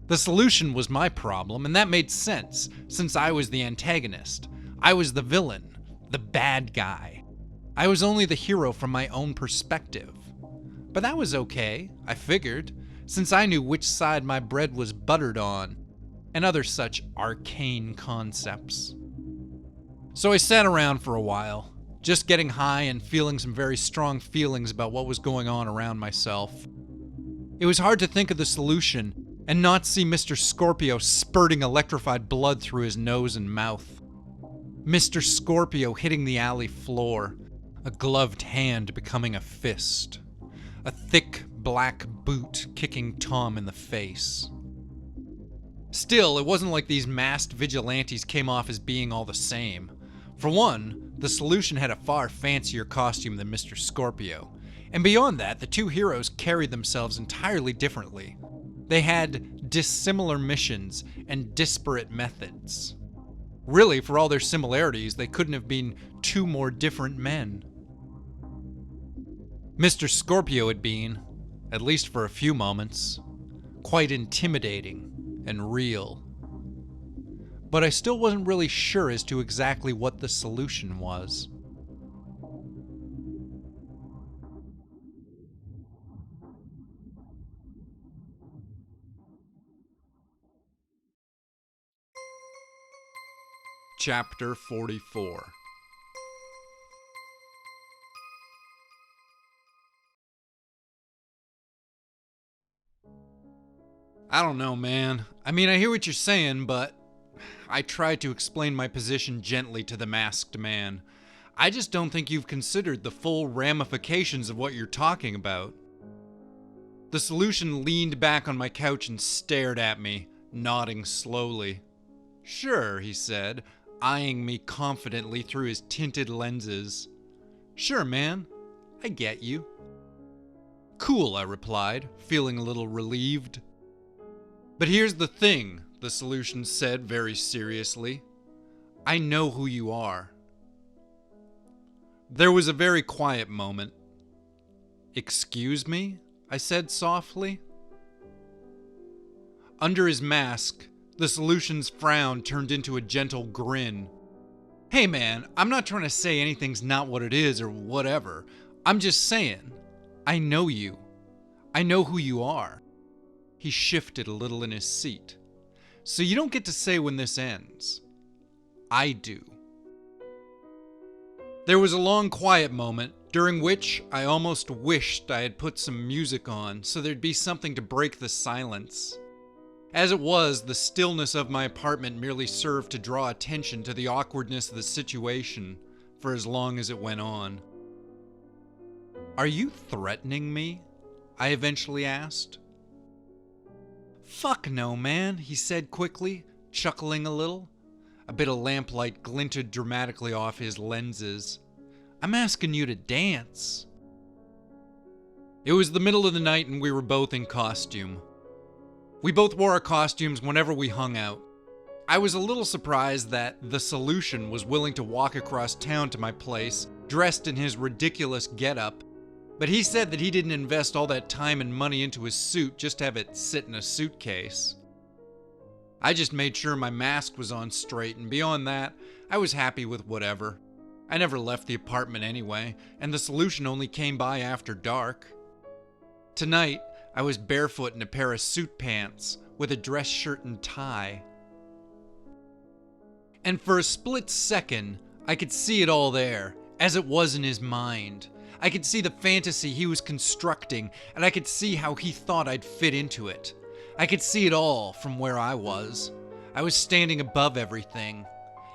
Speaker 1: The solution was my problem, and that made sense, since I was the antagonist. I was the villain. the bad guy. I was only the hero from my own perspective. But that was okay, I figured, since I knew which side my bread was buttered on, and other such arcane concepts. So I sat around for a while, just getting high and feeling some very strong feelings about what was going on around myself. It was hard to think of the solution and not see Mr. Scorpio spurting electrified blood through his nose and mouth. Mr. Scorpio hitting the alley floor, a gloved hand becoming a fist, a thick black boot kicking Tom in the face. Still, it wasn't like these masked vigilantes came off as being all the same. For one, the solution had a far fancier costume than Mr. Scorpio, and beyond that, the two heroes carried themselves entirely differently. They had dissimilar missions and disparate methods. Really, for all their similarities, they couldn't have been two more different men. Mr. Scorpio had been, at least for a few moments, quite intimidating and real. But I still wasn't really sure as to exactly what the solution was. Chapter 44. I don't know, man. I mean, I hear what you're saying, but I tried to explain my position gently to the masked man. I just don't think you've considered the full ramifications of what you're talking about. The solution leaned back on my couch and stared at me, nodding slowly. Sure, he said, eyeing me confidently through his tinted lenses. Sure, man. I get you. Cool, I replied, feeling a little relieved. But here's the thing, the solution said very seriously. I know who you are. There was a very quiet moment. Excuse me? I said softly. Under his mask, the solution's frown turned into a gentle grin. Hey man, I'm not trying to say anything's not what it is or whatever. I'm just saying, I know you. I know who you are. He shifted a little in his seat. So you don't get to say when this ends. I do. There was a long quiet moment, during which I almost wished I had put some music on so there'd be something to break the silence. As it was, the stillness of my apartment merely served to draw attention to the awkwardness of the situation for as long as it went on. Are you threatening me? I eventually asked. Fuck no, man, he said quickly, chuckling a little. A bit of lamplight glinted dramatically off his lenses. I'm asking you to dance. It was the middle of the night and we were both in costume. We both wore our costumes whenever we hung out. I was a little surprised that the solution was willing to walk across town to my place, dressed in his ridiculous getup, but he said that he didn't invest all that time and money into his suit just to have it sit in a suitcase. I just made sure my mask was on straight, and beyond that, I was happy with whatever. I never left the apartment anyway, and the solution only came by after dark. Tonight, I was barefoot in a pair of suit pants with a dress shirt and tie. And for a split second, I could see it all there, as it was in his mind. I could see the fantasy he was constructing, and I could see how he thought I'd fit into it. I could see it all from where I was. I was standing above everything.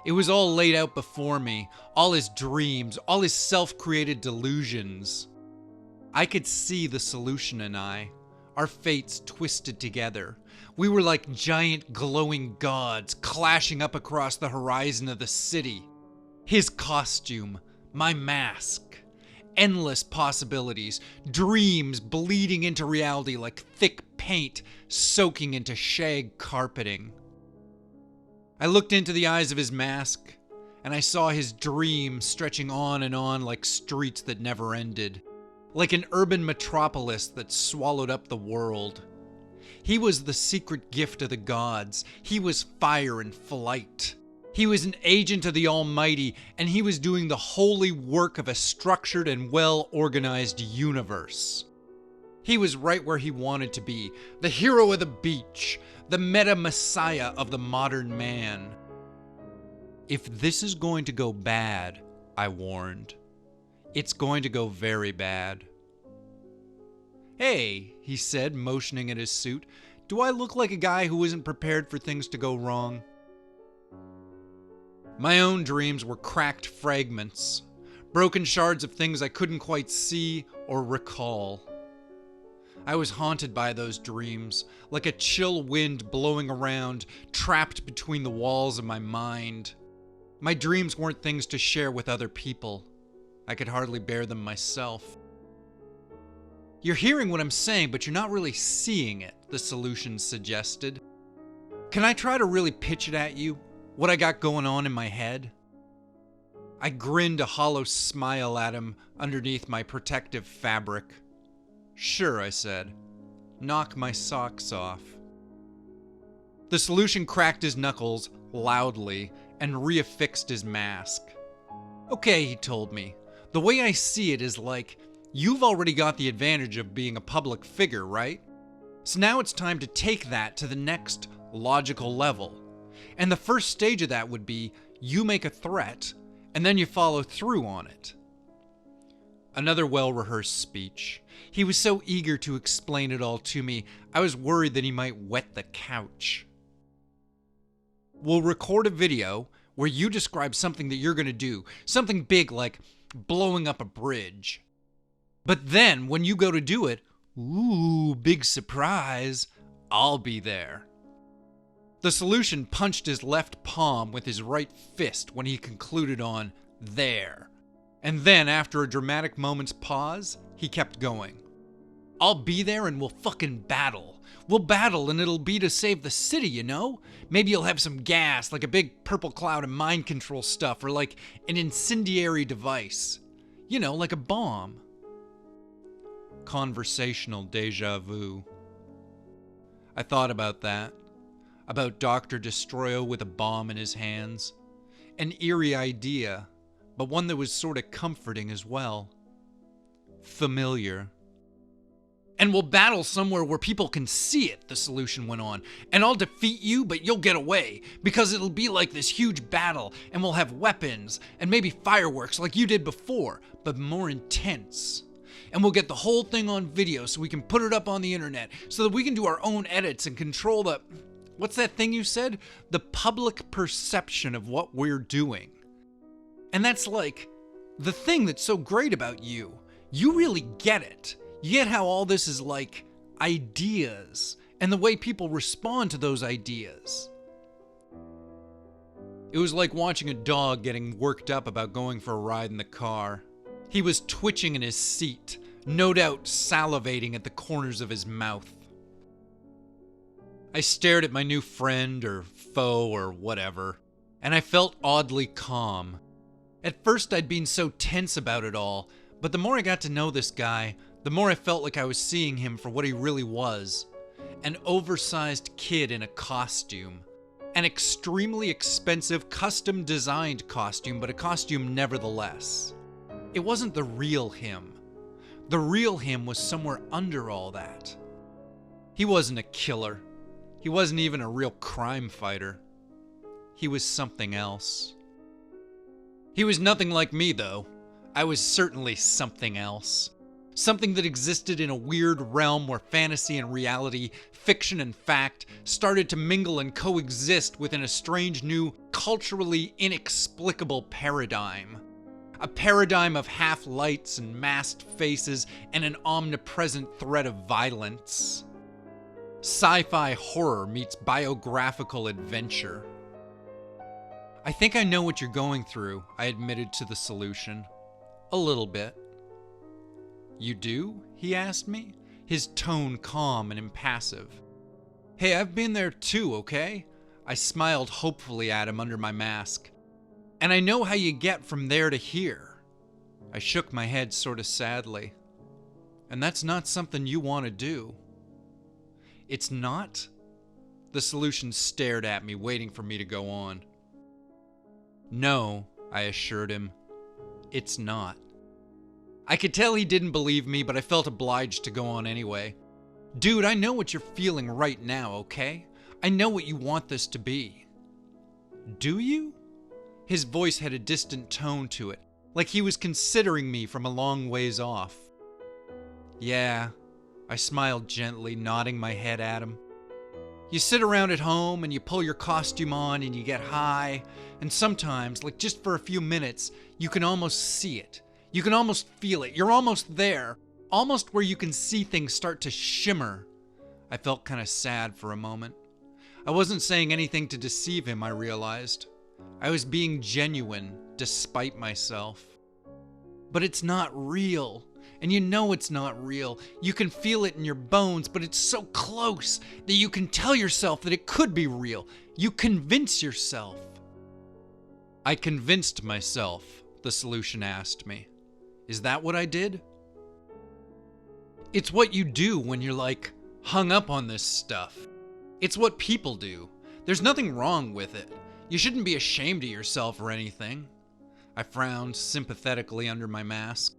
Speaker 1: It was all laid out before me, all his dreams, all his self-created delusions. I could see the solution and I, our fates twisted together. We were like giant glowing gods clashing up across the horizon of the city. His costume, my mask. Endless possibilities, dreams bleeding into reality like thick paint soaking into shag carpeting. I looked into the eyes of his mask, and I saw his dream stretching on and on like streets that never ended, like an urban metropolis that swallowed up the world. He was the secret gift of the gods. He was fire and flight. He was an agent of the Almighty, and he was doing the holy work of a structured and well-organized universe. He was right where he wanted to be, the hero of the beach, the meta-messiah of the modern man. If this is going to go bad, I warned, it's going to go very bad. "Hey," he said, motioning at his suit, "do I look like a guy who isn't prepared for things to go wrong?" My own dreams were cracked fragments, broken shards of things I couldn't quite see or recall. I was haunted by those dreams, like a chill wind blowing around, trapped between the walls of my mind. My dreams weren't things to share with other people. I could hardly bear them myself. "You're hearing what I'm saying, but you're not really seeing it," the solution suggested. "Can I try to really pitch it at you? What I got going on in my head?" I grinned a hollow smile at him underneath my protective fabric. "Sure," I said. "Knock my socks off." The solution cracked his knuckles loudly and reaffixed his mask. "Okay," he told me. "The way I see it is like, you've already got the advantage of being a public figure, right? So now it's time to take that to the next logical level. And the first stage of that would be, you make a threat, and then you follow through on it." Another well-rehearsed speech. He was so eager to explain it all to me, I was worried that he might wet the couch. "We'll record a video where you describe something that you're going to do, something big like blowing up a bridge. But then, when you go to do it, ooh, big surprise, I'll be there." The solution punched his left palm with his right fist when he concluded on "there." And then, after a dramatic moment's pause, he kept going. "I'll be there and we'll fucking battle. We'll battle and it'll be to save the city, you know? Maybe you'll have some gas, like a big purple cloud of mind control stuff, or like an incendiary device. You know, like a bomb." Conversational déjà vu. I thought about that. About Dr. Destroyo with a bomb in his hands. An eerie idea, but one that was sort of comforting as well. Familiar. "And we'll battle somewhere where people can see it," the solution went on. "And I'll defeat you, but you'll get away, because it'll be like this huge battle, and we'll have weapons, and maybe fireworks like you did before, but more intense. And we'll get the whole thing on video so we can put it up on the internet, so that we can do our own edits and control the... what's that thing you said? The public perception of what we're doing. And that's like, the thing that's so great about you. You really get it. You get how all this is like ideas, and the way people respond to those ideas." It was like watching a dog getting worked up about going for a ride in the car. He was twitching in his seat, no doubt salivating at the corners of his mouth. I stared at my new friend or foe or whatever, and I felt oddly calm. At first I'd been so tense about it all, but the more I got to know this guy, the more I felt like I was seeing him for what he really was. An oversized kid in a costume. An extremely expensive, custom-designed costume, but a costume nevertheless. It wasn't the real him. The real him was somewhere under all that. He wasn't a killer. He wasn't even a real crime fighter. He was something else. He was nothing like me, though. I was certainly something else. Something that existed in a weird realm where fantasy and reality, fiction and fact, started to mingle and coexist within a strange new, culturally inexplicable paradigm. A paradigm of half-lights and masked faces and an omnipresent threat of violence. Sci-fi horror meets biographical adventure. "I think I know what you're going through," I admitted to the solution. "A little bit." "You do?" he asked me, his tone calm and impassive. "Hey, I've been there too, okay?" I smiled hopefully at him under my mask. "And I know how you get from there to here." I shook my head sort of sadly. "And that's not something you want to do." "It's not?" The solution stared at me, waiting for me to go on. No, I assured him. It's not. I could tell he didn't believe me, but I felt obliged to go on anyway. Dude, I know what you're feeling right now, okay? I know what you want this to be. Do you? His voice had a distant tone to it, like he was considering me from a long ways off. Yeah, I smiled gently, nodding my head at him. You sit around at home and you pull your costume on and you get high, and sometimes, like just for a few minutes, you can almost see it. You can almost feel it. You're almost there, almost where you can see things start to shimmer. I felt kind of sad for a moment. I wasn't saying anything to deceive him, I realized. I was being genuine, despite myself. But it's not real. And you know it's not real. You can feel it in your bones, but it's so close that you can tell yourself that it could be real. You convince yourself. I convinced myself, the solution asked me. Is that what I did? It's what you do when you're like hung up on this stuff. It's what people do. There's nothing wrong with it. You shouldn't be ashamed of yourself or anything. I frowned sympathetically under my mask.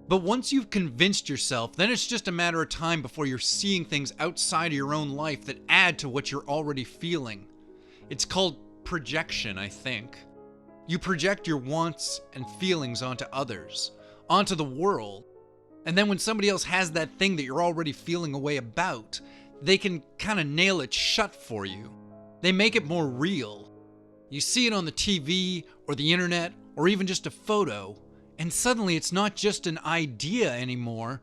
Speaker 1: But once you've convinced yourself, then it's just a matter of time before you're seeing things outside of your own life that add to what you're already feeling. It's called projection, I think. You project your wants and feelings onto others, onto the world. And then when somebody else has that thing that you're already feeling a way about, they can kind of nail it shut for you. They make it more real. You see it on the TV or the internet or even just a photo, and suddenly it's not just an idea anymore.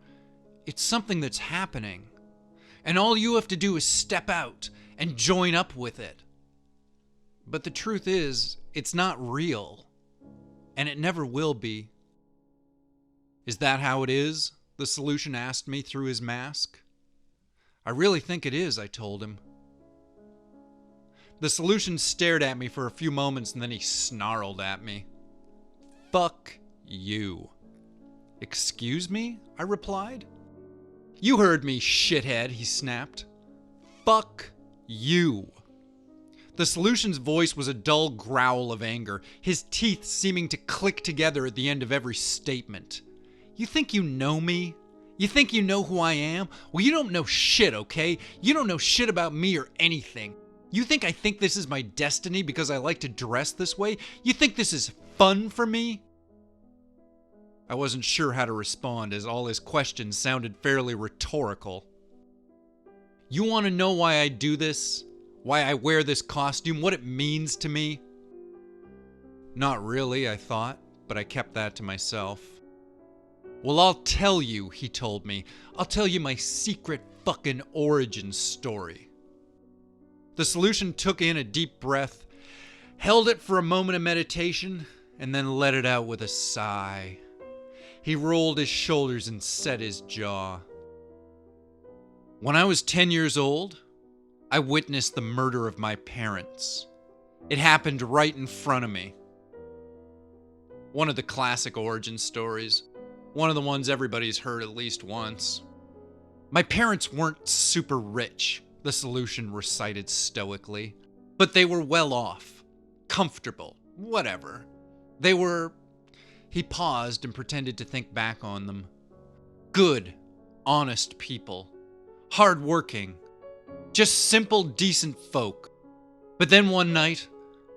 Speaker 1: It's something that's happening. And all you have to do is step out and join up with it. But the truth is, it's not real. And it never will be. Is that how it is? The solution asked me through his mask. I really think it is, I told him. The solution stared at me for a few moments and then he snarled at me. Fuck you. Excuse me? I replied. You heard me, shithead, he snapped. Fuck you. The solution's voice was a dull growl of anger, his teeth seeming to click together at the end of every statement. You think you know me? You think you know who I am? Well, you don't know shit, okay? You don't know shit about me or anything. You think I think this is my destiny because I like to dress this way? You think this is fun for me? I wasn't sure how to respond as all his questions sounded fairly rhetorical. You want to know why I do this? Why I wear this costume? What it means to me? Not really, I thought, but I kept that to myself. Well, I'll tell you, he told me. I'll tell you my secret fucking origin story. The solution took in a deep breath, held it for a moment of meditation, and then let it out with a sigh. He rolled his shoulders and set his jaw. When I was 10 years old, I witnessed the murder of my parents. It happened right in front of me. One of the classic origin stories. One of the ones everybody's heard at least once. My parents weren't super rich, the solution recited stoically, but they were well off, comfortable, whatever. They were... He paused and pretended to think back on them. Good, honest people. Hard-working. Just simple, decent folk. But then one night,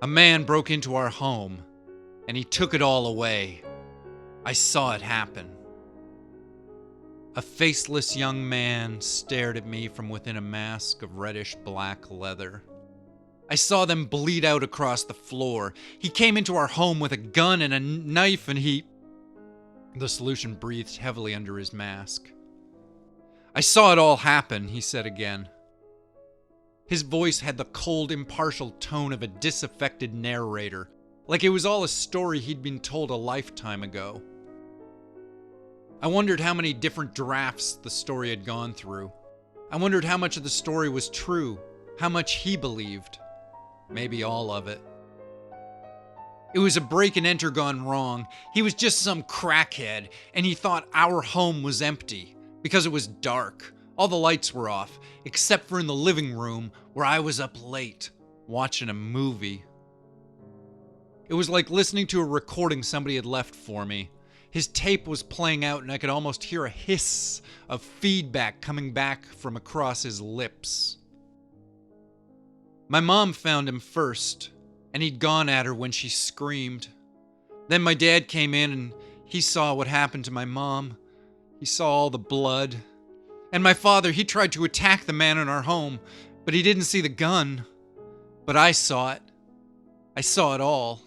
Speaker 1: a man broke into our home, and he took it all away. I saw it happen. A faceless young man stared at me from within a mask of reddish-black leather. I saw them bleed out across the floor. He came into our home with a gun and a knife and he... The solution breathed heavily under his mask. I saw it all happen, he said again. His voice had the cold, impartial tone of a disaffected narrator, like it was all a story he'd been told a lifetime ago. I wondered how many different drafts the story had gone through. I wondered how much of the story was true, how much he believed. Maybe all of it. It was a break and enter gone wrong. He was just some crackhead, and he thought our home was empty because it was dark. All the lights were off, except for in the living room where I was up late, watching a movie. It was like listening to a recording somebody had left for me. His tape was playing out and I could almost hear a hiss of feedback coming back from across his lips. My mom found him first, and he'd gone at her when she screamed. Then my dad came in and he saw what happened to my mom. He saw all the blood. And my father, he tried to attack the man in our home, but he didn't see the gun. But I saw it. I saw it all.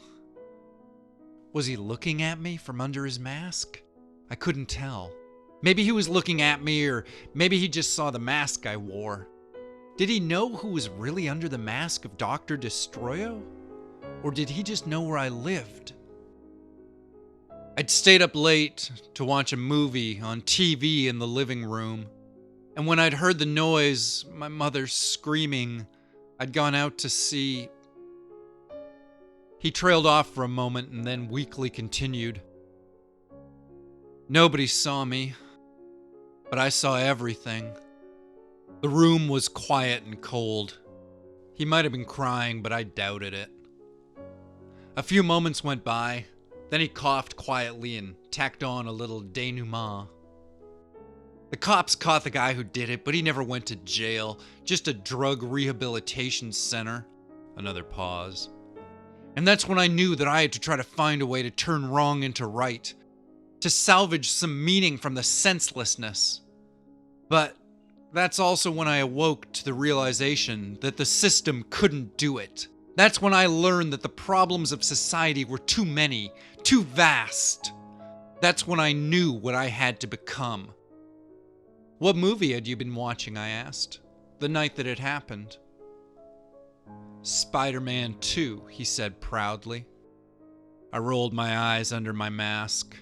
Speaker 1: Was he looking at me from under his mask? I couldn't tell. Maybe he was looking at me, or maybe he just saw the mask I wore. Did he know who was really under the mask of Dr. Destroyo? Or did he just know where I lived? I'd stayed up late to watch a movie on TV in the living room. And when I'd heard the noise, my mother screaming, I'd gone out to see. He trailed off for a moment and then weakly continued. Nobody saw me, but I saw everything. The room was quiet and cold. He might have been crying, but I doubted it. A few moments went by, then he coughed quietly and tacked on a little denouement. The cops caught the guy who did it, but he never went to jail, just a drug rehabilitation center. Another pause. And that's when I knew that I had to try to find a way to turn wrong into right, to salvage some meaning from the senselessness. But that's also when I awoke to the realization that the system couldn't do it. That's when I learned that the problems of society were too many, too vast. That's when I knew what I had to become. What movie had you been watching, I asked, the night that it happened. Spider-Man 2, he said proudly. I rolled my eyes under my mask.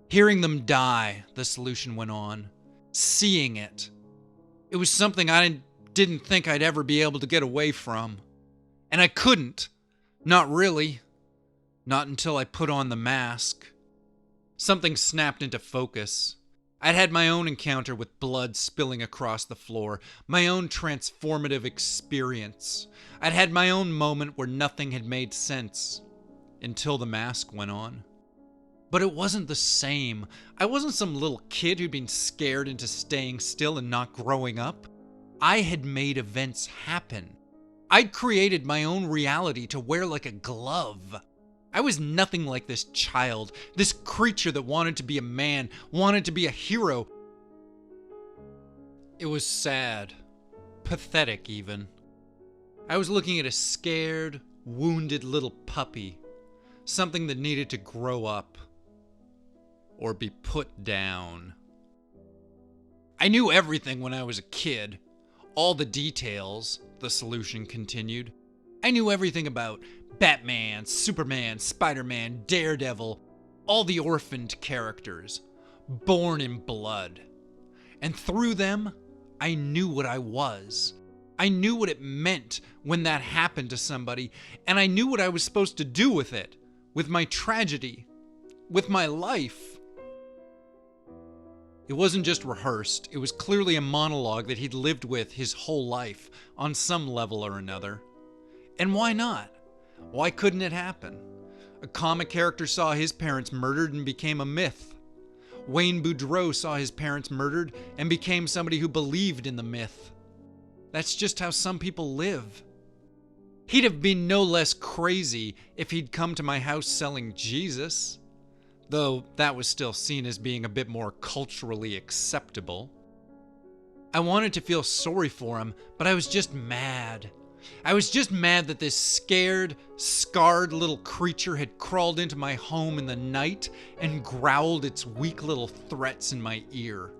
Speaker 1: Hearing them die, the solution went on. Seeing it. It was something I didn't think I'd ever be able to get away from. And I couldn't. Not really. Not until I put on the mask. Something snapped into focus. I'd had my own encounter with blood spilling across the floor, my own transformative experience. I'd had my own moment where nothing had made sense, until the mask went on. But it wasn't the same. I wasn't some little kid who'd been scared into staying still and not growing up. I had made events happen. I'd created my own reality to wear like a glove. I was nothing like this child, this creature that wanted to be a man, wanted to be a hero. It was sad, pathetic even. I was looking at a scared, wounded little puppy, something that needed to grow up, or be put down. I knew everything when I was a kid, all the details, the solution continued. I knew everything about Batman, Superman, Spider-Man, Daredevil, all the orphaned characters, born in blood. And through them, I knew what I was. I knew what it meant when that happened to somebody, and I knew what I was supposed to do with it, with my tragedy, with my life. It wasn't just rehearsed, it was clearly a monologue that he'd lived with his whole life, on some level or another. And why not? Why couldn't it happen? A comic character saw his parents murdered and became a myth. Wayne Boudreau saw his parents murdered and became somebody who believed in the myth. That's just how some people live. He'd have been no less crazy if he'd come to my house selling Jesus, though that was still seen as being a bit more culturally acceptable. I wanted to feel sorry for him, but I was just mad. I was just mad that this scared, scarred little creature had crawled into my home in the night and growled its weak little threats in my ear.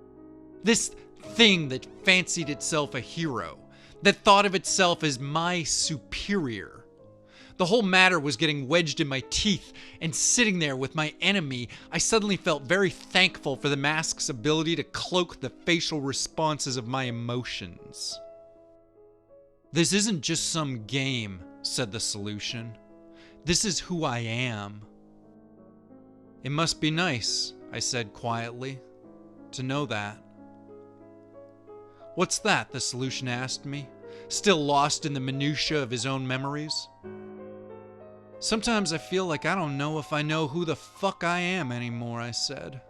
Speaker 1: This thing that fancied itself a hero, that thought of itself as my superior. The whole matter was getting wedged in my teeth, and sitting there with my enemy, I suddenly felt very thankful for the mask's ability to cloak the facial responses of my emotions. This isn't just some game, said the solution. This is who I am. It must be nice, I said quietly, to know that. What's that? The solution asked me, still lost in the minutiae of his own memories. Sometimes I feel like I don't know if I know who the fuck I am anymore, I said.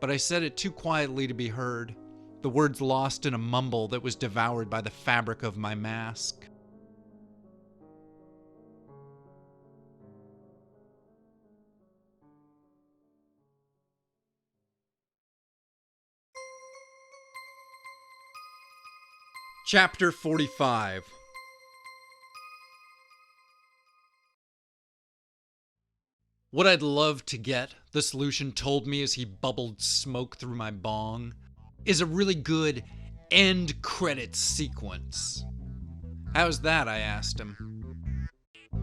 Speaker 1: But I said it too quietly to be heard, the words lost in a mumble that was devoured by the fabric of my mask. Chapter 45. What I'd love to get, the solution told me as he bubbled smoke through my bong, is a really good end credits sequence. How's that? I asked him.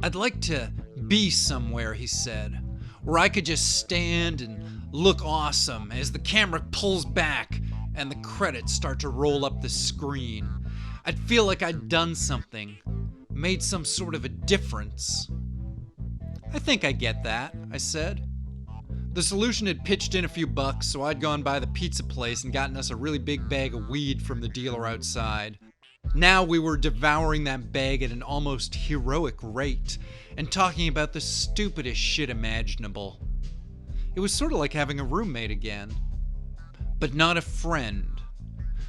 Speaker 1: I'd like to be somewhere, he said, where I could just stand and look awesome as the camera pulls back and the credits start to roll up the screen. I'd feel like I'd done something, made some sort of a difference. I think I get that, I said. The solution had pitched in a few bucks, so I'd gone by the pizza place and gotten us a really big bag of weed from the dealer outside. Now we were devouring that bag at an almost heroic rate and talking about the stupidest shit imaginable. It was sort of like having a roommate again, but not a friend.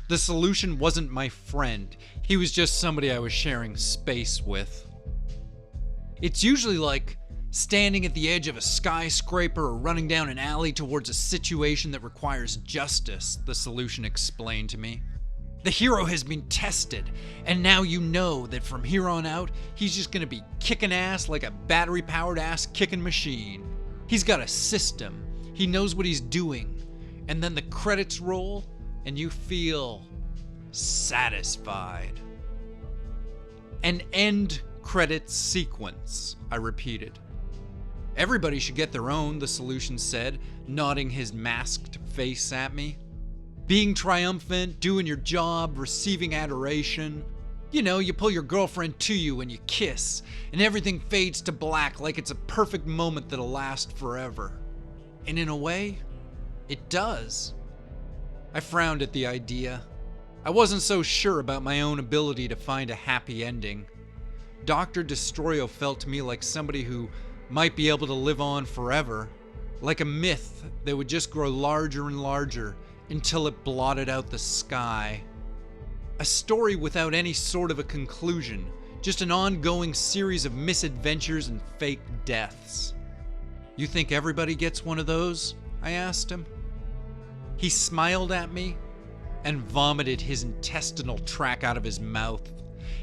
Speaker 1: The solution wasn't my friend. He was just somebody I was sharing space with. It's usually like standing at the edge of a skyscraper or running down an alley towards a situation that requires justice, the solution explained to me. The hero has been tested, and now you know that from here on out, he's just gonna be kicking ass like a battery-powered ass-kicking machine. He's got a system, he knows what he's doing, and then the credits roll, and you feel satisfied. An end credits sequence, I repeated. Everybody should get their own, the solution said, nodding his masked face at me. Being triumphant, doing your job, receiving adoration. You know, you pull your girlfriend to you and you kiss, and everything fades to black like it's a perfect moment that'll last forever. And in a way, it does. I frowned at the idea. I wasn't so sure about my own ability to find a happy ending. Dr. Destroyo felt to me like somebody who might be able to live on forever, like a myth that would just grow larger and larger until it blotted out the sky. A story without any sort of a conclusion, just an ongoing series of misadventures and fake deaths. You think everybody gets one of those? I asked him. He smiled at me and vomited his intestinal tract out of his mouth,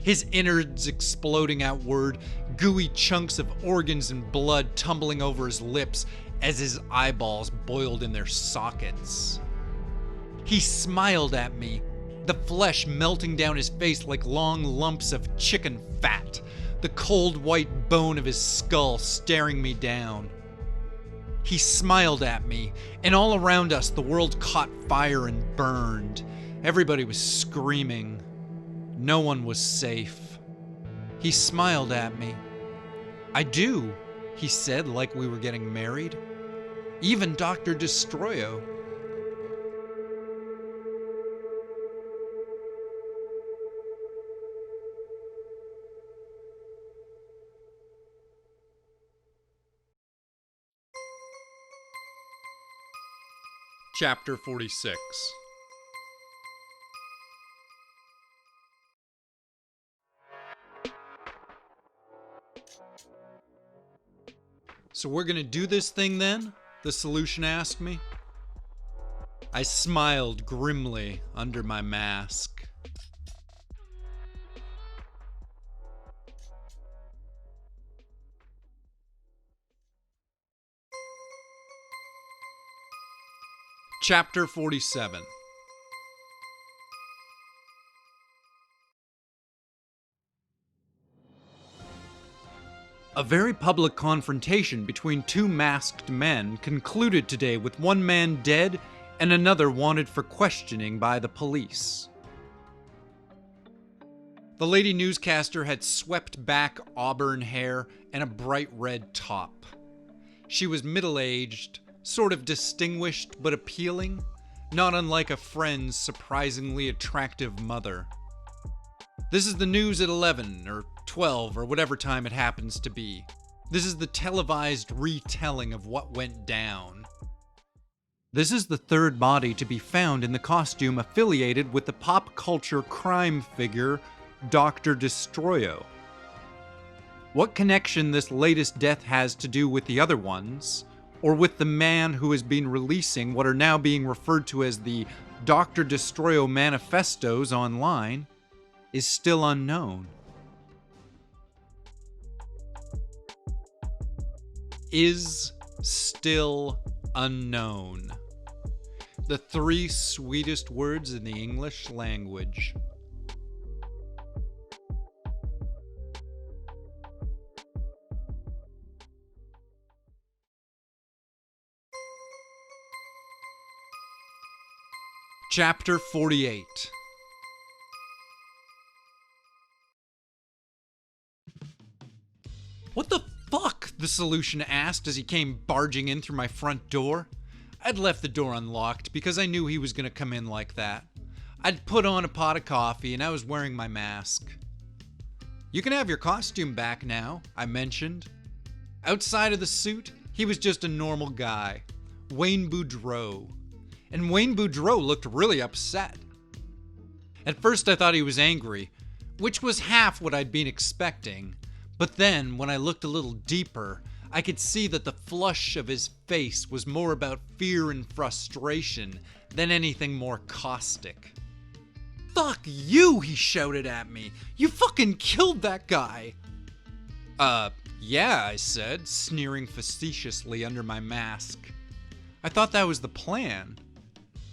Speaker 1: his innards exploding outward, gooey chunks of organs and blood tumbling over his lips as his eyeballs boiled in their sockets. He smiled at me, the flesh melting down his face like long lumps of chicken fat, the cold white bone of his skull staring me down. He smiled at me, and all around us the world caught fire and burned. Everybody was screaming. No one was safe. He smiled at me. I do, he said like we were getting married. Even Dr. Destroyo. Chapter 46. So we're gonna do this thing then? The solution asked me. I smiled grimly under my mask. Chapter 47. A very public confrontation between two masked men concluded today with one man dead and another wanted for questioning by the police. The lady newscaster had swept back auburn hair and a bright red top. She was middle-aged, sort of distinguished but appealing, not unlike a friend's surprisingly attractive mother. This is the news at 11 or 12 or whatever time it happens to be. This is the televised retelling of what went down. This is the third body to be found in the costume affiliated with the pop culture crime figure Dr. Destroyo. What connection this latest death has to do with the other ones, or with the man who has been releasing what are now being referred to as the Dr. Destroyo manifestos online, is still unknown. Is still unknown. The three sweetest words in the English language. Chapter 48. What the fuck? The solution asked as he came barging in through my front door. I'd left the door unlocked because I knew he was going to come in like that. I'd put on a pot of coffee and I was wearing my mask. "You can have your costume back now," I mentioned. Outside of the suit, he was just a normal guy, Wayne Boudreau. And Wayne Boudreau looked really upset. At first I thought he was angry, which was half what I'd been expecting. But then, when I looked a little deeper, I could see that the flush of his face was more about fear and frustration than anything more caustic. "Fuck you," he shouted at me. "You fucking killed that guy." Yeah, I said, sneering facetiously under my mask. I thought that was the plan.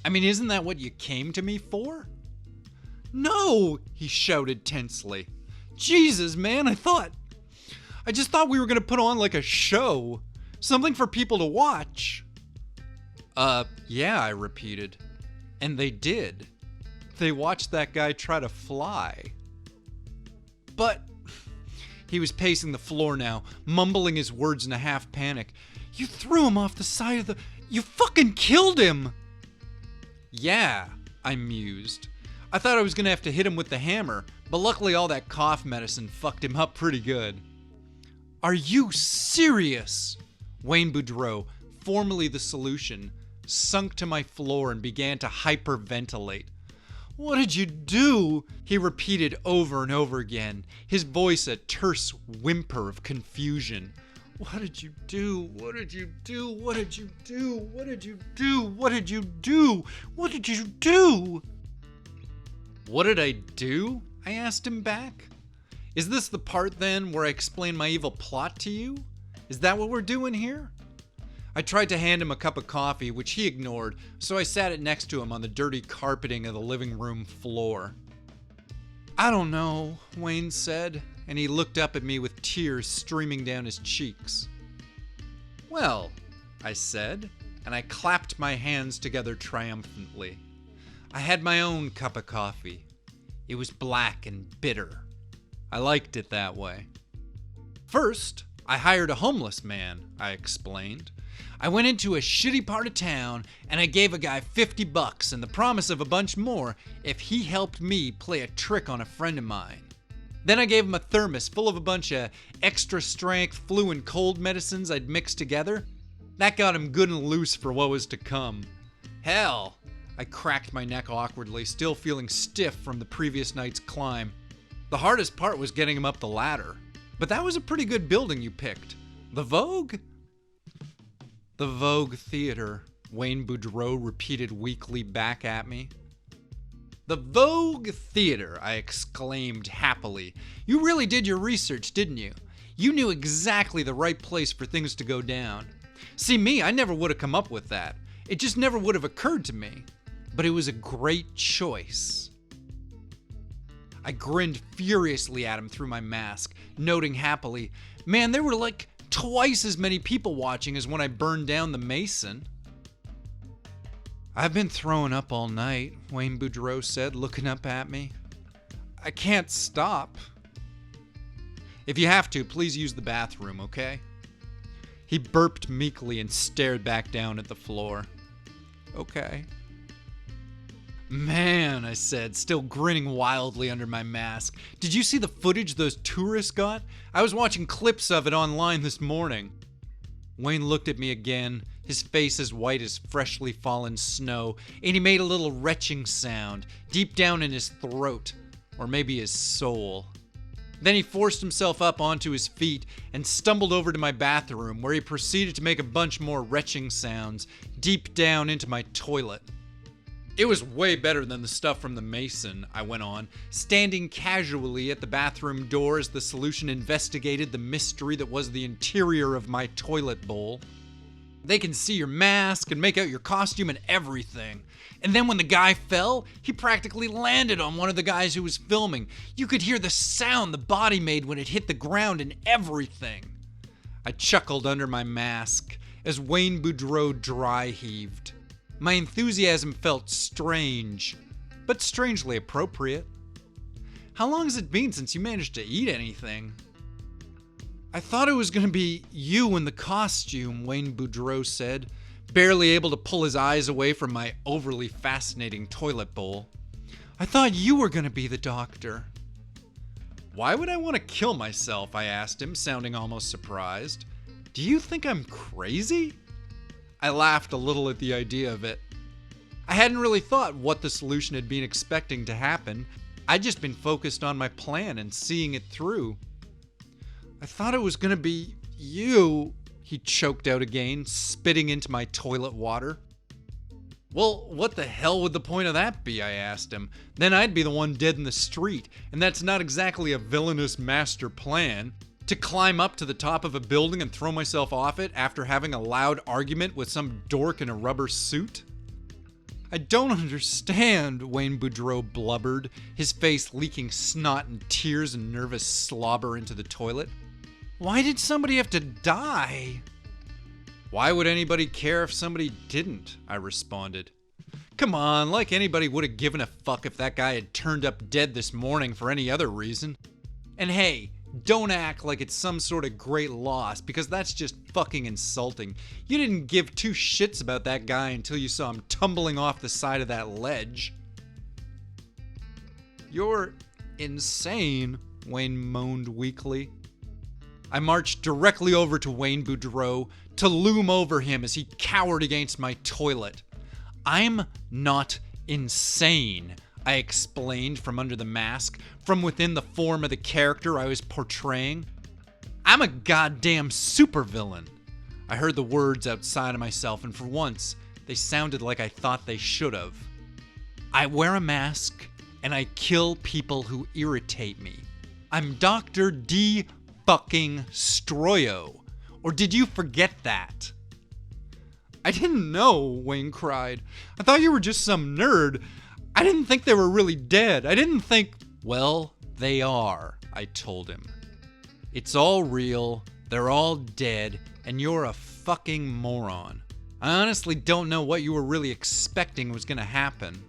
Speaker 1: I mean, isn't that what you came to me for? "No," he shouted tensely. "Jesus, man, I just thought we were going to put on like a show. Something for people to watch." Yeah, I repeated. And they did. They watched that guy try to fly. "But..." He was pacing the floor now, mumbling his words in a half panic. "You threw him off the side of the... You fucking killed him!" "Yeah," I mused. I thought I was going to have to hit him with the hammer, but luckily all that cough medicine fucked him up pretty good. "Are you serious?" Wayne Boudreau, formerly the solution, sunk to my floor and began to hyperventilate. "What did you do?" he repeated over and over again, his voice a terse whimper of confusion. "What did you do? What did you do? What did you do? What did you do? What did you do? What did you do?" "What did I do?" I asked him back. "Is this the part then where I explain my evil plot to you? Is that what we're doing here?" I tried to hand him a cup of coffee, which he ignored, so I sat it next to him on the dirty carpeting of the living room floor. "I don't know," Wayne said, and he looked up at me with tears streaming down his cheeks. "Well," I said, and I clapped my hands together triumphantly. I had my own cup of coffee. It was black and bitter. I liked it that way. "First, I hired a homeless man," I explained. "I went into a shitty part of town and I gave a guy $50 and the promise of a bunch more if he helped me play a trick on a friend of mine. Then I gave him a thermos full of a bunch of extra strength flu and cold medicines I'd mixed together. That got him good and loose for what was to come. Hell," I cracked my neck awkwardly, still feeling stiff from the previous night's climb. "The hardest part was getting him up the ladder. But that was a pretty good building you picked. The Vogue?" "The Vogue Theater," Wayne Boudreau repeated weakly back at me. "The Vogue Theater," I exclaimed happily. "You really did your research, didn't you? You knew exactly the right place for things to go down. See me, I never would have come up with that. It just never would have occurred to me. But it was a great choice." I grinned furiously at him through my mask, noting happily, "Man, there were like twice as many people watching as when I burned down the Mason." "I've been throwing up all night," Wayne Boudreau said, looking up at me. "I can't stop." "If you have to, please use the bathroom, okay?" He burped meekly and stared back down at the floor. "Okay." Man, I said, still grinning wildly under my mask. Did you see the footage those tourists got? I was watching clips of it online this morning. Wayne looked at me again, his face as white as freshly fallen snow, and he made a little retching sound, deep down in his throat, or maybe his soul. Then he forced himself up onto his feet and stumbled over to my bathroom, where he proceeded to make a bunch more retching sounds, deep down into my toilet. It was way better than the stuff from the Mason, I went on, standing casually at the bathroom door as the solution investigated the mystery that was the interior of my toilet bowl. They can see your mask and make out your costume and everything. And then when the guy fell, he practically landed on one of the guys who was filming. You could hear the sound the body made when it hit the ground and everything. I chuckled under my mask as Wayne Boudreau dry heaved. My enthusiasm felt strange, but strangely appropriate. How long has it been since you managed to eat anything? I thought it was going to be you in the costume, Wayne Boudreau said, barely able to pull his eyes away from my overly fascinating toilet bowl. I thought you were going to be the doctor. Why would I want to kill myself? I asked him, sounding almost surprised. Do you think I'm crazy? I laughed a little at the idea of it. I hadn't really thought what the solution had been expecting to happen. I'd just been focused on my plan and seeing it through. I thought it was going to be you, he choked out again, spitting into my toilet water. Well, what the hell would the point of that be, I asked him. Then I'd be the one dead in the street, and that's not exactly a villainous master plan. To climb up to the top of a building and throw myself off it after having a loud argument with some dork in a rubber suit? I don't understand, Wayne Boudreau blubbered, his face leaking snot and tears and nervous slobber into the toilet. Why did somebody have to die? Why would anybody care if somebody didn't? I responded. Come on, like anybody would have given a fuck if that guy had turned up dead this morning for any other reason. And hey, don't act like it's some sort of great loss, because that's just fucking insulting. You didn't give two shits about that guy until you saw him tumbling off the side of that ledge. You're insane, Wayne moaned weakly. I marched directly over to Wayne Boudreau to loom over him as he cowered against my toilet. I'm not insane, I explained from under the mask, from within the form of the character I was portraying. I'm a goddamn supervillain. I heard the words outside of myself, and for once, they sounded like I thought they should have. I wear a mask, and I kill people who irritate me. I'm Dr. D. fucking Destroyo. Or did you forget that? I didn't know, Wayne cried. I thought you were just some nerd. I didn't think they were really dead. I didn't think... Well, they are, I told him. It's all real, they're all dead, and you're a fucking moron. I honestly don't know what you were really expecting was gonna happen.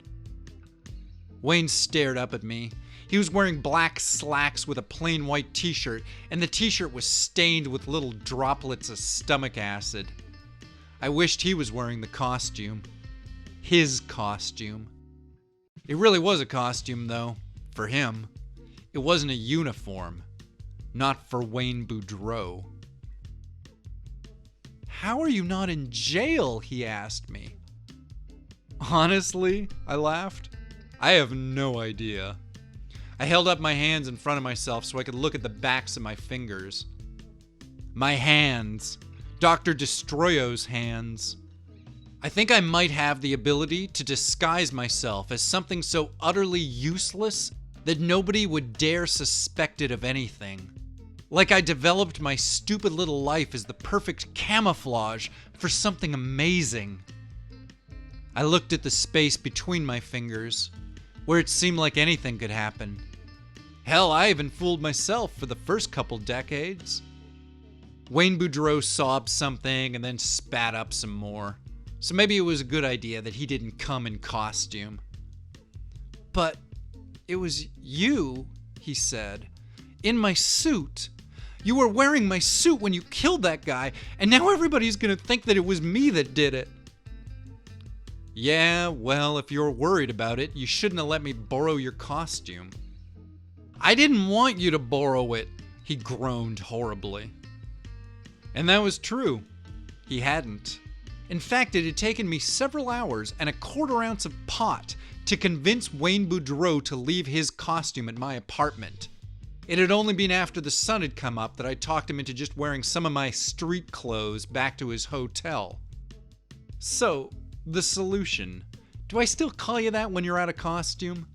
Speaker 1: Wayne stared up at me. He was wearing black slacks with a plain white t-shirt, and the t-shirt was stained with little droplets of stomach acid. I wished he was wearing the costume. His costume. It really was a costume, though, for him. It wasn't a uniform. Not for Wayne Boudreau. How are you not in jail? He asked me. Honestly, I laughed. I have no idea. I held up my hands in front of myself so I could look at the backs of my fingers. My hands. Dr. Destroyo's hands. I think I might have the ability to disguise myself as something so utterly useless that nobody would dare suspect it of anything. Like I developed my stupid little life as the perfect camouflage for something amazing. I looked at the space between my fingers, where it seemed like anything could happen. Hell, I even fooled myself for the first couple decades. Wayne Boudreau sobbed something and then spat up some more. So maybe it was a good idea that he didn't come in costume. But it was you, he said, in my suit. You were wearing my suit when you killed that guy, and now everybody's gonna think that it was me that did it. Yeah, well, if you're worried about it, you shouldn't have let me borrow your costume. I didn't want you to borrow it, he groaned horribly. And that was true. He hadn't. In fact, it had taken me several hours and a quarter ounce of pot to convince Wayne Boudreau to leave his costume at my apartment. It had only been after the sun had come up that I talked him into just wearing some of my street clothes back to his hotel. So, the solution. Do I still call you that when you're out of costume?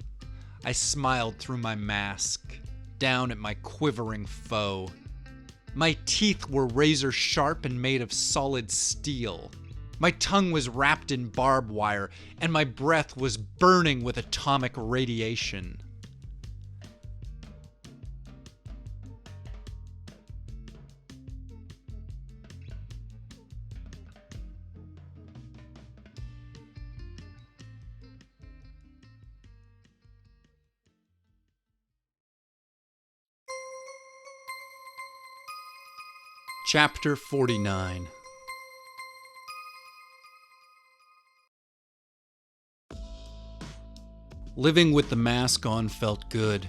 Speaker 1: I smiled through my mask, down at my quivering foe. My teeth were razor sharp and made of solid steel. My tongue was wrapped in barbed wire, and my breath was burning with atomic radiation. Chapter 49. Living with the mask on felt good.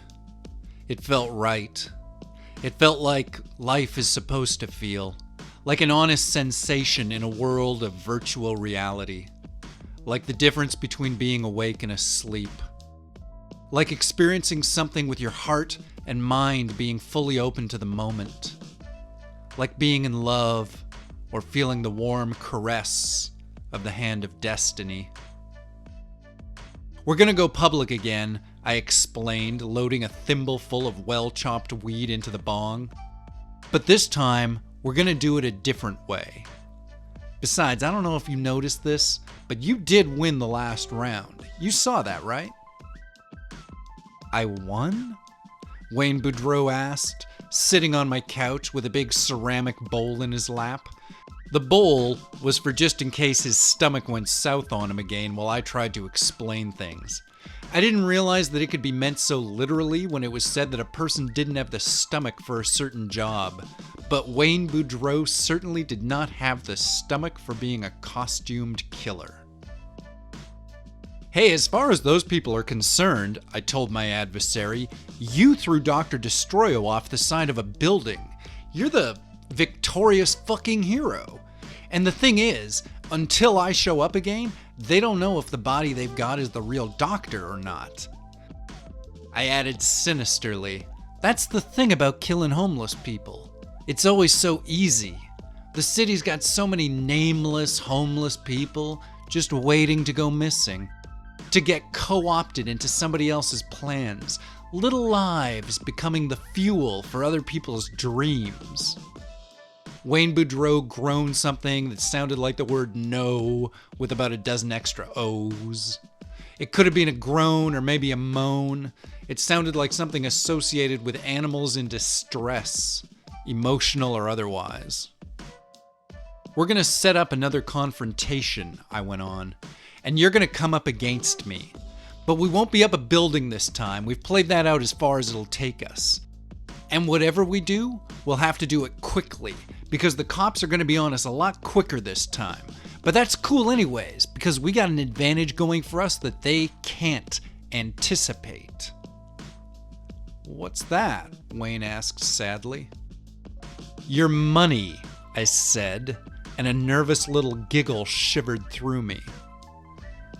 Speaker 1: It felt right. It felt like life is supposed to feel. Like an honest sensation in a world of virtual reality. Like the difference between being awake and asleep. Like experiencing something with your heart and mind being fully open to the moment. Like being in love or feeling the warm caress of the hand of destiny. We're gonna go public again, I explained, loading a thimbleful of well-chopped weed into the bong. But this time, we're gonna do it a different way. Besides, I don't know if you noticed this, but you did win the last round. You saw that, right? I won? Wayne Boudreau asked, sitting on my couch with a big ceramic bowl in his lap. The bowl was for just in case his stomach went south on him again while I tried to explain things. I didn't realize that it could be meant so literally when it was said that a person didn't have the stomach for a certain job. But Wayne Boudreau certainly did not have the stomach for being a costumed killer. Hey, as far as those people are concerned, I told my adversary, you threw Dr. Destroyo off the side of a building. You're the victorious fucking hero. And the thing is, until I show up again, they don't know if the body they've got is the real doctor or not. I added sinisterly, that's the thing about killing homeless people. It's always so easy. The city's got so many nameless homeless people just waiting to go missing. To get co-opted into somebody else's plans. Little lives becoming the fuel for other people's dreams. Wayne Boudreau groaned something that sounded like the word no with about a dozen extra O's. It could have been a groan or maybe a moan. It sounded like something associated with animals in distress, emotional or otherwise. We're gonna set up another confrontation, I went on. And you're gonna come up against me. But we won't be up a building this time. We've played that out as far as it'll take us. And whatever we do, we'll have to do it quickly, because the cops are gonna be on us a lot quicker this time. But that's cool anyways, because we got an advantage going for us that they can't anticipate. What's that? Wayne asked sadly. Your money, I said, and a nervous little giggle shivered through me.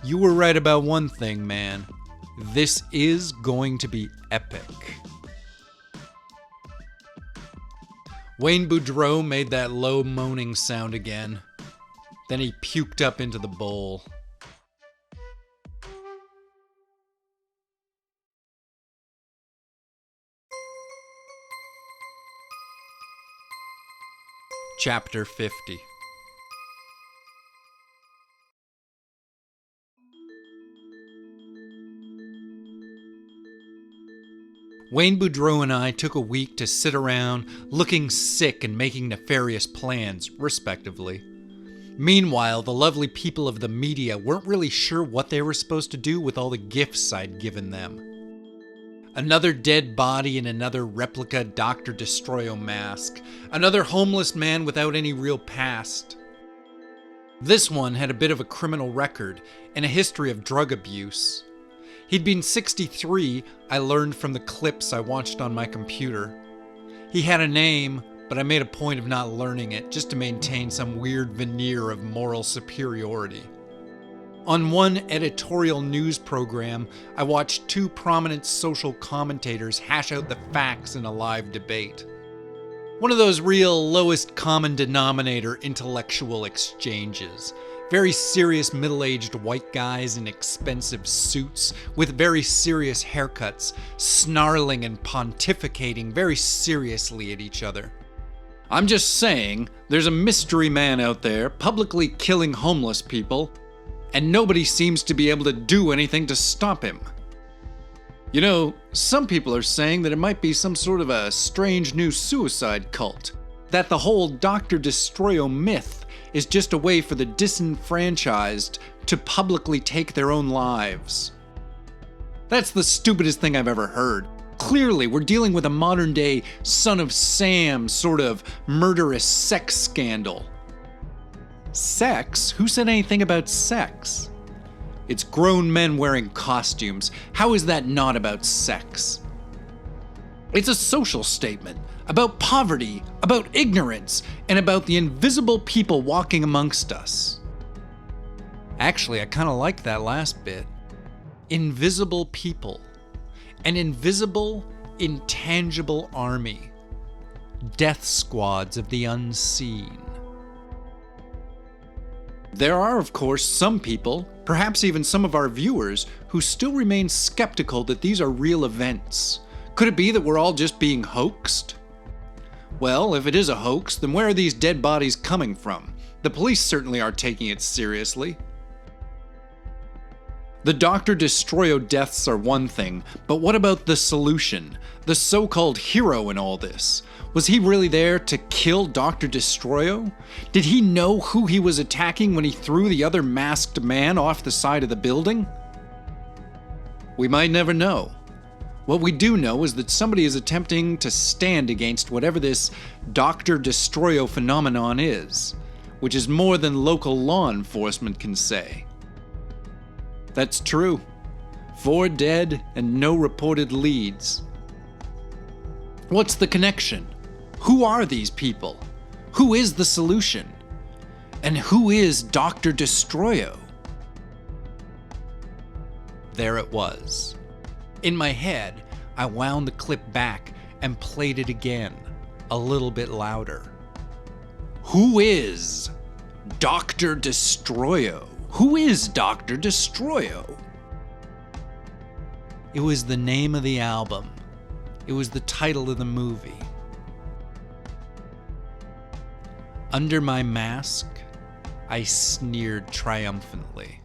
Speaker 1: You were right about one thing, man. This is going to be epic. Wayne Boudreau made that low moaning sound again. Then he puked up into the bowl. Chapter 50. Wayne Boudreau and I took a week to sit around, looking sick and making nefarious plans, respectively. Meanwhile, the lovely people of the media weren't really sure what they were supposed to do with all the gifts I'd given them. Another dead body in another replica Dr. Destroyo mask. Another homeless man without any real past. This one had a bit of a criminal record and a history of drug abuse. He'd been 63, I learned from the clips I watched on my computer. He had a name, but I made a point of not learning it just to maintain some weird veneer of moral superiority. On one editorial news program, I watched two prominent social commentators hash out the facts in a live debate. One of those real lowest common denominator intellectual exchanges. Very serious middle-aged white guys in expensive suits with very serious haircuts, snarling and pontificating very seriously at each other. I'm just saying, there's a mystery man out there publicly killing homeless people, and nobody seems to be able to do anything to stop him. You know, some people are saying that it might be some sort of a strange new suicide cult, that the whole Dr. Destroyo myth is just a way for the disenfranchised to publicly take their own lives. That's the stupidest thing I've ever heard. Clearly, we're dealing with a modern-day Son of Sam sort of murderous sex scandal. Sex? Who said anything about sex? It's grown men wearing costumes. How is that not about sex? It's a social statement about poverty, about ignorance, and about the invisible people walking amongst us. Actually, I kind of like that last bit. Invisible people. An invisible, intangible army. Death squads of the unseen. There are, of course, some people, perhaps even some of our viewers, who still remain skeptical that these are real events. Could it be that we're all just being hoaxed? Well, if it is a hoax, then where are these dead bodies coming from? The police certainly are taking it seriously. The Dr. Destroyo deaths are one thing, but what about the solution? The so-called hero in all this? Was he really there to kill Dr. Destroyo? Did he know who he was attacking when he threw the other masked man off the side of the building? We might never know. What we do know is that somebody is attempting to stand against whatever this Dr. Destroyo phenomenon is, which is more than local law enforcement can say. That's true. 4 dead and no reported leads. What's the connection? Who are these people? Who is the solution? And who is Dr. Destroyo? There it was. In my head, I wound the clip back and played it again, a little bit louder. Who is Dr. Destroyo? Who is Dr. Destroyo? It was the name of the album. It was the title of the movie. Under my mask, I sneered triumphantly.